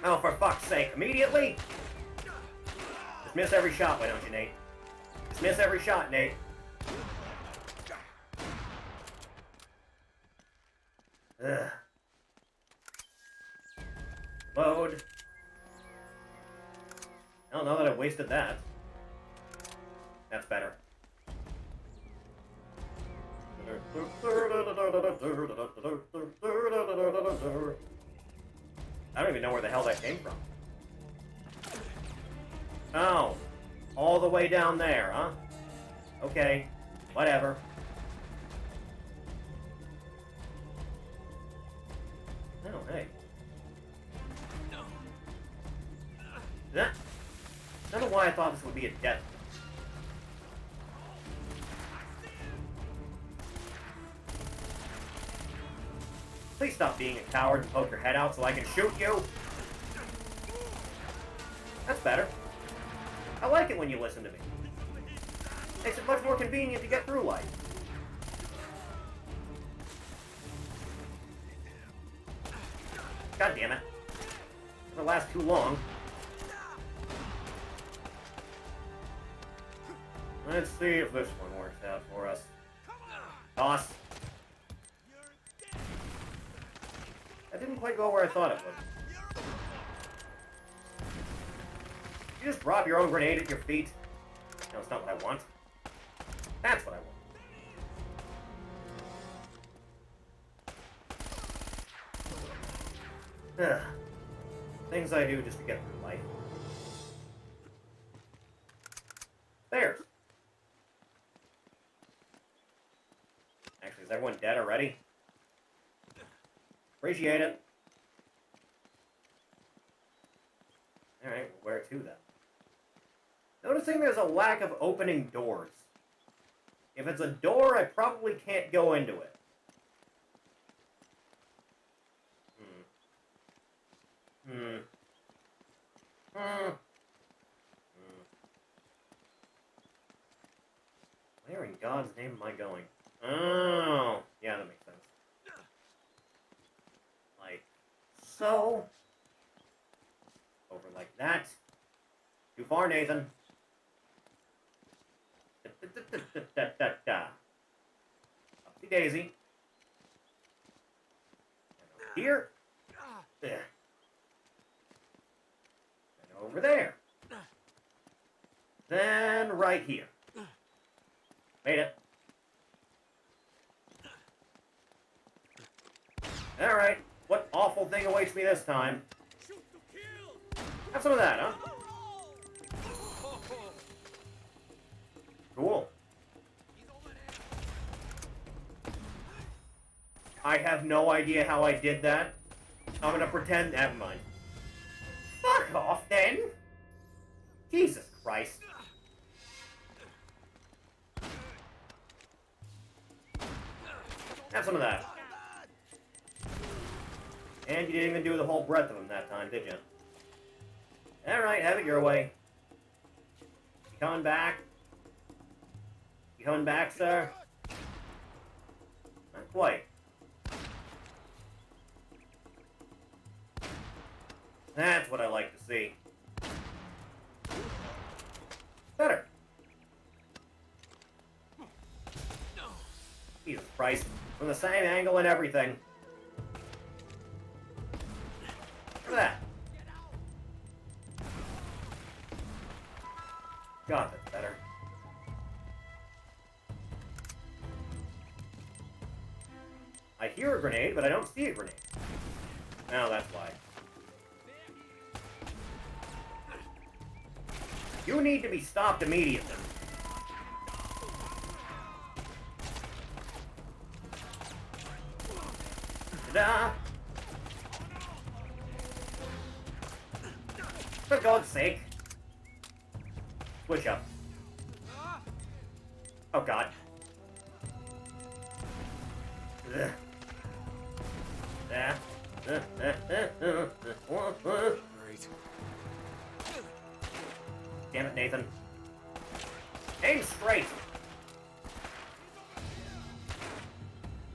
Oh, for fuck's sake, immediately? Just miss every shot, why don't you, Nate? Just miss every shot, Nate. Ugh. Load. I don't know that I wasted that. That's better. I don't even know where the hell that came from. Oh. All the way down there, huh? Okay. Whatever. Oh, hey. I don't know why I thought this would be a death. Please stop being a coward and poke your head out so I can shoot you. That's better. I like it when you listen to me. Makes it much more convenient to get through life. God damn it. Never last too long. Let's see if this one works out for us. Toss. That didn't quite go where I thought it would. You just drop your own grenade at your feet? No, it's not what I want. That's what I want. Ugh. Things I do just to get through life. There's. Actually, is everyone dead already? Appreciate it. Alright, where to then? Noticing there's a lack of opening doors. If it's a door, I probably can't go into it. Where in God's name am I going? Oh, yeah, that makes sense. Like so. Over like that. Too far, Nathan. Upsy daisy. And over here. There. And over there. Then right here. Made it. Alright. What awful thing awaits me this time? Have some of that, huh? Cool. I have no idea how I did that. I'm gonna pretend. Never mind. Fuck off, then! Jesus Christ. Have some of that. And you didn't even do the whole breadth of them that time, did you? Alright, have it your way. You coming back? You coming back, sir? Not quite. That's what I like to see. Better. Christ. From the same angle and everything. Look at that. God, that's better. I hear a grenade, but I don't see a grenade. Now that's why. You need to be stopped immediately. Ta-da! For God's sake. Switch up. Oh God. Ugh. Great. Damn it, Nathan. Aim straight!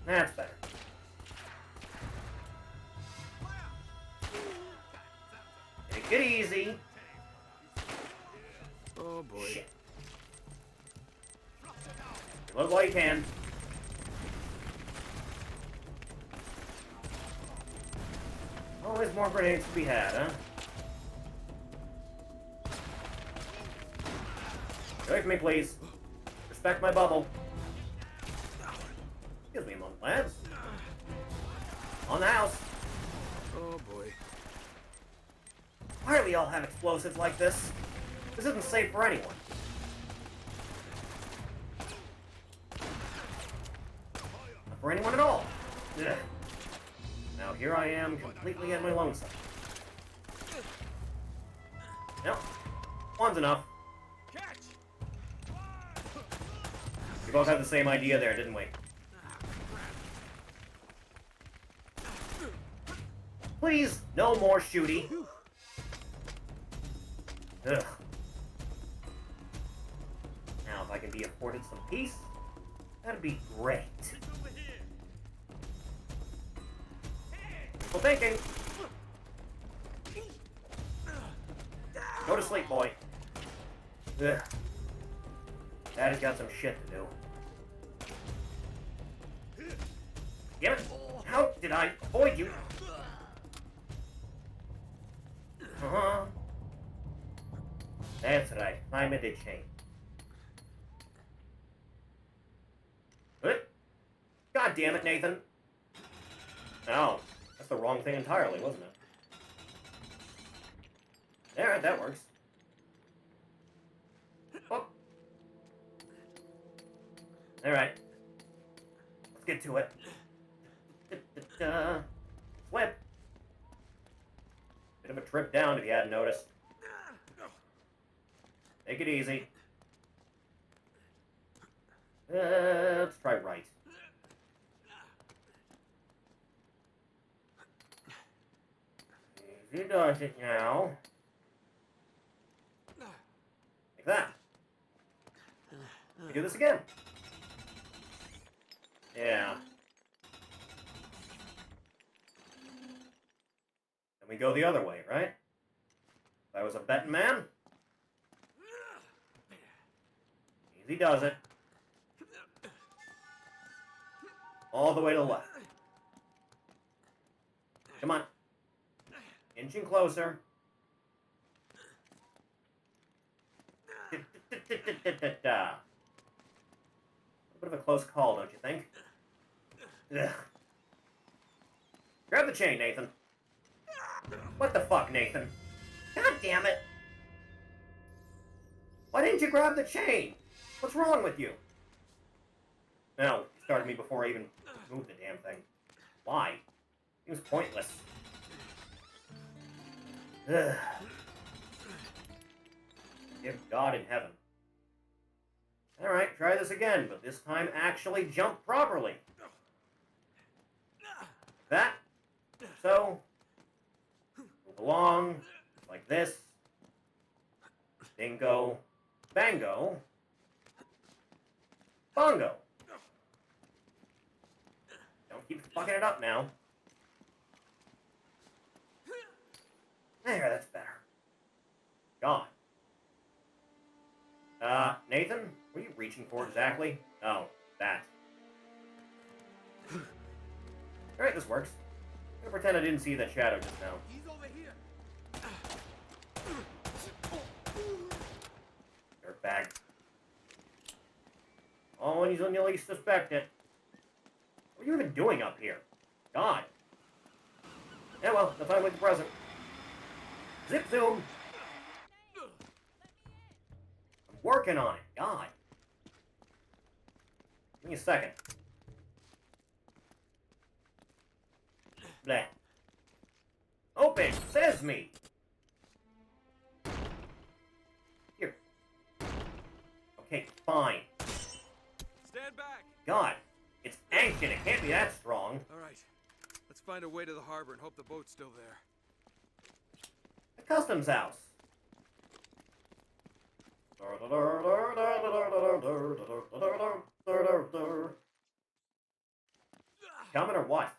That's better. Take it easy. Oh boy. Shit. Look while you can. Always more grenades to be had, huh? Get away from me, please. Respect my bubble. Excuse me a moment, lads. On the house. Oh boy. Why do we all have explosives like this? This isn't safe for anyone. Not for anyone at all. Ugh. Now here I am, completely at my lonesome. Nope. One's enough. We both had the same idea there, didn't we? Please, no more shooty. Ugh. Now, if I can be afforded some peace, that'd be great. Well, thinking. Go to sleep, boy. Ugh. Daddy's got some shit to do. Damn it! How did I avoid you? Uh-huh. That's right. Climb into chain. What? God damn it, Nathan. Oh, that's the wrong thing entirely, wasn't it? Alright, that works. Oh. Alright. Let's get to it. Flip. Bit of a trip down if you hadn't noticed. Take it easy. Let's try right. Easy does it now. Like that. We do this again. Yeah. Then we go the other way, right? If I was a betting man. Easy does it. All the way to the left. Come on. Inching closer. A bit of a close call, don't you think? Ugh. Grab the chain, Nathan. What the fuck, Nathan? God damn it! Why didn't you grab the chain? What's wrong with you? No, you started me before I even moved the damn thing. Why? It was pointless. Ugh. Give God in heaven. Alright, try this again, but this time actually jump properly. That. So. Move along. Like this. Bingo. Bango. Bongo. Don't keep fucking it up now. There, that's better. Gone. Nathan? What are you reaching for exactly? Oh, that. Alright, this works. I'm gonna pretend I didn't see that shadow just now. He's over here. Dirtbag. Oh, and he's when you least suspect it. What are you even doing up here? God. Yeah, well, no time with the present. Zip zoom! I'm working on it. God. Give me a second. Bleh. Open! Says me! Here. Okay, fine. Stand back! God, it's ancient. It can't be that strong. All right. Let's find a way to the harbor and hope the boat's still there. The customs house. Coming or what?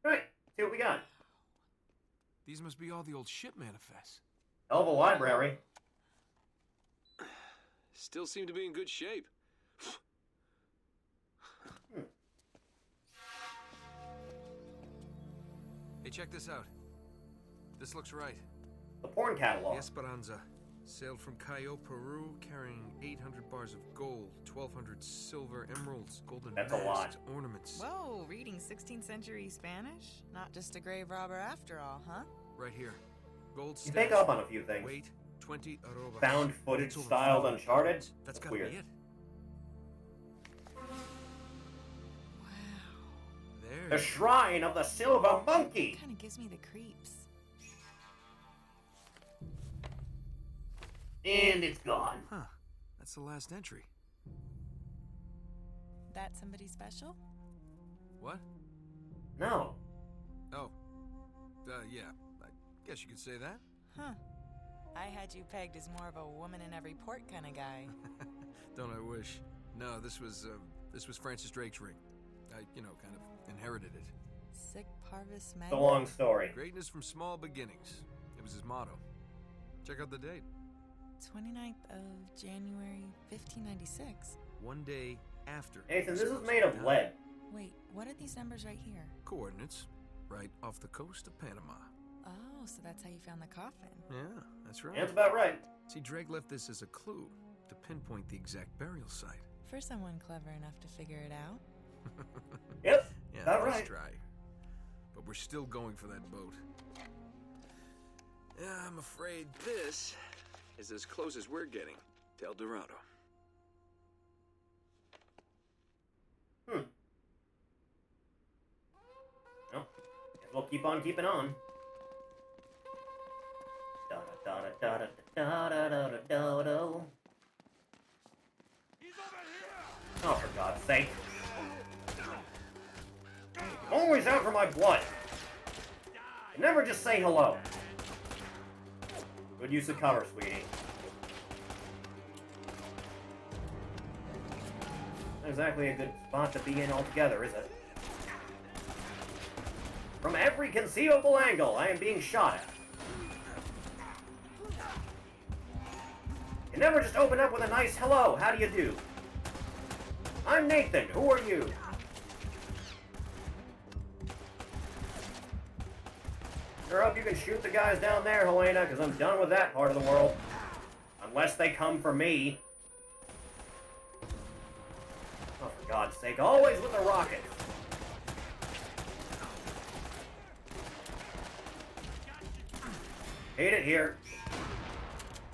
Right, see what we got. These must be all the old ship manifests. Hell of a library. Still seem to be in good shape. Hey, check this out. This looks right. The porn catalog. The Esperanza sailed from Cayo, Peru, carrying 800 bars of gold, 1,200 silver emeralds, golden That's a lot. masks, ornaments. Whoa, reading 16th century Spanish? Not just a grave robber after all, huh? Right here. Gold You pick up on a few things. Weight 20 arrobas. Found footage It's over styled 5. Uncharted. That's That's gotta weird. be it. There. The Shrine of the Silver Monkey. Kind of gives me the creeps. And it's gone. Huh. That's the last entry. That somebody special? What? No. Oh. Yeah. I guess you could say that. Huh. I had you pegged as more of a woman in every port kind of guy. Don't I wish? No, this was Francis Drake's ring. I, kind of inherited it. Sic parvis It's a magna. long story. Greatness from small beginnings. It was his motto. Check out the date. 29th of January, 1596. One day after. Nathan, this is supposed made to of die. lead. Wait, what are these numbers right here? Coordinates. Right off the coast of Panama. Oh, so that's how you found the coffin. Yeah, that's right. That's about right. See, Drake left this as a clue to pinpoint the exact burial site. For someone clever enough to figure it out. Yep. Yeah, About let's right. try. But we're still going for that boat. Yeah, I'm afraid this is as close as we're getting to El Dorado. Well, guess we'll keep on keeping on. Da-da-da-da-da-da-da-da-da-da-da. He's over here. Oh, for God's sake. Always out for my blood. And never just say hello. Good use of cover, sweetie. Not exactly a good spot to be in altogether, is it? From every conceivable angle, I am being shot at. You never just open up with a nice hello. How do you do? I'm Nathan. Who are you? Sure hope you can shoot the guys down there, Helena, because I'm done with that part of the world. Unless they come for me. Oh, for God's sake, always with the rockets. Hate it here.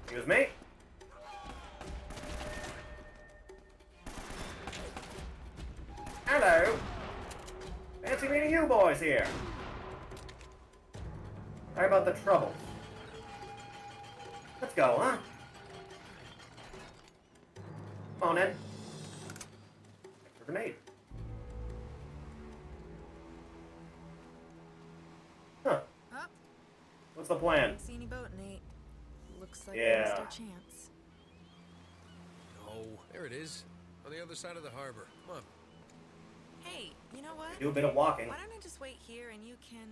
Excuse me? Hello. Fancy meeting you boys here. Sorry about the trouble. Let's go, huh? Come on in. Extra grenade. Huh. Huh? What's the plan? Don't see any boat, Nate. Looks like we Yeah. missed our chance. Oh, there it is. On the other side of the harbor. Come on. Hey, you know what? Do a bit of walking. Why don't I just wait here and you can,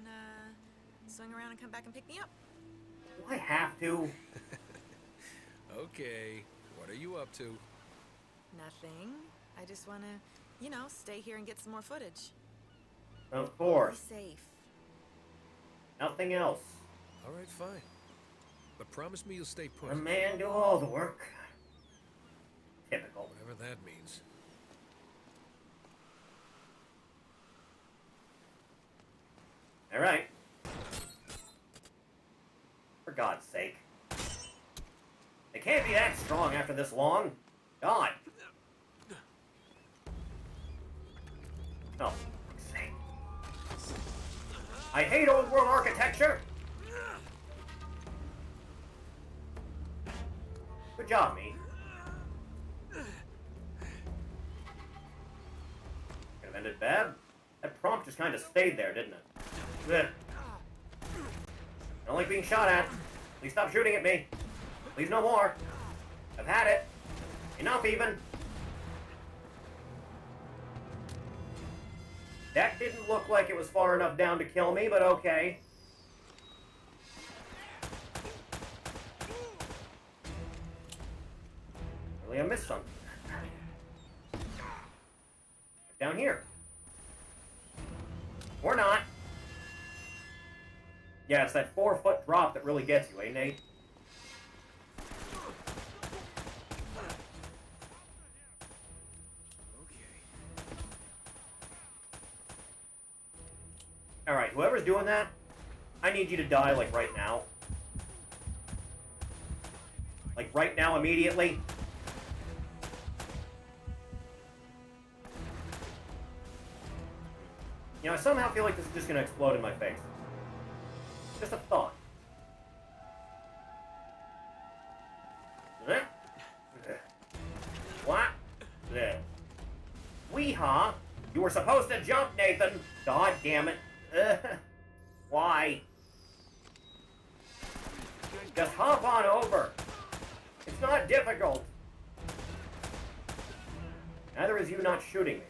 swing around and come back and pick me up? Do I have to? Okay. What are you up to? Nothing. I just wanna, you know, stay here and get some more footage. Of Be course. safe. Nothing else. All right, fine. But promise me you'll stay put. A man do all the work. Typical. Whatever that means. Alright. For God's sake. They can't be that strong after this long. God. Oh, for fuck's sake. I hate old world architecture! Good job, me. Could have ended bad. That prompt just kind of stayed there, didn't it? Ugh. I don't like being shot at. Please stop shooting at me. Please no more. I've had it. Enough even. That didn't look like it was far enough down to kill me, but okay. Really, I missed something. Down here. Or not. Yeah, it's that 4-foot drop that really gets you, eh, Nate? Alright, whoever's doing that, I need you to die, like, right now. Like, right now, immediately. You know, I somehow feel like this is just gonna explode in my face. Just a thought. What? Wee-haw? You were supposed to jump, Nathan! God damn it. Why? Just hop on over. It's not difficult. Neither is you not shooting me.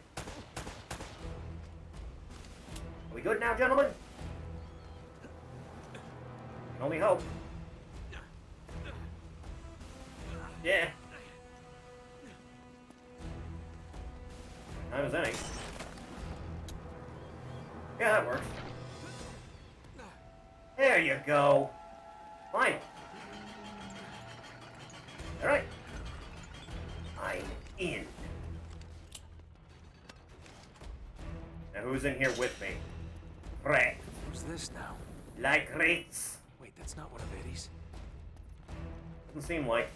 Are we good now, gentlemen? Can only hope. Yeah. Time as any. Yeah, that works. There you go. Fine. Alright. I'm in. Now who's in here with me? Right. Who's this now? Like rates. Wait, that's not one of Eddie's. Doesn't seem like.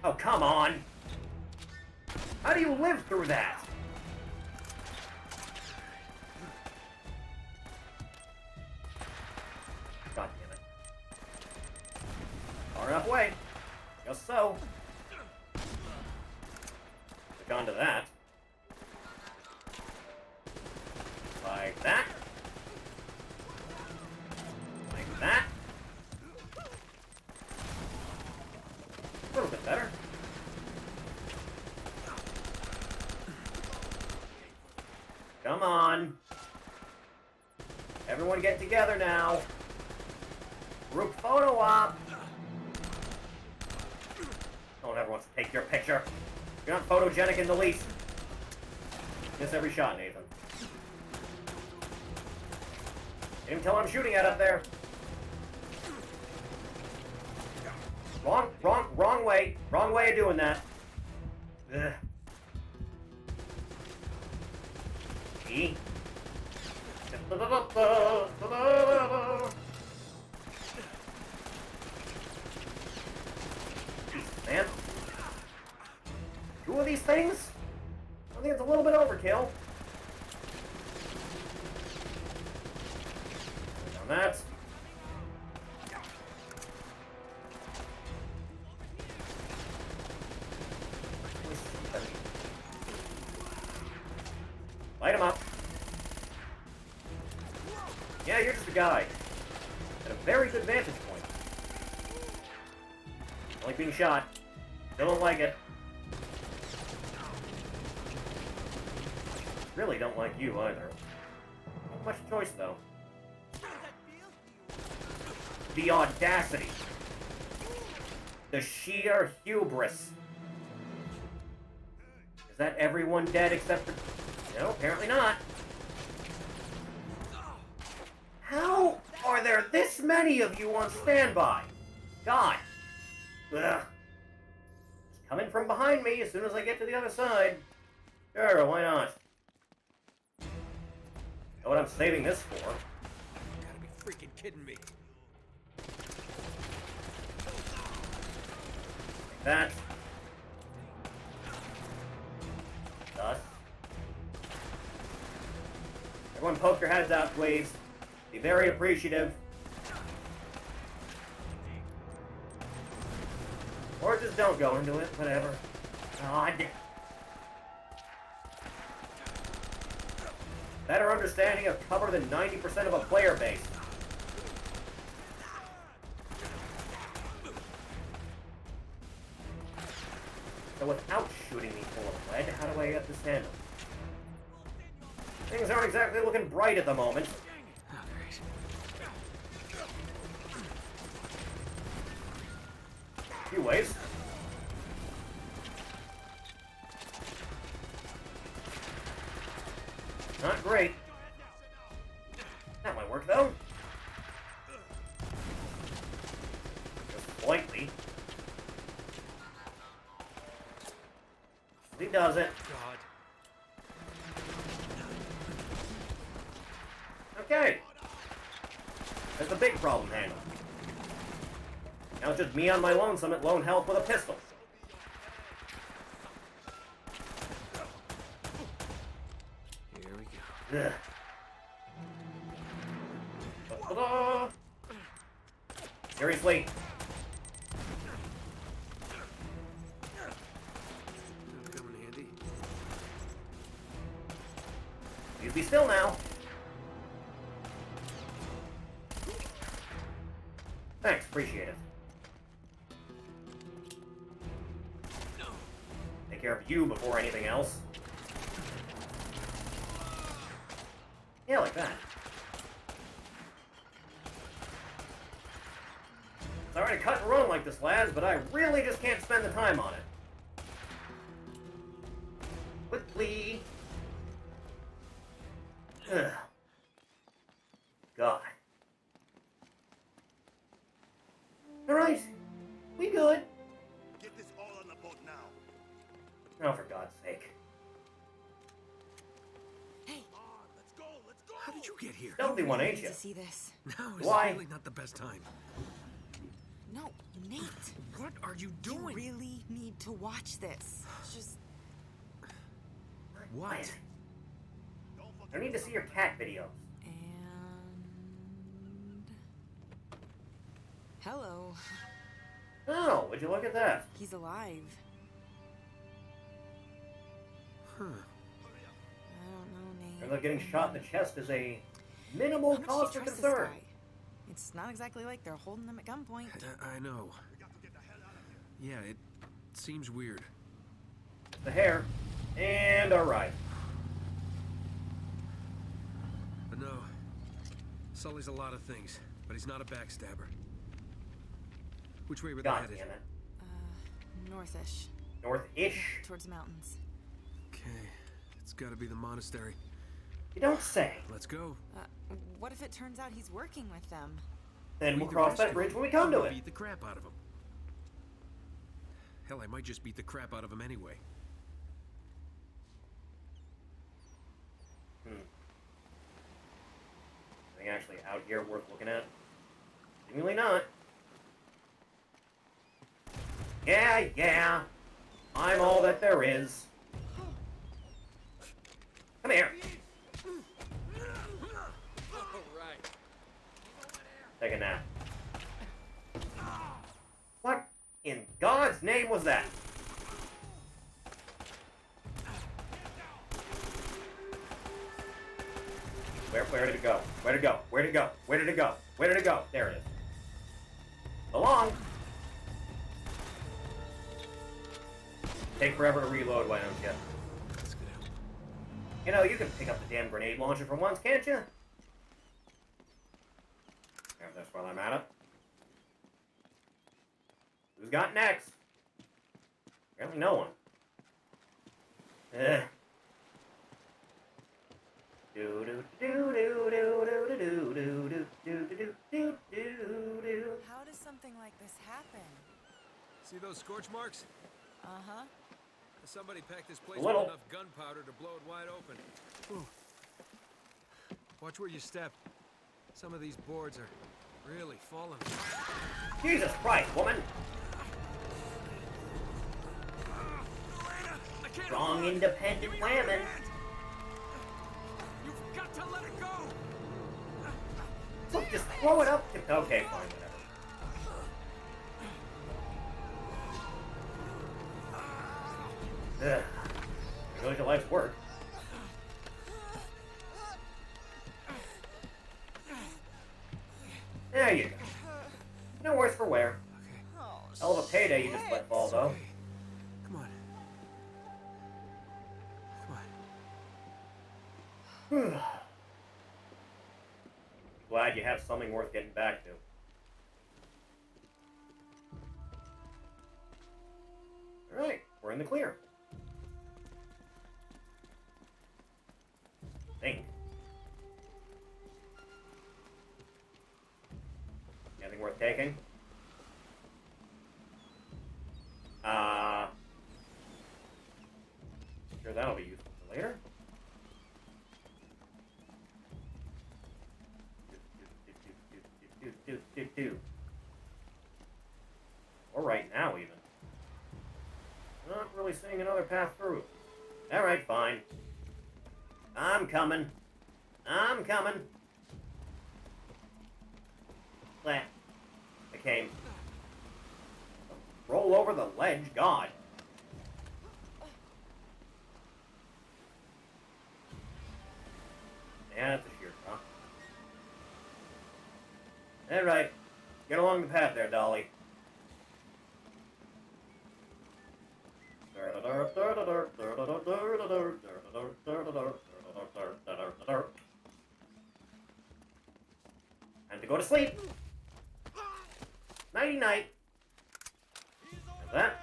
Oh, come on. How do you live through that? God damn it. Far enough away. Just so. Click onto that. Like that. Like that. A little bit better. Come on. Everyone get together now. Group photo op. No one ever wants to take your picture. You're not photogenic in the least. Miss every shot, Nathan. Can't even tell what I'm shooting at up there. Wrong way. Wrong way of doing that. Ugh. E. Man. 2 of these things? I think it's a little bit overkill. Done that. Light him up. Yeah, you're just a guy. At a very good vantage point. I like being shot. Still don't like it. Really don't like you either. Not much choice though. The audacity. The sheer hubris. Is that everyone dead except for... No, apparently not. How are there this many of you on standby? God. Ugh. It's coming from behind me as soon as I get to the other side. Sure, why not? Know what I'm saving this for? You gotta be freaking kidding me. That. Thus. Everyone poke your heads out, please. Be very appreciative. Or just don't go into it, whatever. God. Better understanding of cover than 90% of a player base. So without shooting me full of lead, how do I get this handle? Things aren't exactly looking bright at the moment. Few ways. Not great. That might work though. Just slightly. He does it. God. Okay. That's the big problem handled. Now it's just me on my lonesome at lone health with a pistol. Here we go. Ugh. Ta-da! Seriously? Come in handy. You be still now. Thanks, appreciate it. Take care of you before anything else. Yeah, like that. Sorry to cut and run like this, lads, but I really just can't spend the time on it. Quickly. Ugh. God. Alright. We good. Get this all on the boat now. Oh, for God's sake. Hey, Let's go, let's go. How did you get here? Stealthy one, ain't need you? to see this. Now is Why? really not the best time. No, Nate. What are you You doing? really need to watch this. Just What? I need to see your cat videos. and hello. Oh, would you look at that? He's alive. Huh. I don't know, Nate. And that getting shot in the chest is a minimal How much do you cause for trust this concern. guy? It's not exactly like they're holding him at gunpoint. I know. Yeah, it seems weird. The hair. And alright. But no, Sully's a lot of things, but he's not a backstabber. Which way were they God headed? damn it. Northish, North-ish? towards the mountains. Okay, it's gotta be the monastery. You don't say. Let's go. What if it turns out he's working with them? Then we'll Either cross that rescue bridge him when we come or to we'll it. Beat the crap out of him. Hell, I might just beat the crap out of him anyway. Anything actually out here worth looking at? Seemingly not. Yeah. I'm all that there is. Come here. Alright. Take a nap. What in God's name was that? Where did it go? Where did it go? Where did it go? Where did it go? Where did it go? There it is. Along. Take forever to reload, why don't you? Let's get out. You know, you can pick up the damn grenade launcher for once, can't you? Grab this while I'm at it. Who's got next? Apparently no one. Ugh. How does something like this happen? See those scorch marks? Uh-huh. Somebody packed this place A with little. enough gunpowder to blow it wide open. Ooh. Watch where you step. Some of these boards are really falling. Jesus Christ, woman! I can't Strong, hold it. independent Give me your women. hand. You've got to let it go. Look, just throw it up. Okay, fine, whatever. Ugh. There goes your life's work. There you go. No worse for wear. Oh, Hell of a payday you just let fall, though. Come on. Come on. Glad you have something worth getting back to. Alright, we're in the clear. Think. Anything worth taking? Sure that'll be useful for later. Or right now, even. Not really seeing another path through. Alright, fine. I'm coming. I'm coming. Bleh. I came. Roll over the ledge, God. Yeah, that's a sheer drop. Alright. Get along the path there, Dolly. Time to go to sleep. Nighty night. There's that.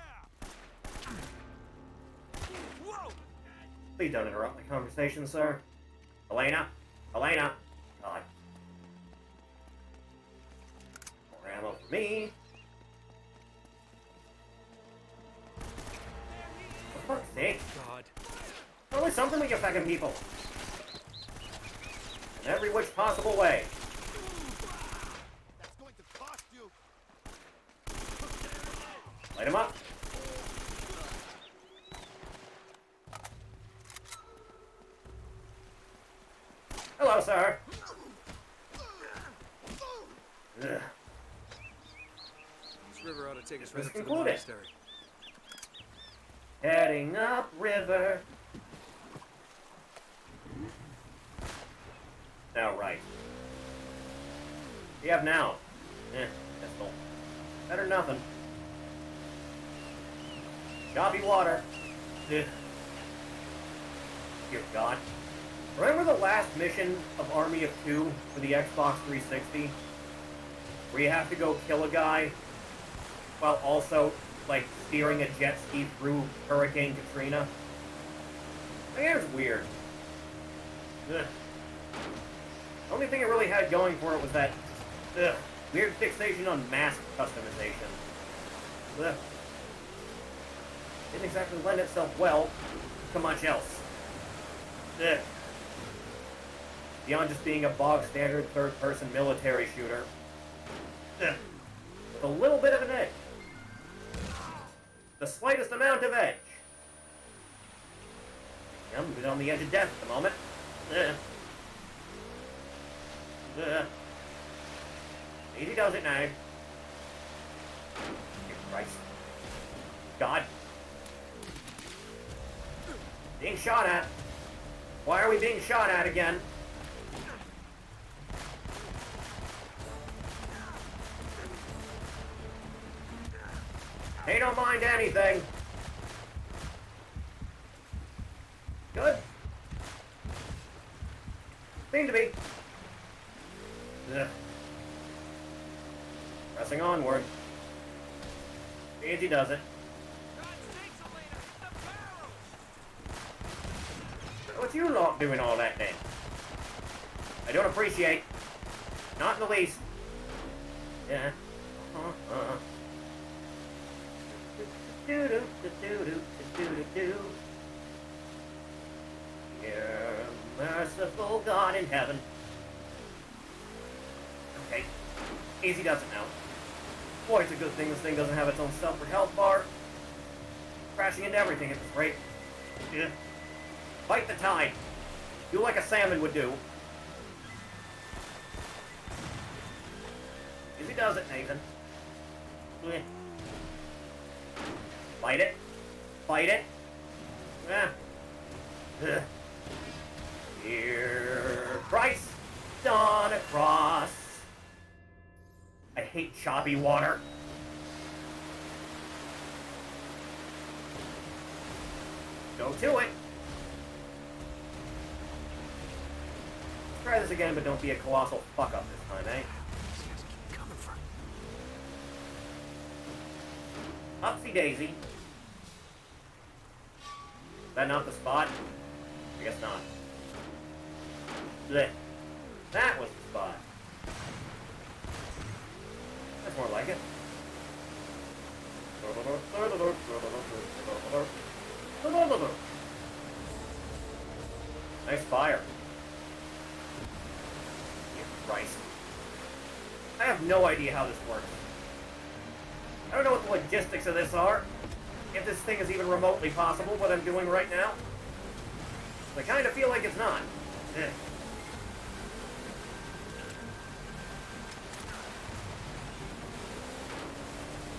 Please don't interrupt my conversation, sir. Elena? Elena? God. More ammo for me. For fuck's sake. God. Always something with you fucking people. In every which possible way. That's going to cost you. Light him up. Hello, sir. Ugh. This river ought to take us right up to the Concluded. monastery. Heading up river. Now, right. What do you have now? Pistol. Better than nothing. Choppy water. Ugh. Dear God. Remember the last mission of Army of Two for the Xbox 360? Where you have to go kill a guy while also, like, steering a jet ski through Hurricane Katrina? I think it was weird. Ugh. The only thing it really had going for it was that weird fixation on mask customization. Ugh. Didn't exactly lend itself well to much else. Ugh. Beyond just being a bog-standard third-person military shooter. Ugh. With a little bit of an edge. The slightest amount of edge. I'm moving on the edge of death at the moment. Ugh. Ugh. Easy does it now. Dear Christ. God. Being shot at. Why are we being shot at again? They don't mind anything. Good. Seem to be. Ugh. Pressing onward. Easy does it. What's you lot doing all that then? I don't appreciate. Not in the least. Yeah. You're a merciful God in heaven. Okay. Easy does it now. Boy, it's a good thing this thing doesn't have its own separate health bar. Crashing into everything at this rate. Yeah. Fight the tide. Do like a salmon would do. Easy does it, Nathan. Yeah. Fight it. Fight it. Yeah. Ugh. Here, Christ on a cross. I hate choppy water. Go to it. Let's try this again, but don't be a colossal fuck up this time, eh? Upsy daisy. Is that not the spot? I guess not. Blech. That was the spot. That's more like it. Nice fire. Christ. I have no idea how this works. I don't know what the logistics of this are. If this thing is even remotely possible, what I'm doing right now. I kind of feel like it's not. Eh.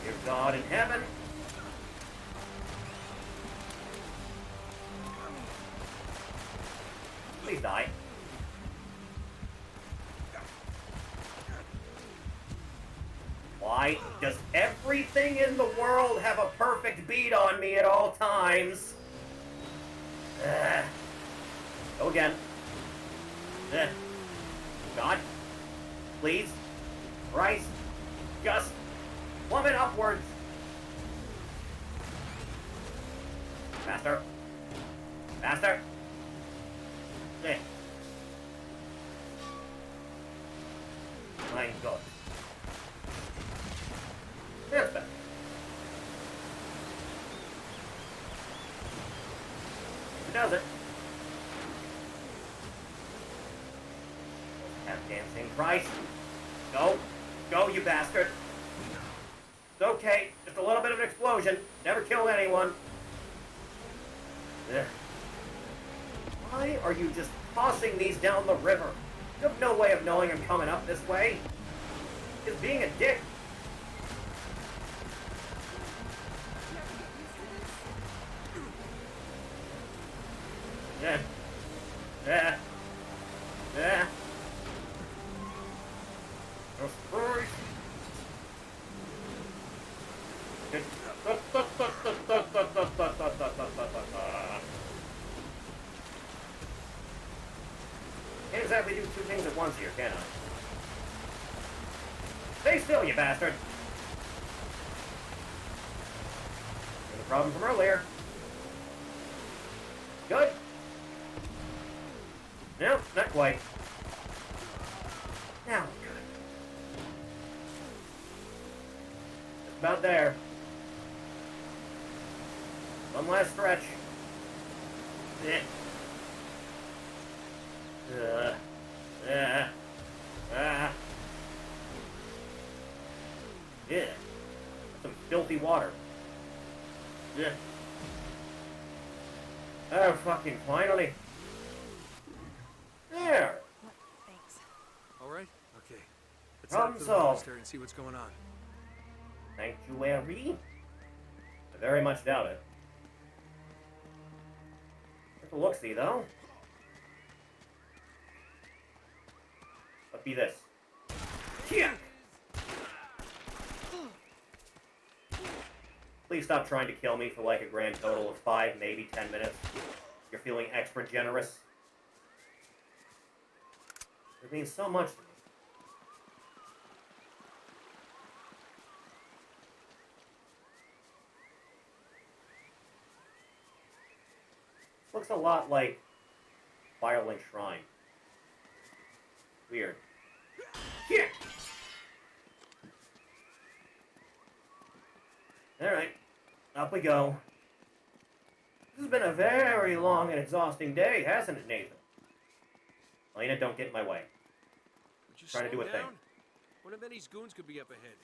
Dear God in heaven. Please die. Why does everything in the world have a perfect beat on me at all times? Go again. God. Please. Christ. Just plummet upwards. Faster. Faster. My God. That's better. It does it. Tap dancing Christ. Go. Go, you bastard. It's okay. Just a little bit of an explosion. Never killed anyone. Ugh. Why are you just tossing these down the river? You have no way of knowing I'm coming up this way. Just being a dick. Yeah. Yeah. Yeah. Can't exactly do two things at once here, can I? Stay still, you bastard! There's a problem from earlier. Good. No, not quite. Now, good. Just about there. One last stretch. Yeah. Yeah. Some filthy water. Yeah. Oh, fucking finally. There. Thanks. All right? Okay. Let's Problem head to the solved. monastery and see what's going on. Sanctuary? I very much doubt it. Take a look-see, though. What be this? Yeah. Please stop trying to kill me for like a grand total of 5, maybe 10 minutes. You're feeling extra generous. It means so much to me. looks a lot like Firelink Shrine. Weird. Yeah. Alright. Up we go. This has been a very long and exhausting day, hasn't it, Nathan? Elena, don't get in my way. Would you Trying to slow do a thing. down? One of Eddie's goons could be up ahead.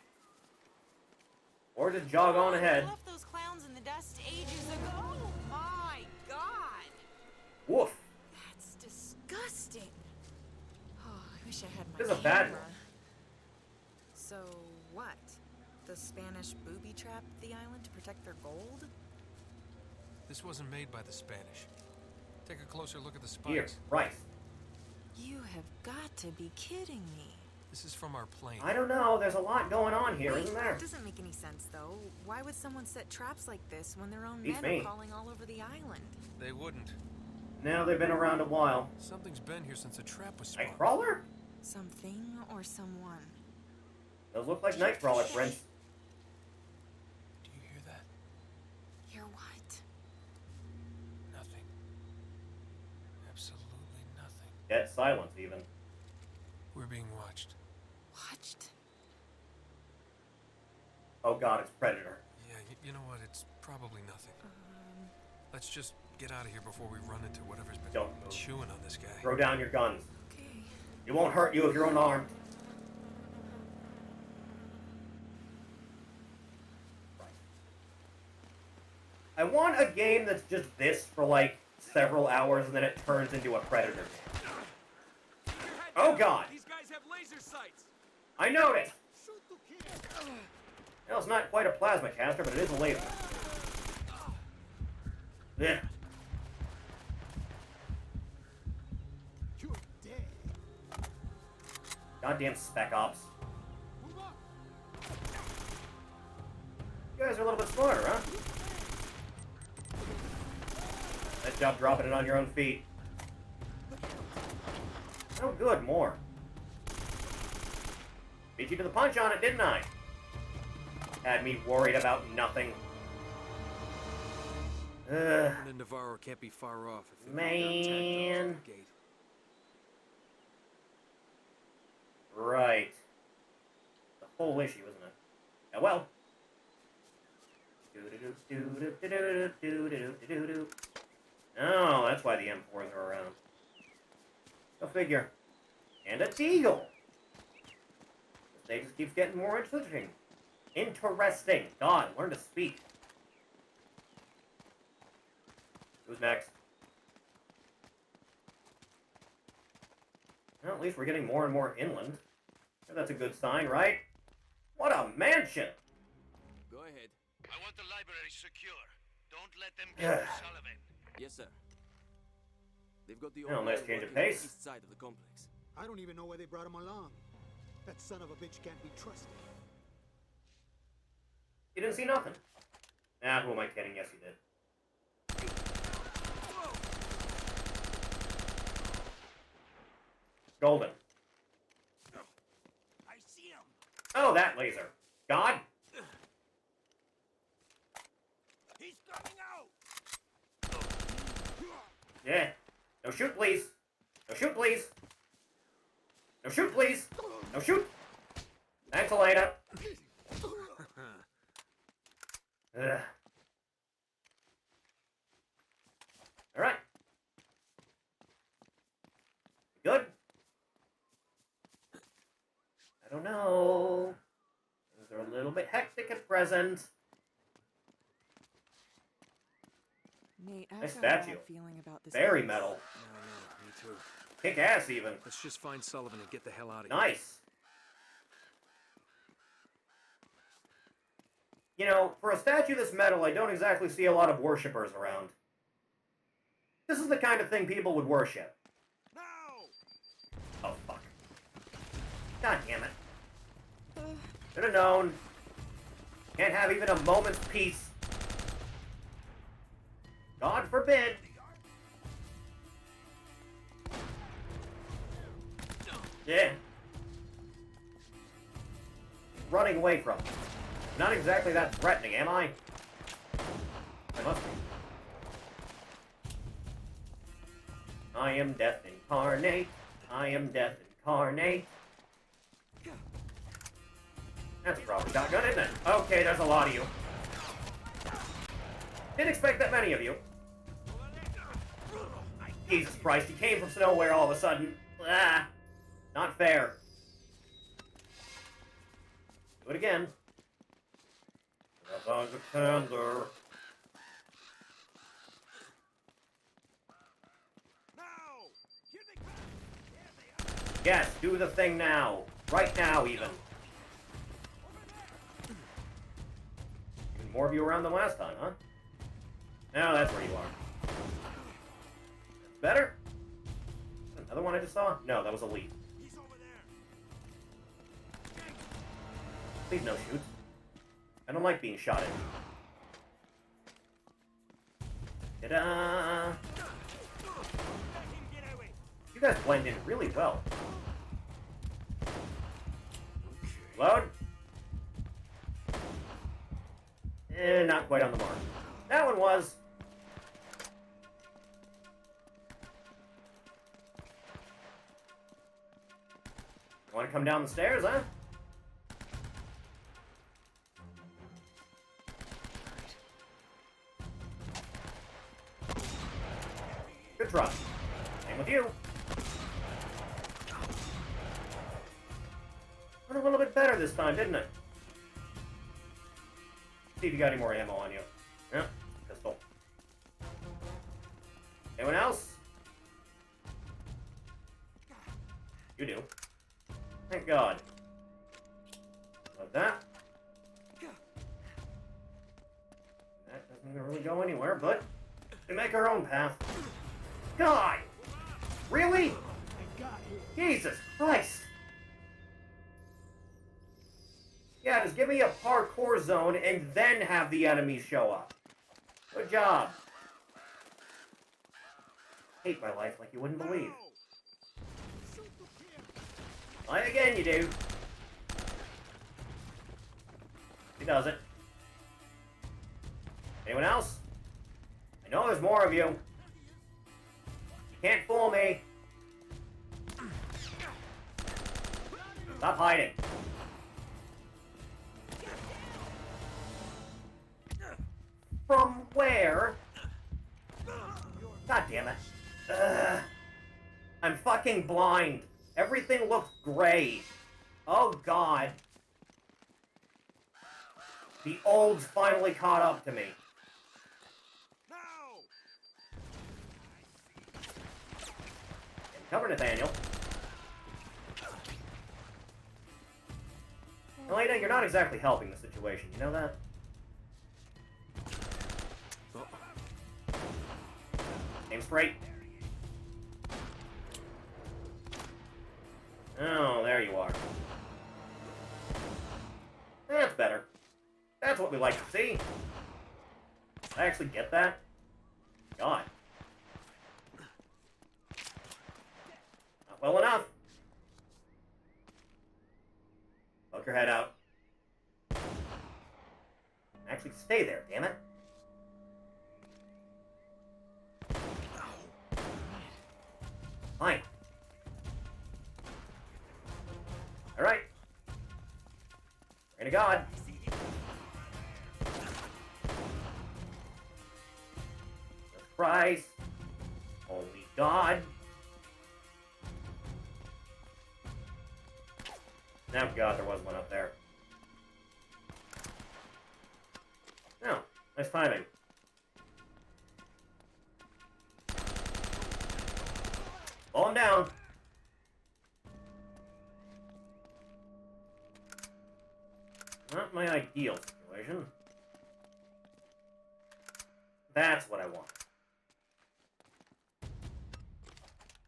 Or just jog on ahead. I left those clowns in the dust ages ago. Oh my god. Woof. That's disgusting. Oh, I wish I had my This is a bad camera. one. So what? The Spanish booby trapped the island to protect their gold? This wasn't made by the Spanish. Take a closer look at the spikes. Here, right. You have got to be kidding me. This is from our plane. I don't know, there's a lot going on here, Wait, isn't there? that doesn't make any sense, though. Why would someone set traps like this when their own Beats men me. are crawling all over the island? They wouldn't. Now they've been around a while. Something's been here since the trap was spawned. Nightcrawler? Something or someone? Those look like Nightcrawler prints. Do you hear that? Hear what? Nothing. Absolutely nothing. Dead silence, even. We're being watched. Watched? Oh god, it's Predator. Yeah, you know what? It's probably nothing. Let's just get out of here before we run into whatever's been Don't move. chewing on this guy. Throw down your guns. Okay. It won't hurt you if you're unarmed. Right. I want a game that's just this for like several hours and then it turns into a Predator game. Oh god! These guys have laser sights. I noticed! Well, it's not quite a plasma caster, but it is a laser. Yeah. You're dead. Goddamn Spec Ops. Move on. You guys are a little bit smarter, huh? Nice job dropping it on your own feet. Oh good, more. Beat you to the punch on it, didn't I? Had me worried about nothing. Ugh. And Navarro can't be far off if Man. the gate. Right. The whole issue, isn't it? Oh well. Oh, that's why the M4s are around. Go figure. And a Deagle. The stage just keeps getting more interesting. Interesting. God, learn to speak. Who's next? Well, at least we're getting more and more inland. That's a good sign, right? What a mansion! Go ahead. I want the library secure. Don't let them get to Sullivan. Yes, sir. They've got the Well, old nice man change of working on the pace. east side of the complex. I don't even know why they brought him along. That son of a bitch can't be trusted. You didn't see nothing. Ah, who am I kidding? Yes, you did. Golden. I see him. Oh, that laser. God? He's coming out. Yeah. No shoot, please. No shoot, please. No shoot, please. No shoot. Thanks, Elena. Ugh. Alright. Good? I don't know. Things are a little bit hectic at present. Nate, Nice I've got a statue. bad feeling about this. Very place. metal. No, me too. Kick ass, even. Let's just find Sullivan and get the hell out of here. Nice. You know, for a statue this metal, I don't exactly see a lot of worshippers around. This is the kind of thing people would worship. No! Oh, fuck. God damn it. Should have known. Can't have even a moment's peace. God forbid. Yeah. Running away from. Not exactly that threatening, am I? I must be. I am death incarnate. I am death incarnate. That's a proper shotgun, isn't it? Okay, there's a lot of you. Didn't expect that many of you. Jesus Christ, he came from nowhere all of a sudden. Ah, not fair. Do it again. That's a contender. Yes, do the thing now. Right now, even. Even more of you around than last time, huh? No, that's where you are. That's better? Another one I just saw? No, that was a leaf. Please no shoot. I don't like being shot at. Ta-da! You guys blend in really well. Load. Not quite on the mark. That one was. Want to come down the stairs, huh? Good try. Same with you. Went a little bit better this time, didn't it? See if you got any more ammo on you. Yeah, pistol. Anyone else? You do. Thank God. Love that. That doesn't even really go anywhere, but we make our own path. God! Really? Jesus Christ! Yeah, just give me a parkour zone and then have the enemies show up. Good job. Hate my life like you wouldn't believe. Try again, you do. He does it. Anyone else? I know there's more of you. You can't fool me. Stop hiding. From where? God damn it. I'm fucking blind. Everything looks gray. Oh God. The old's finally caught up to me. Cover, Nathaniel. Elena, you're not exactly helping the situation, you know that? Aim straight. Oh, there you are. That's better. That's what we like to see. I actually get that? God. Not well enough. Poke your head out. Actually stay there, damn it. Fine. Alright. Pray to God. Jesus Christ. Holy God. Oh God, there was one up there. Oh, nice timing. Fall him down. Not my ideal situation. That's what I want.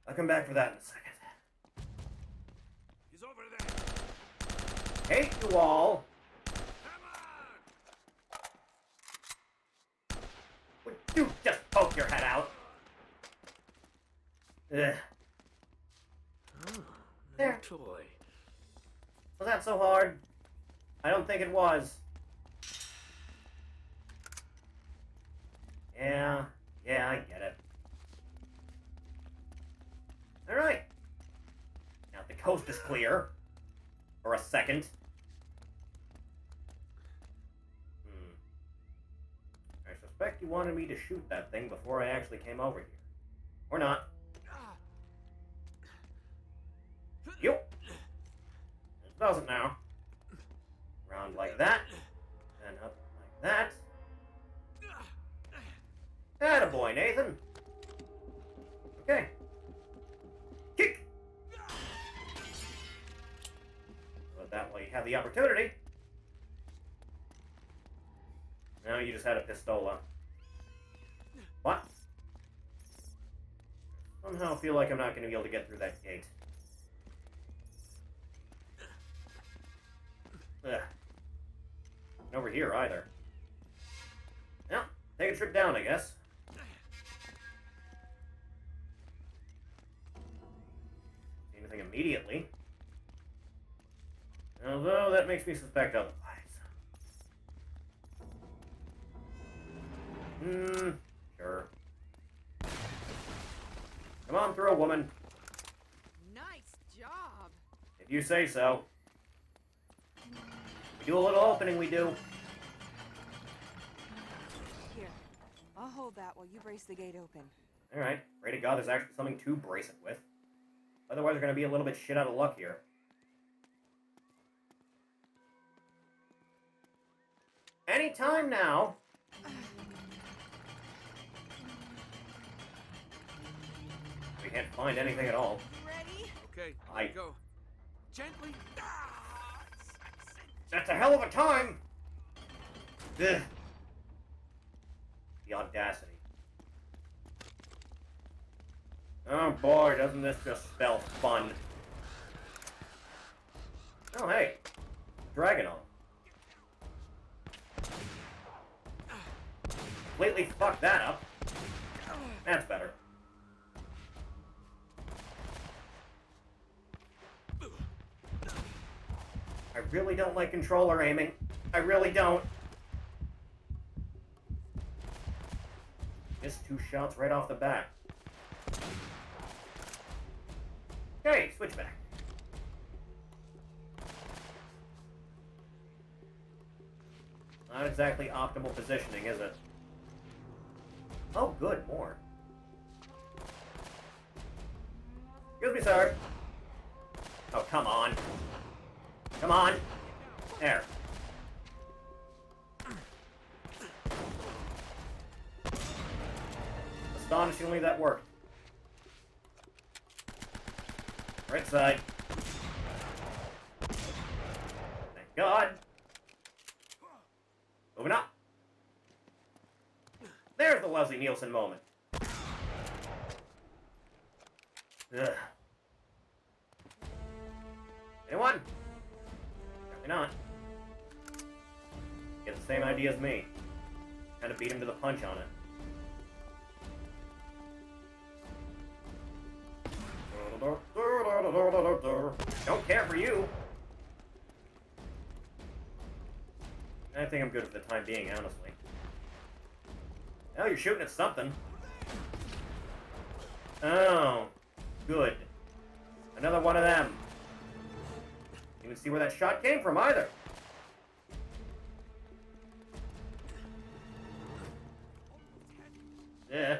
I'll come back for that in a second. He's over there. Hate you all. Would you just poke your head out? Ugh. Oh, There. toy. Was that so hard? I don't think it was. Yeah, I get it. Alright. Now the coast is clear. For a second. I suspect you wanted me to shoot that thing before I actually came over here. Or not. You! It doesn't now. Round like that. And up like that. Attaboy, Nathan. Okay. Kick! But that way you have the opportunity. Now you just had a pistola. What? Somehow feel like I'm not going to be able to get through that gate. Ugh. Not over here either. Well, take a trip down, I guess. See anything immediately. Although that makes me suspect otherwise. Sure. Come on through, woman. Nice job. If you say so. We do a little opening, we do. Here, I'll hold that while you brace the gate open. Alright, pray to God there's actually something to brace it with. Otherwise we're going to be a little bit shit out of luck here. Anytime now. We can't find anything at all. Ready? Okay, I go. Gently. That's a hell of a time! Ugh. The audacity. Oh boy, doesn't this just spell fun. Oh hey, dragon on. Completely fucked that up. That's better. I really don't like controller aiming. I really don't. Missed 2 shots right off the bat. Okay, switch back. Not exactly optimal positioning, is it? Oh, good, more. Excuse me, sir. Oh, come on. Come on. There. Astonishingly, that worked. Right side. Thank God. Moving up. There's the Leslie Nielsen moment. Ugh. Anyone? Apparently not. Get the same idea as me. Kind of beat him to the punch on it. Don't care for you. I think I'm good for the time being, honestly. Oh, you're shooting at something. Oh, good. Another one of them. Didn't even see where that shot came from either. Yeah.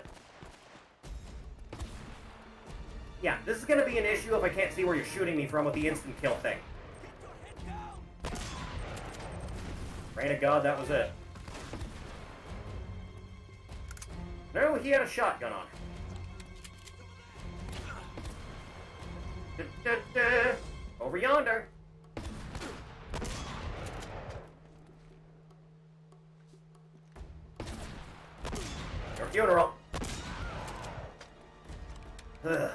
Yeah, this is gonna be an issue if I can't see where you're shooting me from with the instant kill thing. Pray to God that was it. No, he had a shotgun on him. Over yonder. Your funeral. Ugh.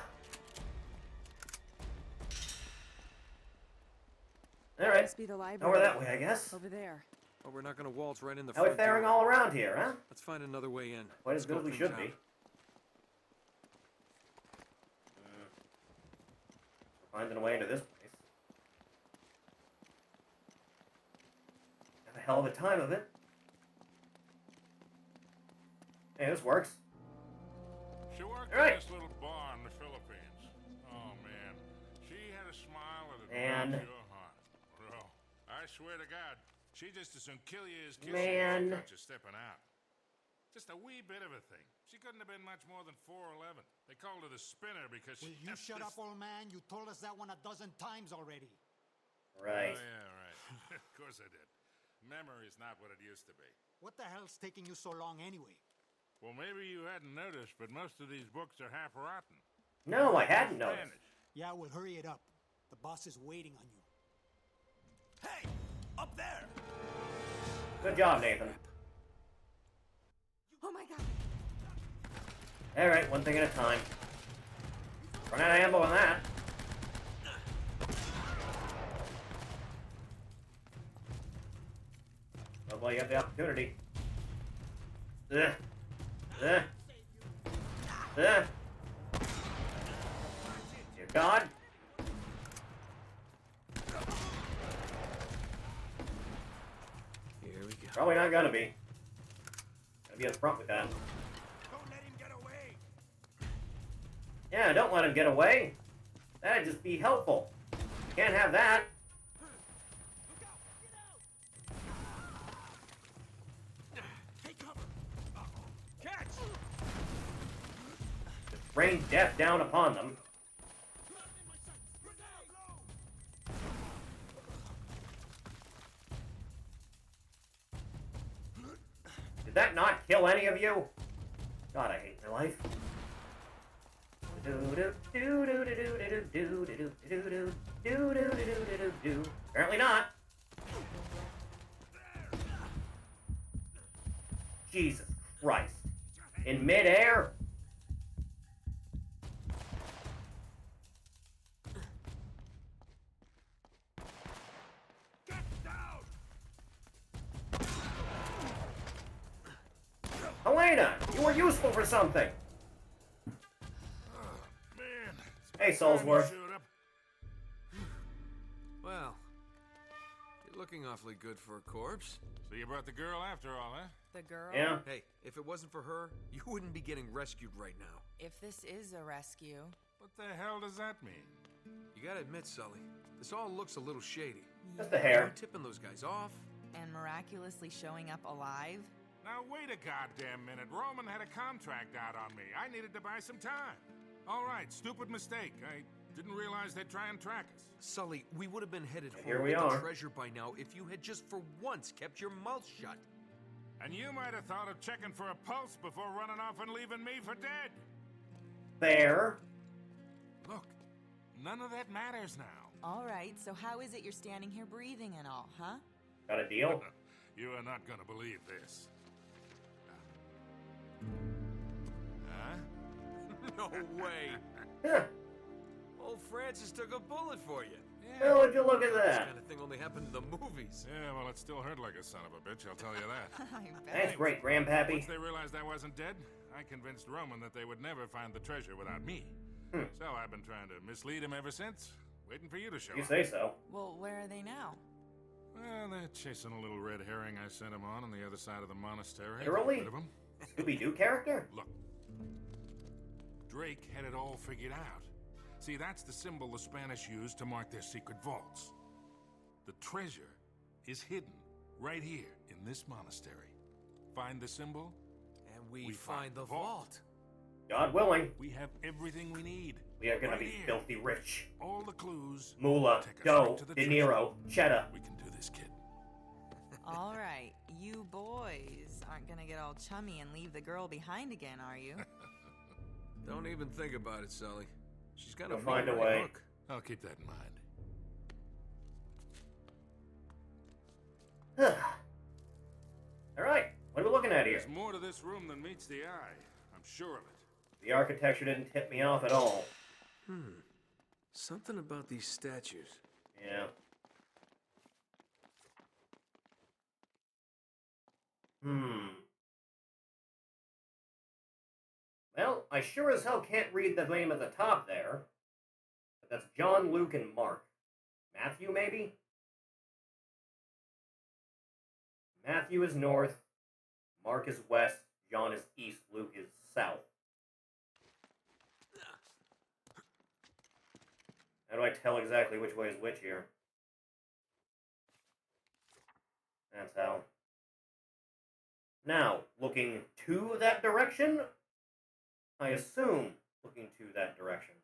Alright. Must be the Over library. that way, I guess. Over there. Oh, we're not gonna waltz right in the How are we front faring door. all around here, huh? Let's find another way in. Quite as good as we should be. Finding a way into this place. Have a hell of a time of it. Hey, this works. She worked All right. in this little bar in the Philippines. Man. You're hot. Bro, I swear to God, she just as soon kill you as kiss Man. you. She caught you stepping out. Just a wee bit of a thing. She couldn't have been much more than 4'11". They called her the spinner because Will she you had shut this... up, old man? You told us that one a dozen times already. Right. Oh, yeah, right. Of course I did. Memory's not what it used to be. What the hell's taking you so long anyway? Well, maybe you hadn't noticed, but most of these books are half rotten. No, I hadn't noticed. Spanish. Yeah, well, hurry it up. The boss is waiting on you. Hey! Up there! Good job, Nathan. Oh my god. Alright, one thing at a time. Run out of ammo on that. Oh boy, you have the opportunity. Ugh. Ugh. Ugh. Dear God. Here we go. Probably not gonna be. Gotta be upfront with that. Don't let him get away! Yeah, don't let him get away. That'd just be helpful. Can't have that. Take cover! Catch! Rain death down upon them. Did that not kill any of you? God, I hate my life. Apparently not. Jesus Christ. In midair? Get down! Helena, you were useful for something. Man. Hey, Soulsworth. Showed up. Well, you're looking awfully good for a corpse. So you brought the girl after all, huh? The girl? Yeah. Hey, if it wasn't for her, you wouldn't be getting rescued right now. If this is a rescue. What the hell does that mean? You gotta admit, Sully, this all looks a little shady. Just a hair. You're tipping those guys off. And miraculously showing up alive? Now wait a goddamn minute. Roman had a contract out on me. I needed to buy some time. All right, stupid mistake. I didn't realize they'd try and track us. Sully, we would have been headed Here home we with are. the treasure by now if you had just for once kept your mouth shut. And you might have thought of checking for a pulse before running off and leaving me for dead. Fair. Look, none of that matters now. All right, so how is it you're standing here breathing and all, huh? Got a deal? You are not gonna believe this. Huh? No way. Huh. Old Francis took a bullet for you. Well, would you look at This that? kind of thing only happened in the movies. Yeah, well, it still hurt like a son of a bitch, I'll tell you that. I bet. Thanks, great grandpappy. Once they realized I wasn't dead, I convinced Roman that they would never find the treasure without me. So I've been trying to mislead him ever since, waiting for you to show You up. say so. Well, where are they now? Well, they're chasing a little red herring I sent them on the other side of the monastery. Literally? Rid of 'em. Scooby-Doo character? Look, Drake had it all figured out. See, that's the symbol the Spanish used to mark their secret vaults. The treasure is hidden right here in this monastery. Find the symbol, And we find the vault. God willing, we have everything we need. we are gonna Right be here. filthy rich. All the clues. Moolah, take us dough, right to the De treasure. Niro, cheddar. We can do this, kid. All right, you boys aren't gonna get all chummy and leave the girl behind again, are you? Don't even think about it, Sully. She's got You'll a find a right way. hook. I'll keep that in mind. Alright, what are we looking at here? There's more to this room than meets the eye. I'm sure of it. The architecture didn't tip me off at all. Something about these statues. Yeah. Well, I sure as hell can't read the name at the top there. But that's John, Luke, and Mark. Matthew, maybe? Matthew is north, Mark is west, John is east, Luke is south. How do I tell exactly which way is which here? That's how. Now, looking to that direction? I assume looking to that direction.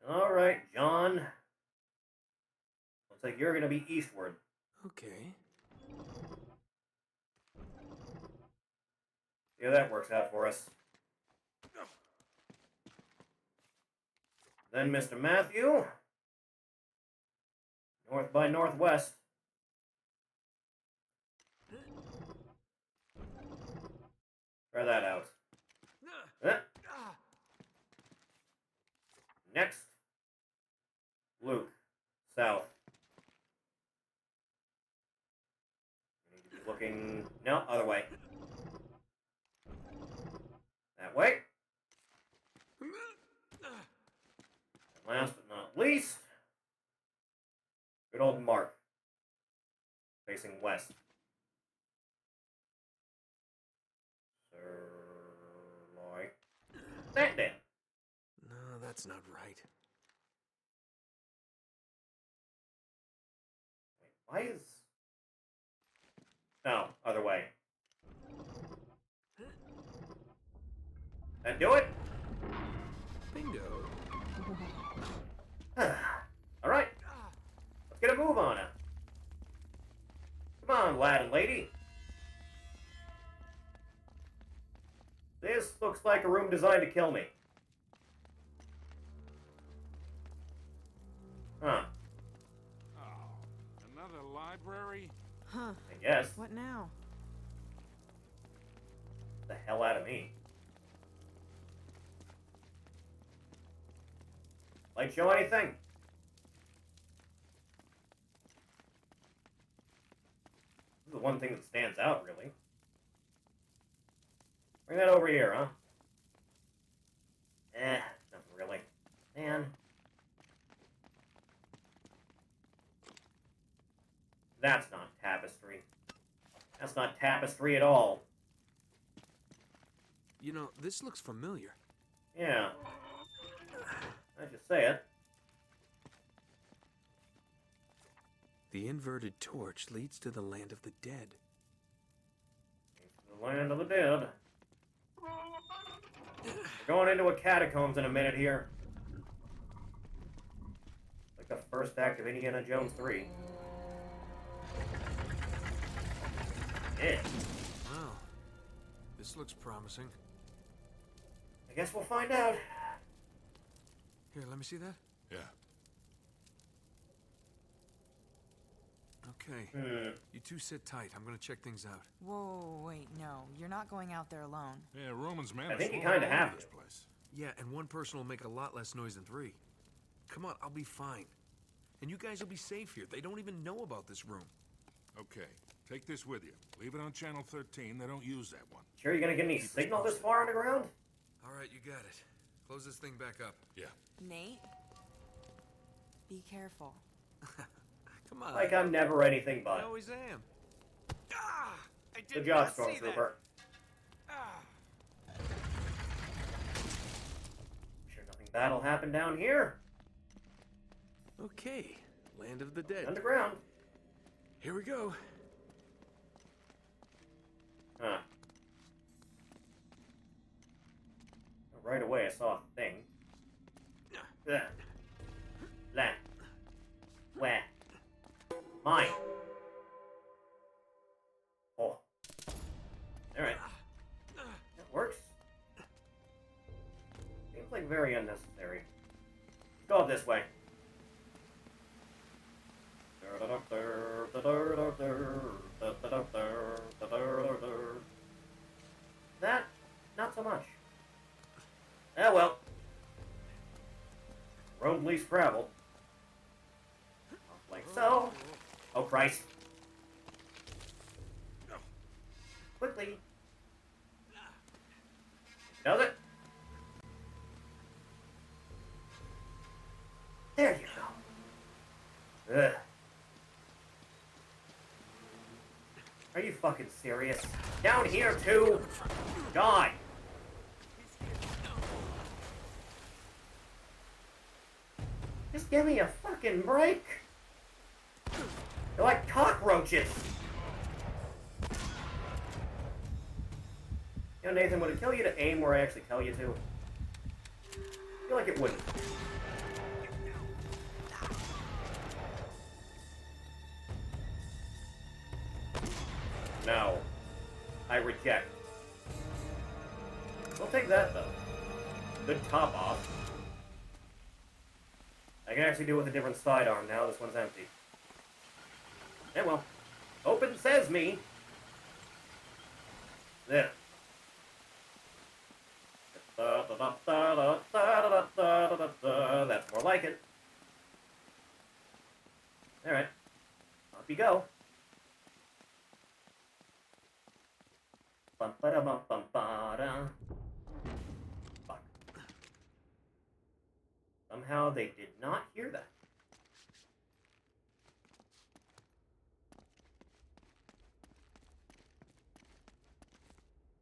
Alright, John. Looks like you're gonna be eastward. Okay. Yeah, that works out for us. Then Mr. Matthew. North by northwest. Try that out. Next. Luke. South. We need to be looking... No, other way. That way. And last but not least, good old Mark. Facing west. Like that then. No, that's not right. Wait, why is... No, other way. That do it? Bingo. Alright. Let's get a move on it. Come on, lad and lady. This looks like a room designed to kill me. Huh. Oh, another library? Huh. I guess. What now? The hell out of me. Light show anything? This is the one thing that stands out, really. Bring that over here, huh? Nothing really. Man. That's not tapestry. That's not tapestry at all. You know, this looks familiar. Yeah. I just say it. The inverted torch leads to the land of the dead. The land of the dead. We're going into a catacombs in a minute here. Like the first act of Indiana Jones 3. Yeah. Wow. This looks promising. I guess we'll find out. Here, let me see that. Yeah. Okay. You two sit tight. I'm gonna check things out. Whoa, wait, no. You're not going out there alone. Yeah, Roman's man. I think you kind of have this to. place. Yeah, and one person will make a lot less noise than three. Come on, I'll be fine. And you guys will be safe here. They don't even know about this room. Okay, take this with you. Leave it on channel 13. They don't use that one. Sure you're gonna get any signal this far underground? All right, you got it. Close this thing back up. Yeah. Nate? Be careful. Come on. Like I'm never anything I but. always am. Ah! I did Good job, not see that. Stormtrooper. Ah! Sure nothing bad'll happen down here. Okay, land of the dead. Underground. Here we go. Huh. Right away I saw a thing. Ugh. La. Where? Mine. Oh. Alright. That works. Seems like very unnecessary. Go up this way. That, not so much. Oh well. Road least traveled. Like so. Oh Christ. Quickly. Does it? There you go. Ugh. Are you fucking serious? Down here too? Die. give me a fucking break. They're like cockroaches. You know, Nathan, would it kill you to aim where I actually tell you to? I feel like it wouldn't. No. I reject. We'll take that, though. Good top off. I can actually do it with a different sidearm now. This one's empty. Yeah, well. Open sesame! There. That's more like it. Alright. Off you go. Fuck. Somehow they did not hear that.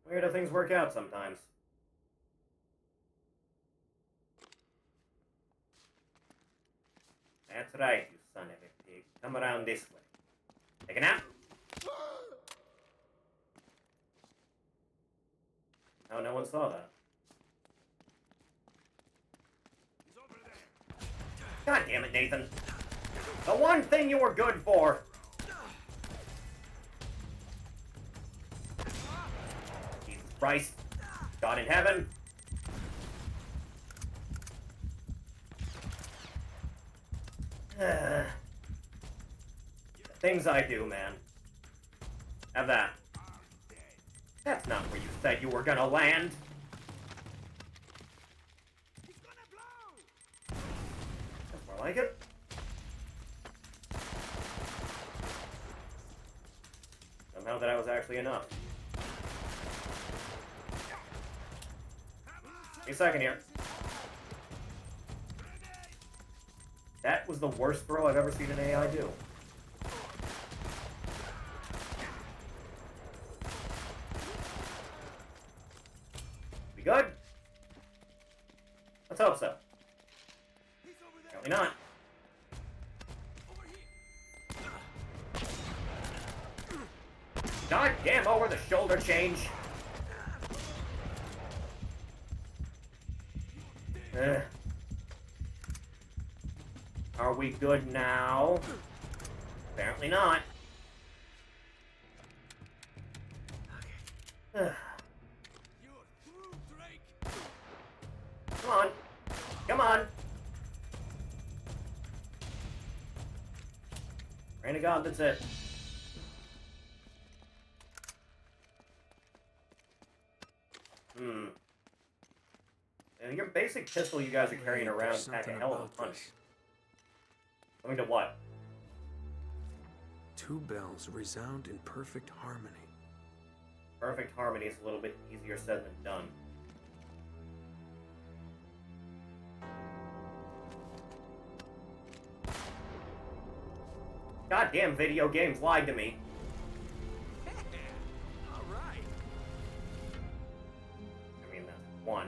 Weird how things work out sometimes. That's right, you son of a pig. Come around this way. Take a nap. Oh, no one saw that. God damn it, Nathan. The one thing you were good for! Jesus Christ. God in heaven. The things I do, man. Have that. That's not where you said you were gonna land. That's more like it. Somehow that was actually enough. Give me a second here. That was the worst throw I've ever seen an AI do. We good? Let's hope so. Apparently not. God damn over the shoulder change. Are we good now? Apparently not. Okay. Come on. Come on. Rain of God, that's it. And your basic pistol you guys are carrying around pack a hell of a punch. Going to what? Two bells resound in perfect harmony. Perfect harmony is a little bit easier said than done. Goddamn video games lied to me. Alright. I mean, that's one.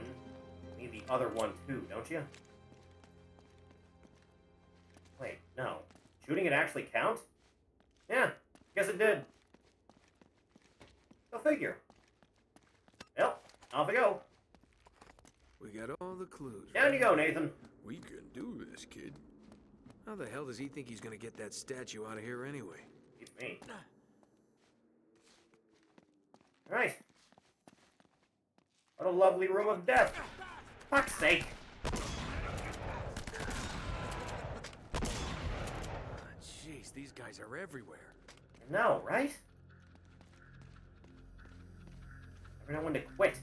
You need the other one too, don't you? Wait, no. Shooting it actually count? Yeah, guess it did. Go figure. Well, off we go. We got all the clues. Down you go, Nathan. We can do this, kid. How the hell does he think he's gonna get that statue out of here anyway? It's me. Alright. What a lovely room of death. Fuck's sake. Jeez, these guys are everywhere. No, right? Never know when to quit.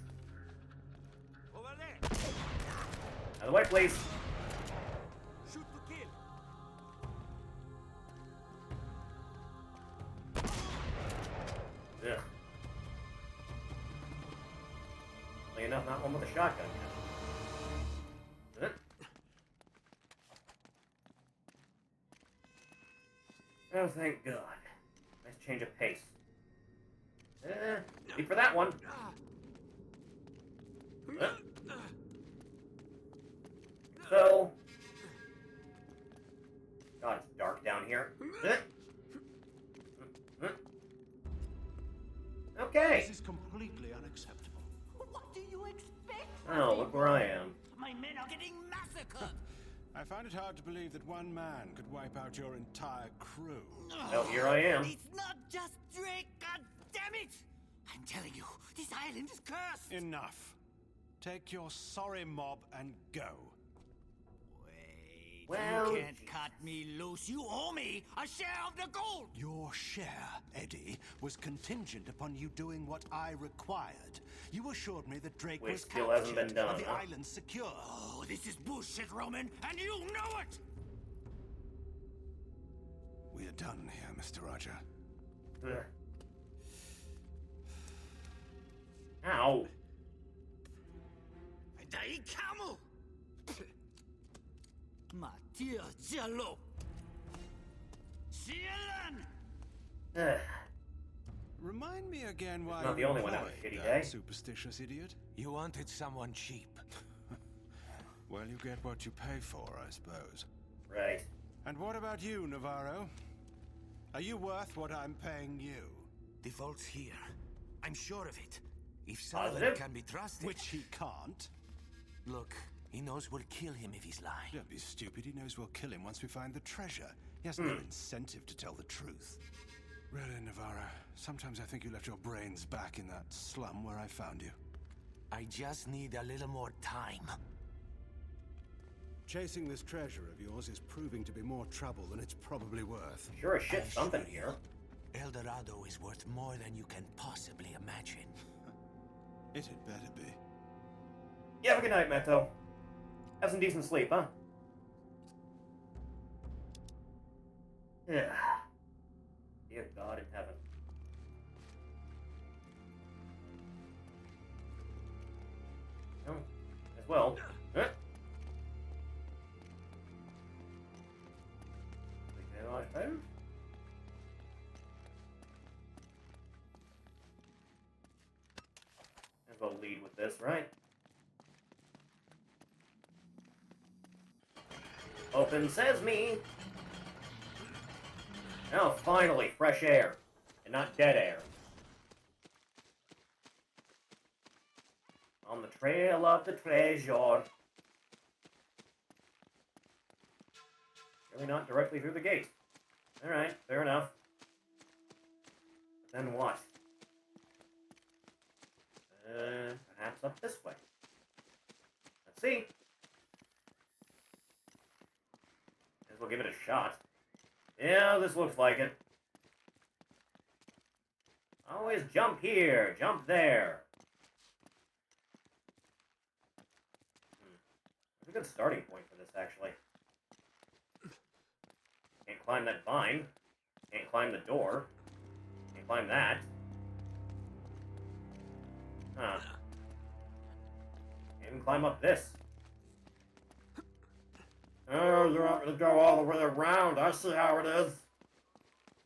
Over there. Out of the way, please. Shoot to kill. Ugh. Oddly enough, not one with a shotgun yet. Oh, thank God. Nice change of pace. Deep for that one. So, Okay. This is completely unacceptable. What do you expect? Oh, look where I am. My men are getting massacred. I find it hard to believe that one man could wipe out your entire crew. Well, here I am. It's not just Drake, god damn it! I'm telling you, this island is cursed! Enough. Take your sorry mob and go. Wait, Well, you can't cut me loose. You owe me a share of the gold! Your share, Eddie, was contingent upon you doing what I required. You assured me that Drake Which was still hasn't been captured done, and the huh? island secure. Oh, this is bullshit, Roman, and you know it! We are done here, Mr. Roger. Ugh. Ow. Dai camel! Mattia Giallo! Cielan! Ugh. Remind me again why Not the you only one having a employed shitty that day. superstitious idiot. You wanted someone cheap. Well, you get what you pay for, I suppose. Right. And what about you, Navarro? Are you worth what I'm paying you? The vault's here. I'm sure of it. If Positive? Sullivan can be trusted... Which he can't. Look, he knows we'll kill him if he's lying. Don't be stupid. He knows we'll kill him once we find the treasure. He has no incentive to tell the truth. Really, Navarro, sometimes I think you left your brains back in that slum where I found you. I just need a little more time. Chasing this treasure of yours is proving to be more trouble than it's probably worth. Sure as shit, I'm something sure here. El Dorado is worth more than you can possibly imagine. It had better be. Yeah, have a good night, Meto. Have some decent sleep, huh? Yeah. Dear God in heaven. Oh, as well. Huh? As well lead with this, right? Open sesame! Now, finally, fresh air. And not dead air. On the trail of the treasure. Really not directly through the gate. Alright, fair enough. Then what? Perhaps up this way. Let's see. Guess we'll give it a shot. Yeah, this looks like it. Always jump here, jump there. That's a good starting point for this, actually. Can't climb that vine. Can't climb the door. Can't climb that. Huh. Can't even climb up this. Oh, you're not gonna go all the way around. I see how it is.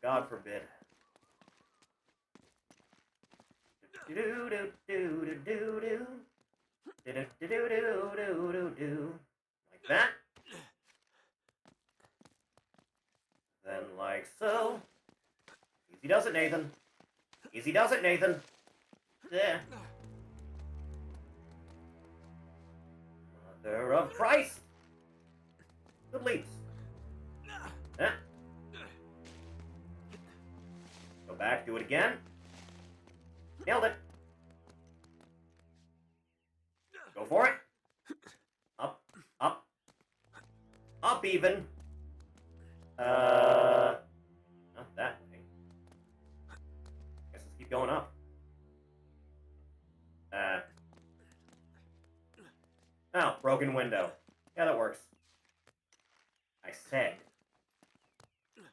God forbid. Do-do-do-do-do-do-do. Do-do-do-do-do-do-do. Like that. Then like so. Easy does it, Nathan. Easy does it, Nathan. Yeah. Mother of Christ. Good leaps. Yeah. Go back, do it again. Nailed it. Go for it. Up, up, up even. Not that way. Guess let's keep going up. Oh, broken window. Yeah, that works. I said.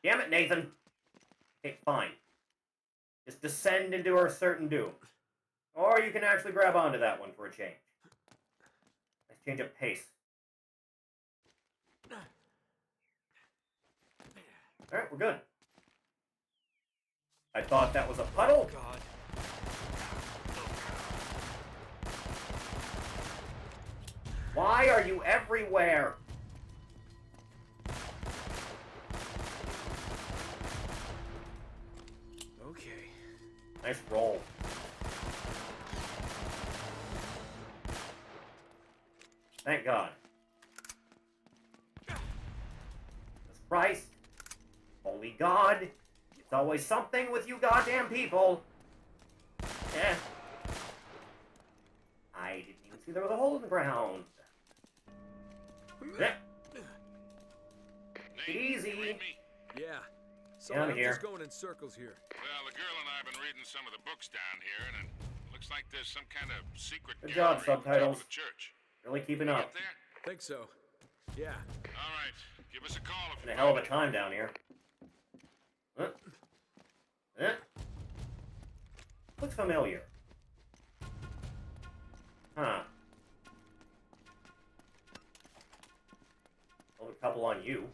Damn it, Nathan. Okay, fine. Just descend into our certain doom. Or you can actually grab onto that one for a change. Let's change up pace. Alright, we're good. I thought that was a puddle. God. Why are you everywhere? Nice roll. Thank God. Jesus Christ. Holy God. It's always something with you goddamn people. Eh. I didn't even see there was a hole in the ground. Eh. Take it easy. Yeah. So Yeah, I'm I'm here. just going in circles here. Well, the girl and I have been reading some of the books down here, and it looks like there's some kind of secret Good gallery job, at the top of subtitles. the church. Really keeping You up. get there? Think so. Yeah. All right. Give us a call if Been you a hell of a find time down here. Looks familiar. Huh. Hold a couple on you.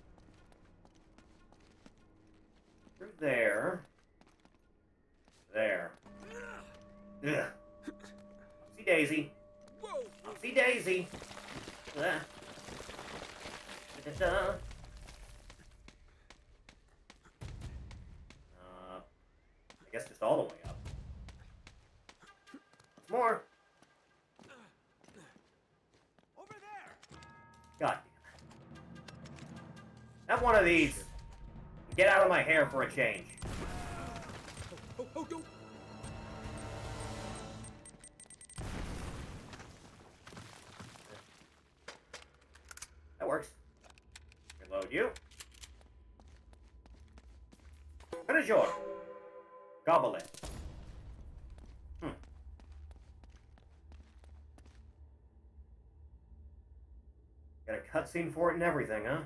Through there. There. Ugh. Upsy daisy. Whoa. Upsy daisy. Ugh. Da-da-da. I guess just all the way up. Once more. Over there. God damn it. Have one of these. Get out of my hair for a change. Oh, don't. That works. Reload you. Finish your. Gobble it. Got a cutscene for it and everything, huh?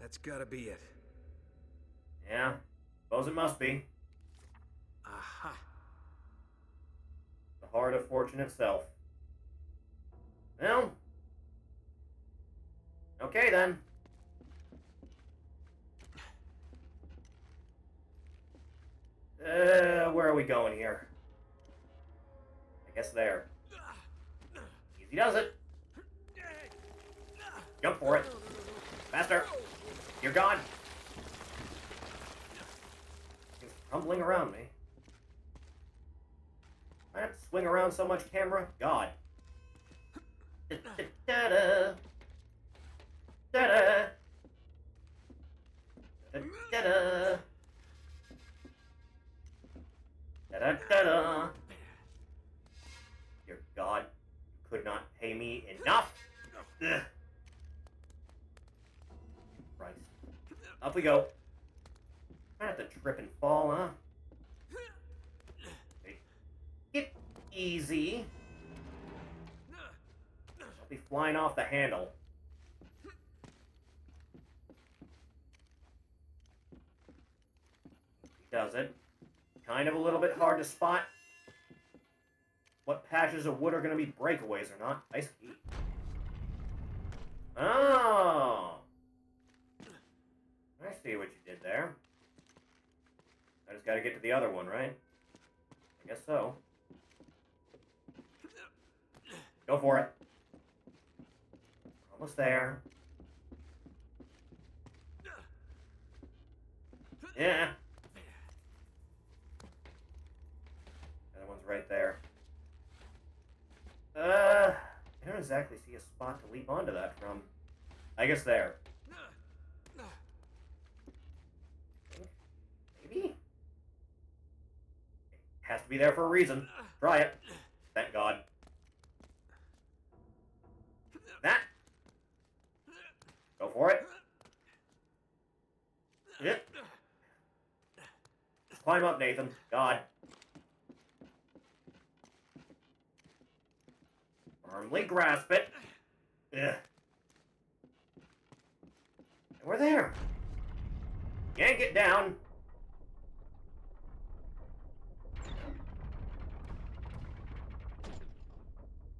That's gotta be it. Yeah. Suppose it must be. Aha. The heart of fortune itself. Well. Okay then. Where are we going here? I guess there. Easy does it. Jump for it. Faster. You're gone. It's tumbling around me. I have to swing around so much, camera? God. Da-da. Da-da. Da-da. Da-da-da-da. Dear God, you could not pay me enough. Ugh. Christ. Up we go. I have to trip and fall, huh? Take it easy. I'll be flying off the handle. He does it. Kind of a little bit hard to spot what patches of wood are going to be breakaways or not. Nice key. Oh! I see what you did there. I just got to get to the other one, right? I guess so. Go for it. Almost there. Yeah. That one's right there. I don't exactly see a spot to leap onto that from. I guess there. Maybe? It has to be there for a reason. Try it. Thank God. That. Go for it. Yep. Climb up, Nathan. God. Firmly grasp it. Ugh. And we're there. Yank it down.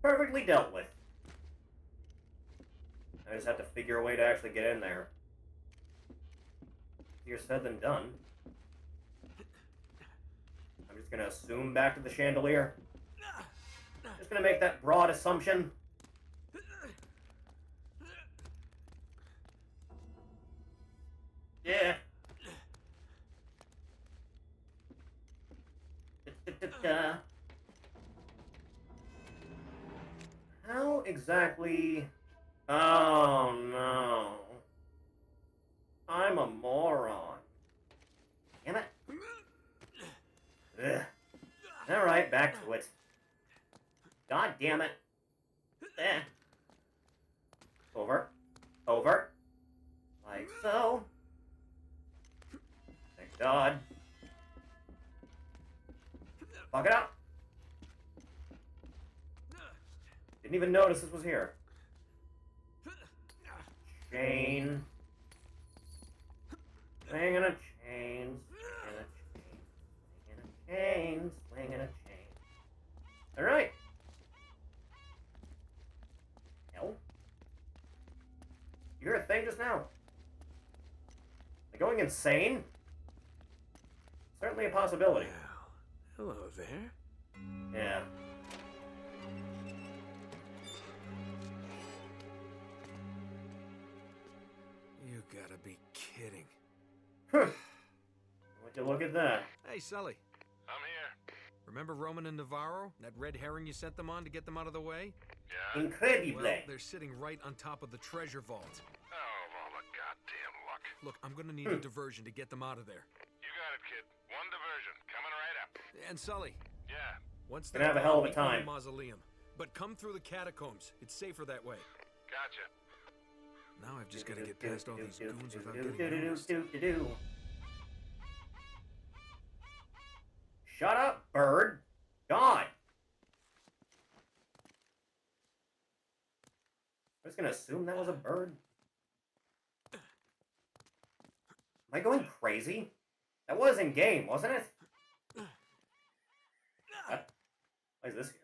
Perfectly dealt with. I just have to figure a way to actually get in there. Easier said than done. I'm just gonna assume back to the chandelier. Just gonna make that broad assumption. Yeah. How exactly... Oh, no. I'm a moron. Damn it. Ugh. Alright, back to it. God damn it. Eh. Over. Over. Like so. Thank God. Fuck it up. Didn't even notice this was here. Chain. Swinging a chain. Swinging a chain. Swinging a chain. Alright. Hell. You heard a thing just now? Am I going insane? Certainly a possibility. Well, hello there. Yeah. You gotta be kidding. Would you look at that? Hey, Sully. I'm here. Remember Roman and Navarro? That red herring you sent them on to get them out of the way? Yeah? Incredible. Well, they're sitting right on top of the treasure vault. Oh, all the goddamn luck. Look, I'm gonna need a diversion to get them out of there. You got it, kid. One diversion. Coming right up. And Sully. Yeah. Once Gonna have a hell of a meet me in time. the mausoleum. But come through the catacombs. It's safer that way. Gotcha. Now I've just gotta get past all these goons without getting noticed. Shut up, bird. God. I was gonna assume that was a bird. Am I going crazy? That was in game, wasn't it? What? Why is this here?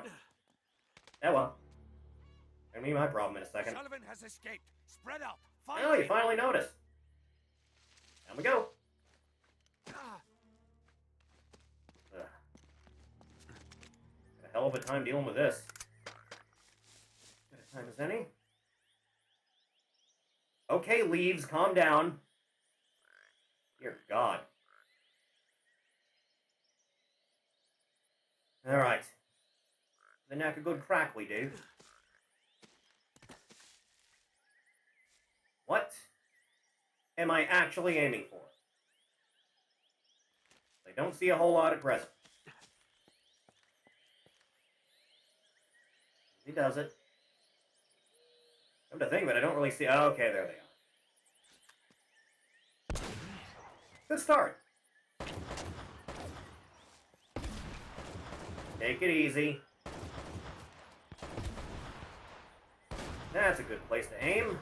Oh. Oh well. Gonna be my problem in a second. Sullivan has escaped. Spread out. Oh, you finally noticed. Down we go. Ugh. Got a hell of a time dealing with this. Good a time as any. Okay, leaves, calm down. Dear God. Alright. The neck a good crack we do. What am I actually aiming for? I don't see a whole lot at present. He does it. Come to think of it, I don't really see... Oh, okay, there they are. Good start. Take it easy. That's a good place to aim.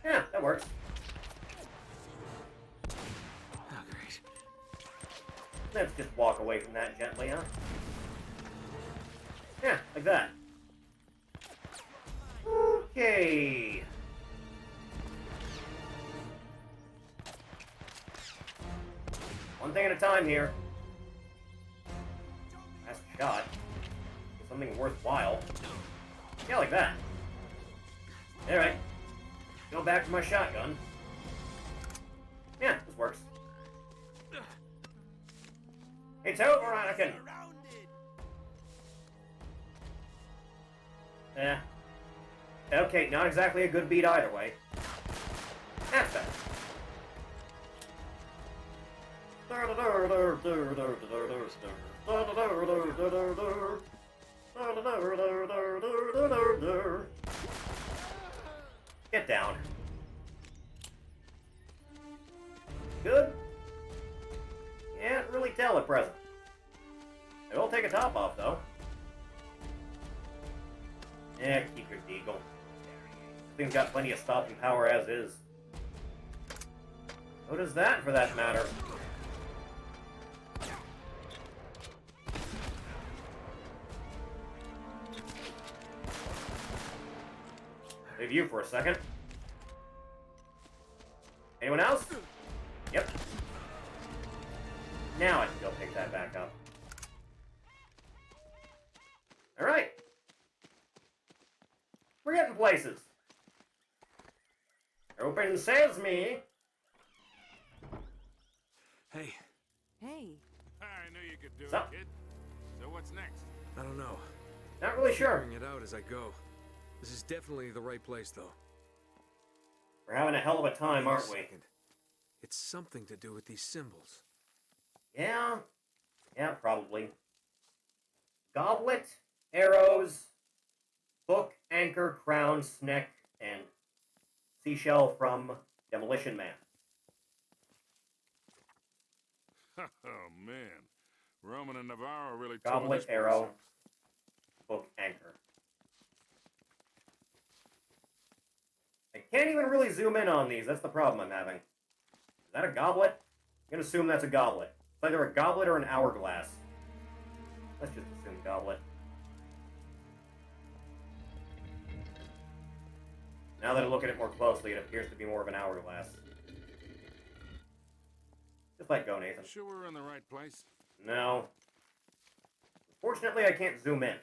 Yeah, that works. Oh, great. Let's just walk away from that gently, huh? Yeah, like that. Okay. One thing at a time here. Last shot. Something worthwhile. Yeah, like that. Alright. Go back to my shotgun. Yeah, this works. It's over, Anakin! Yeah. Okay, not exactly a good beat either way. That's better. Get down. Good? Can't really tell at present. I will take a top off, though. Yeah, keep your deagle. Thing's got plenty of stopping power as is. So does that, for that matter. Leave you for a second. Anyone else? Yep. Now I can go pick that back up. Alright. We're getting places. Open sesame. Hey. Hey, I knew you could do So? it, kid. So what's next? I don't know. Not really sure. Figuring it out as I go. This is definitely the right place, though. We're having a hell of a time, Wait a aren't we? second. It's something to do with these symbols. Yeah. Yeah, probably. Goblet, arrows, book, anchor, crown, sneck, and seashell from Demolition Man. Oh, man. Roman and Navarro really tore Goblet, this place arrow, up. book, anchor. I can't even really zoom in on these. That's the problem I'm having. Is that a goblet? I'm going to assume that's a goblet. It's either a goblet or an hourglass. Let's just assume goblet. Now that I look at it more closely, it appears to be more of an hourglass. Just let go, Nathan. Sure we're in the right place? No. Unfortunately, I can't zoom in.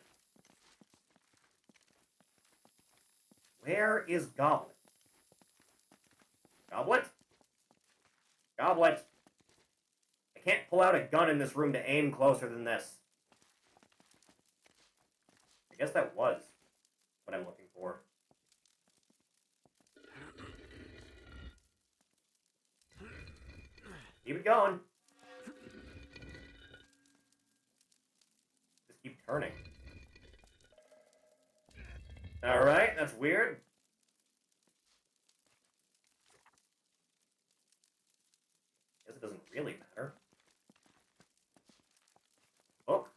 Where is Goblet? Goblet? Goblet! I can't pull out a gun in this room to aim closer than this. I guess that was what I'm looking for. Keep it going. Just keep turning. Alright, that's weird. Guess it doesn't really matter. Book.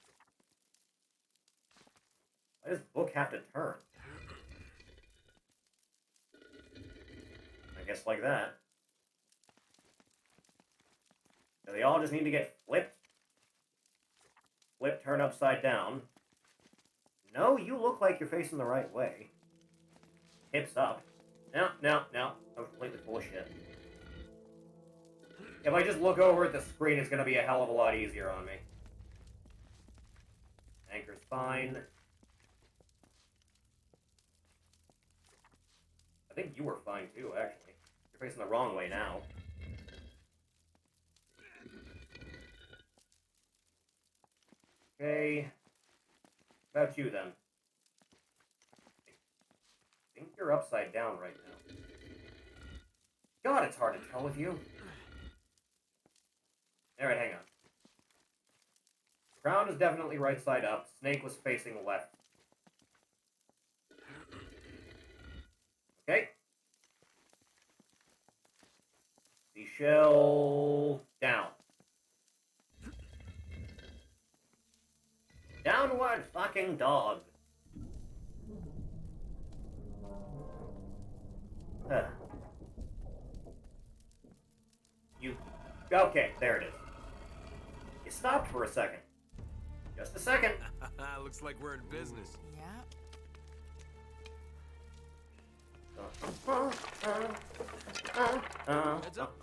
Why does book have to turn? I guess like that. So they all just need to get flipped. Flip, turn upside down. No, you look like you're facing the right way. Hips up. No. I'm completely full of shit. If I just look over at the screen, it's going to be a hell of a lot easier on me. Anchor's fine. I think you were fine too, actually. You're facing the wrong way now. Okay. How about you, then? I think you're upside down right now. God, it's hard to tell with you. Alright, hang on. Crown is definitely right side up. Snake was facing left. Okay. Seashell down. Downward fucking dog. You... Okay, there it is. You stopped for a second. Just a second. Looks like we're in business. Heads up.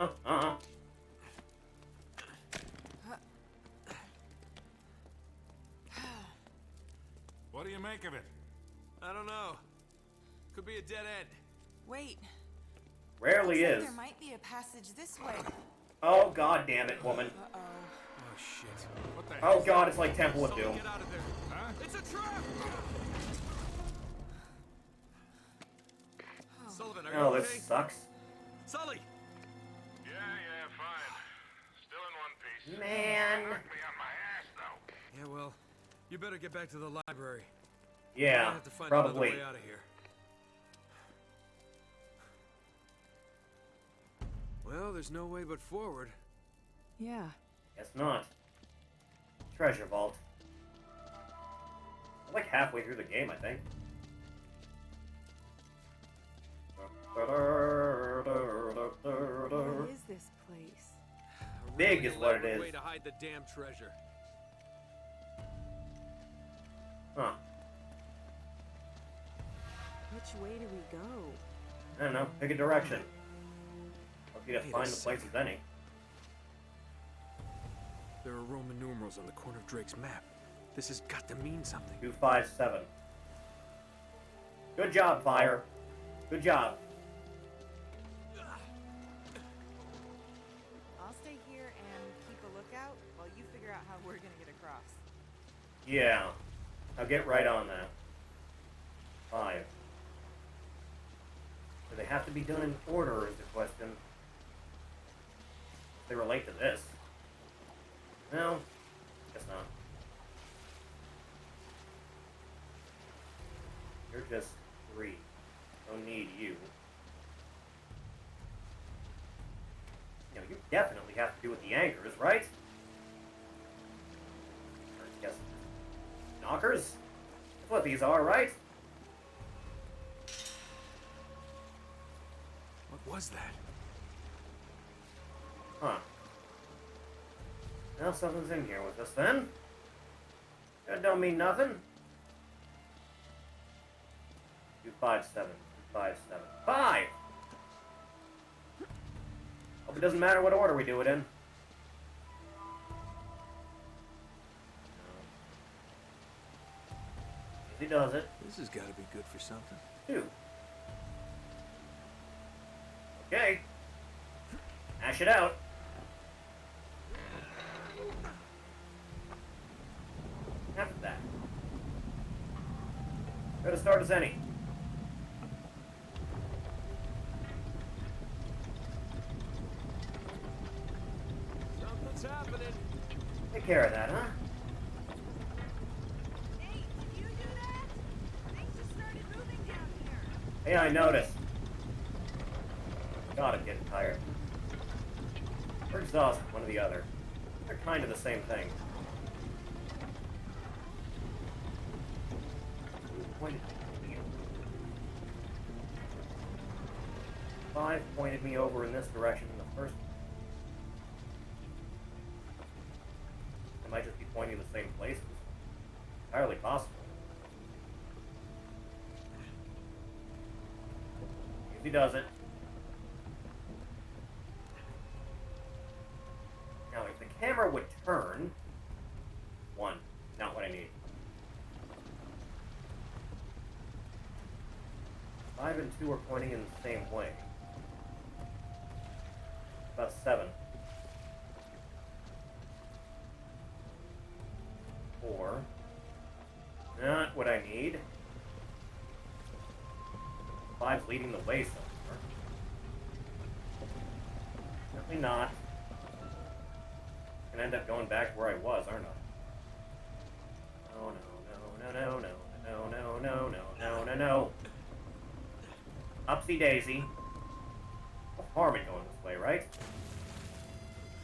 What do you make of it? I don't know. Could be a dead end. Wait. Rarely Looks like is. there might be a passage this way. Oh, god damn it, woman. Uh-oh. Oh, shit. What the Oh god, it's like Temple of Sully, Doom. get out of there. Huh? It's a trap! Sullivan, are you Oh, okay? this sucks. Sully! Yeah, fine. Still in one piece. Man. Knocked me on my ass, though. Yeah, well, you better get back to the library. I Yeah, have to find another probably. way out of here. Well, there's no way but forward. Yeah. Guess not. Treasure vault. I'm like halfway through the game, I think. What is this place? A Big really is what it elaborate is. way to hide the damn treasure. Huh. Which way do we go? I don't know. Pick a direction. Lucky to Wait a find the second. places any. There are Roman numerals on the corner of Drake's map. This has got to mean something. 257. Good job, Fire. Good job. I'll stay here and keep a lookout while you figure out how Yeah. I'll get right on that. 5. Do they have to be done in order is the question. They relate to this. No, guess not. You're just 3. Don't need you. You know, you definitely have to do with the anchors, right? Or guess knockers? That's what these are, right? What was that? Huh. Well, something's in here with us then. That don't mean nothing. 257. 257. 5! Hope it doesn't matter what order we do it in. He does it. This has got to be good for something. 2. Okay. Hash it out. After that. Good a start as any. Something's happening. Take care of that, huh? Nate, did you do that? Things just started moving down here. Hey, I noticed. God, I'm getting tired. Or exhausted, one or the other. They're kind of the same thing. Pointed me. 5 pointed me over in this direction in the first. It might just be pointing the same places. Entirely possible. If he does it. Now, if the camera would turn, 1, not what I need. 5 and 2 are pointing in the same way. About 7. 4. Not what I need. 5's leading the way somewhere. Definitely not. I'm gonna end up going back where I was, aren't I? Oh no, no, no, no, no, no, no, no, no, no, no. Upsy daisy. No harm in going this way, right?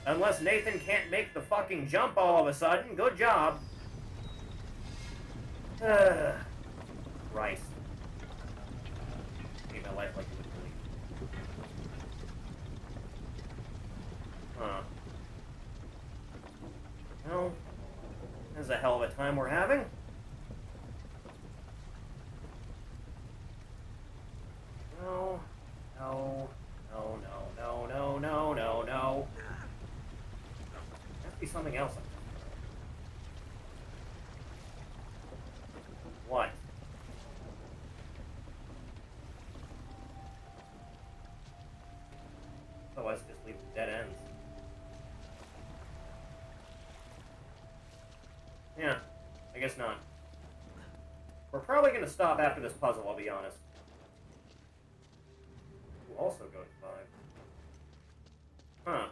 Unless Nathan can't make the fucking jump all of a sudden. Good job. Christ. Made my life like you would believe. Huh. Well, this is a hell of a time we're having. No, no, no, no, no, no, no, no, no. There has to be something else. What? Otherwise, just leave dead ends. Yeah, I guess not. We're probably going to stop after this puzzle, I'll be honest. We'll also go to 5. Huh.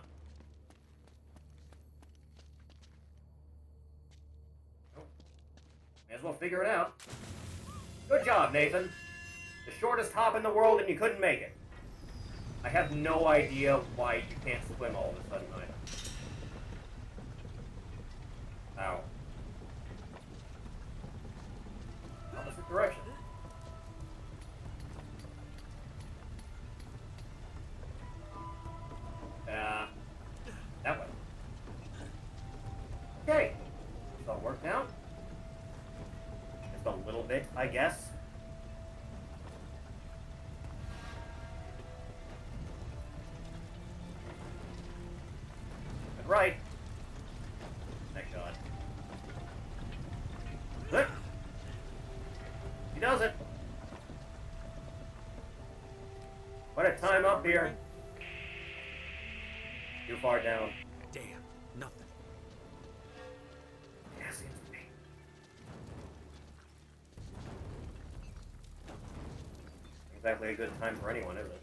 Oh. May as well figure it out. Good job, Nathan. The shortest hop in the world and you couldn't make it. I have no idea why you can't swim all of a sudden either. Ow. Opposite direction. That way. Okay. This all worked out. Just a little bit, I guess. But right. Thank God. Good. He does it. What a time up here. Too far down. Damn, nothing. Yeah, seems to be. exactly a good time for anyone, is it?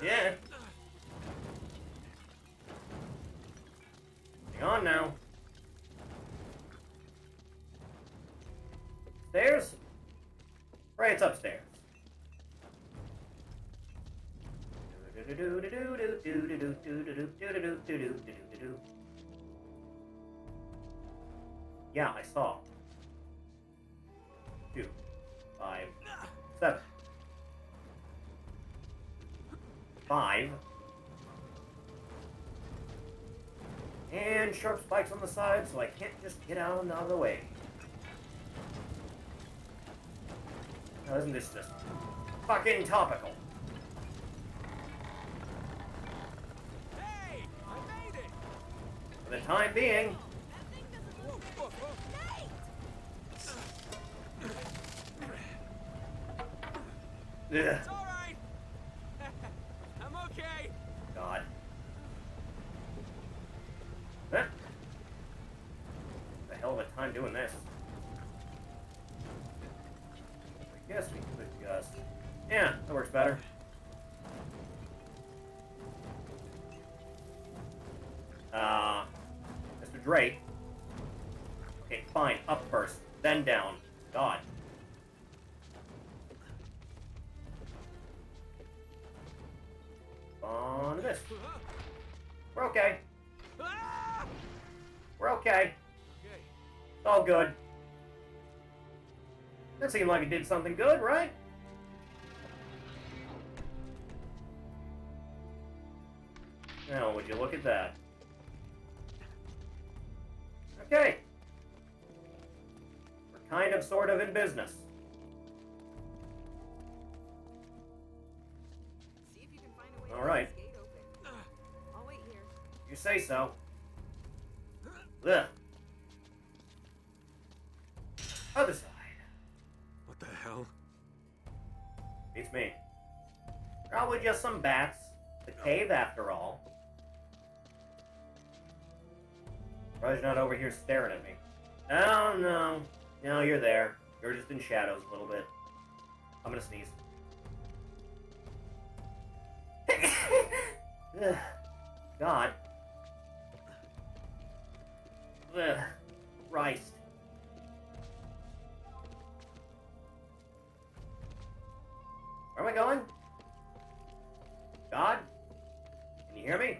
Yeah. Hang on now. Stairs? Right, it's upstairs. Yeah, I saw. 2, 5, 7. 5. And sharp spikes on the side, so I can't just get out of the way. Now, isn't this just fucking topical? Hey, I made it. For the time being. Ugh. It's all right. I'm okay. God. Huh? The hell of a time doing this. I guess we could just... Yeah, that works better. Mr. Drake. Okay, fine. Up first, then down. God. On to this. We're okay. We're okay. It's all good. That seemed like it did something good, right? Now, would you look at that? Okay. We're kind of, sort of in business. See if you can find a way All to right. get this gate open. I'll wait here. You say so. Ugh. Other side. What the hell? Beats me. Probably just some bats. The cave, after all. Probably not over here staring at me. Oh, no. No, you're there. You're just in shadows a little bit. I'm gonna sneeze. Ugh. God. Ugh. Christ. Where am I going? God? Can you hear me?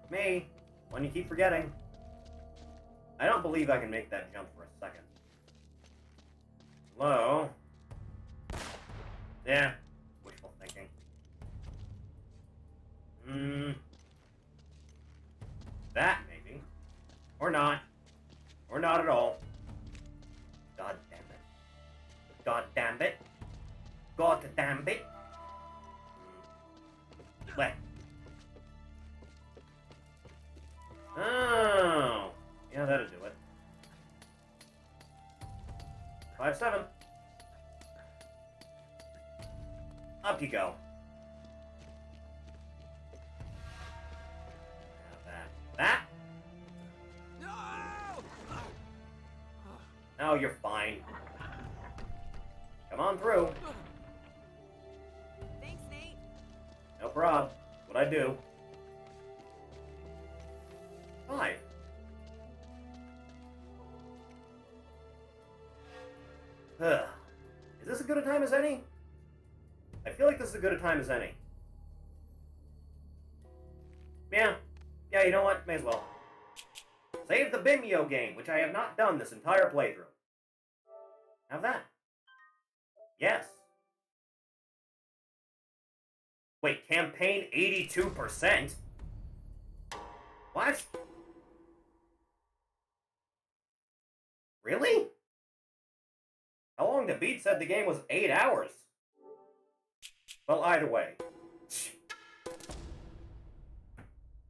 Me? One you keep forgetting. I don't believe I can make that jump for a second. Hello? Yeah. Wishful thinking. That, maybe. Or not. Or not at all. God damn it. God damn it. God damn it. What? Oh. Yeah, that'll do it. 5-7. Up you go. That? No, you're fine. Come on through. Thanks, Nate. No prob. What I do. 5. Ugh. Is this as good a time as any? I feel like this is as good a time as any. Yeah. Yeah, you know what? May as well. Save the Bimyo game, which I have not done this entire playthrough. Have that. Yes. Wait, campaign 82%? What? Really? How long to beat said the game was 8 hours? Well, either way.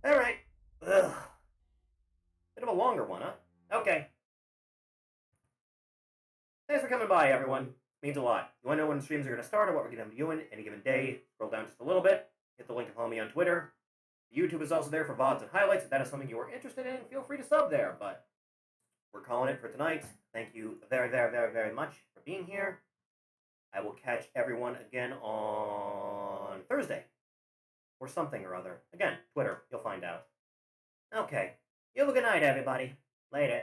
Alright. Ugh. Bit of a longer one, huh? Okay. Thanks for coming by, everyone. Means a lot. You want to know when streams are going to start or what we're going to be doing any given day? Scroll down just a little bit. Hit the link to follow me on Twitter. YouTube is also there for VODs and highlights. If that is something you are interested in, feel free to sub there. But we're calling it for tonight. Thank you very, very, very, very much for being here. I will catch everyone again on Thursday. Or something or other. Again, Twitter, you'll find out. Okay. You have a good night, everybody. Later.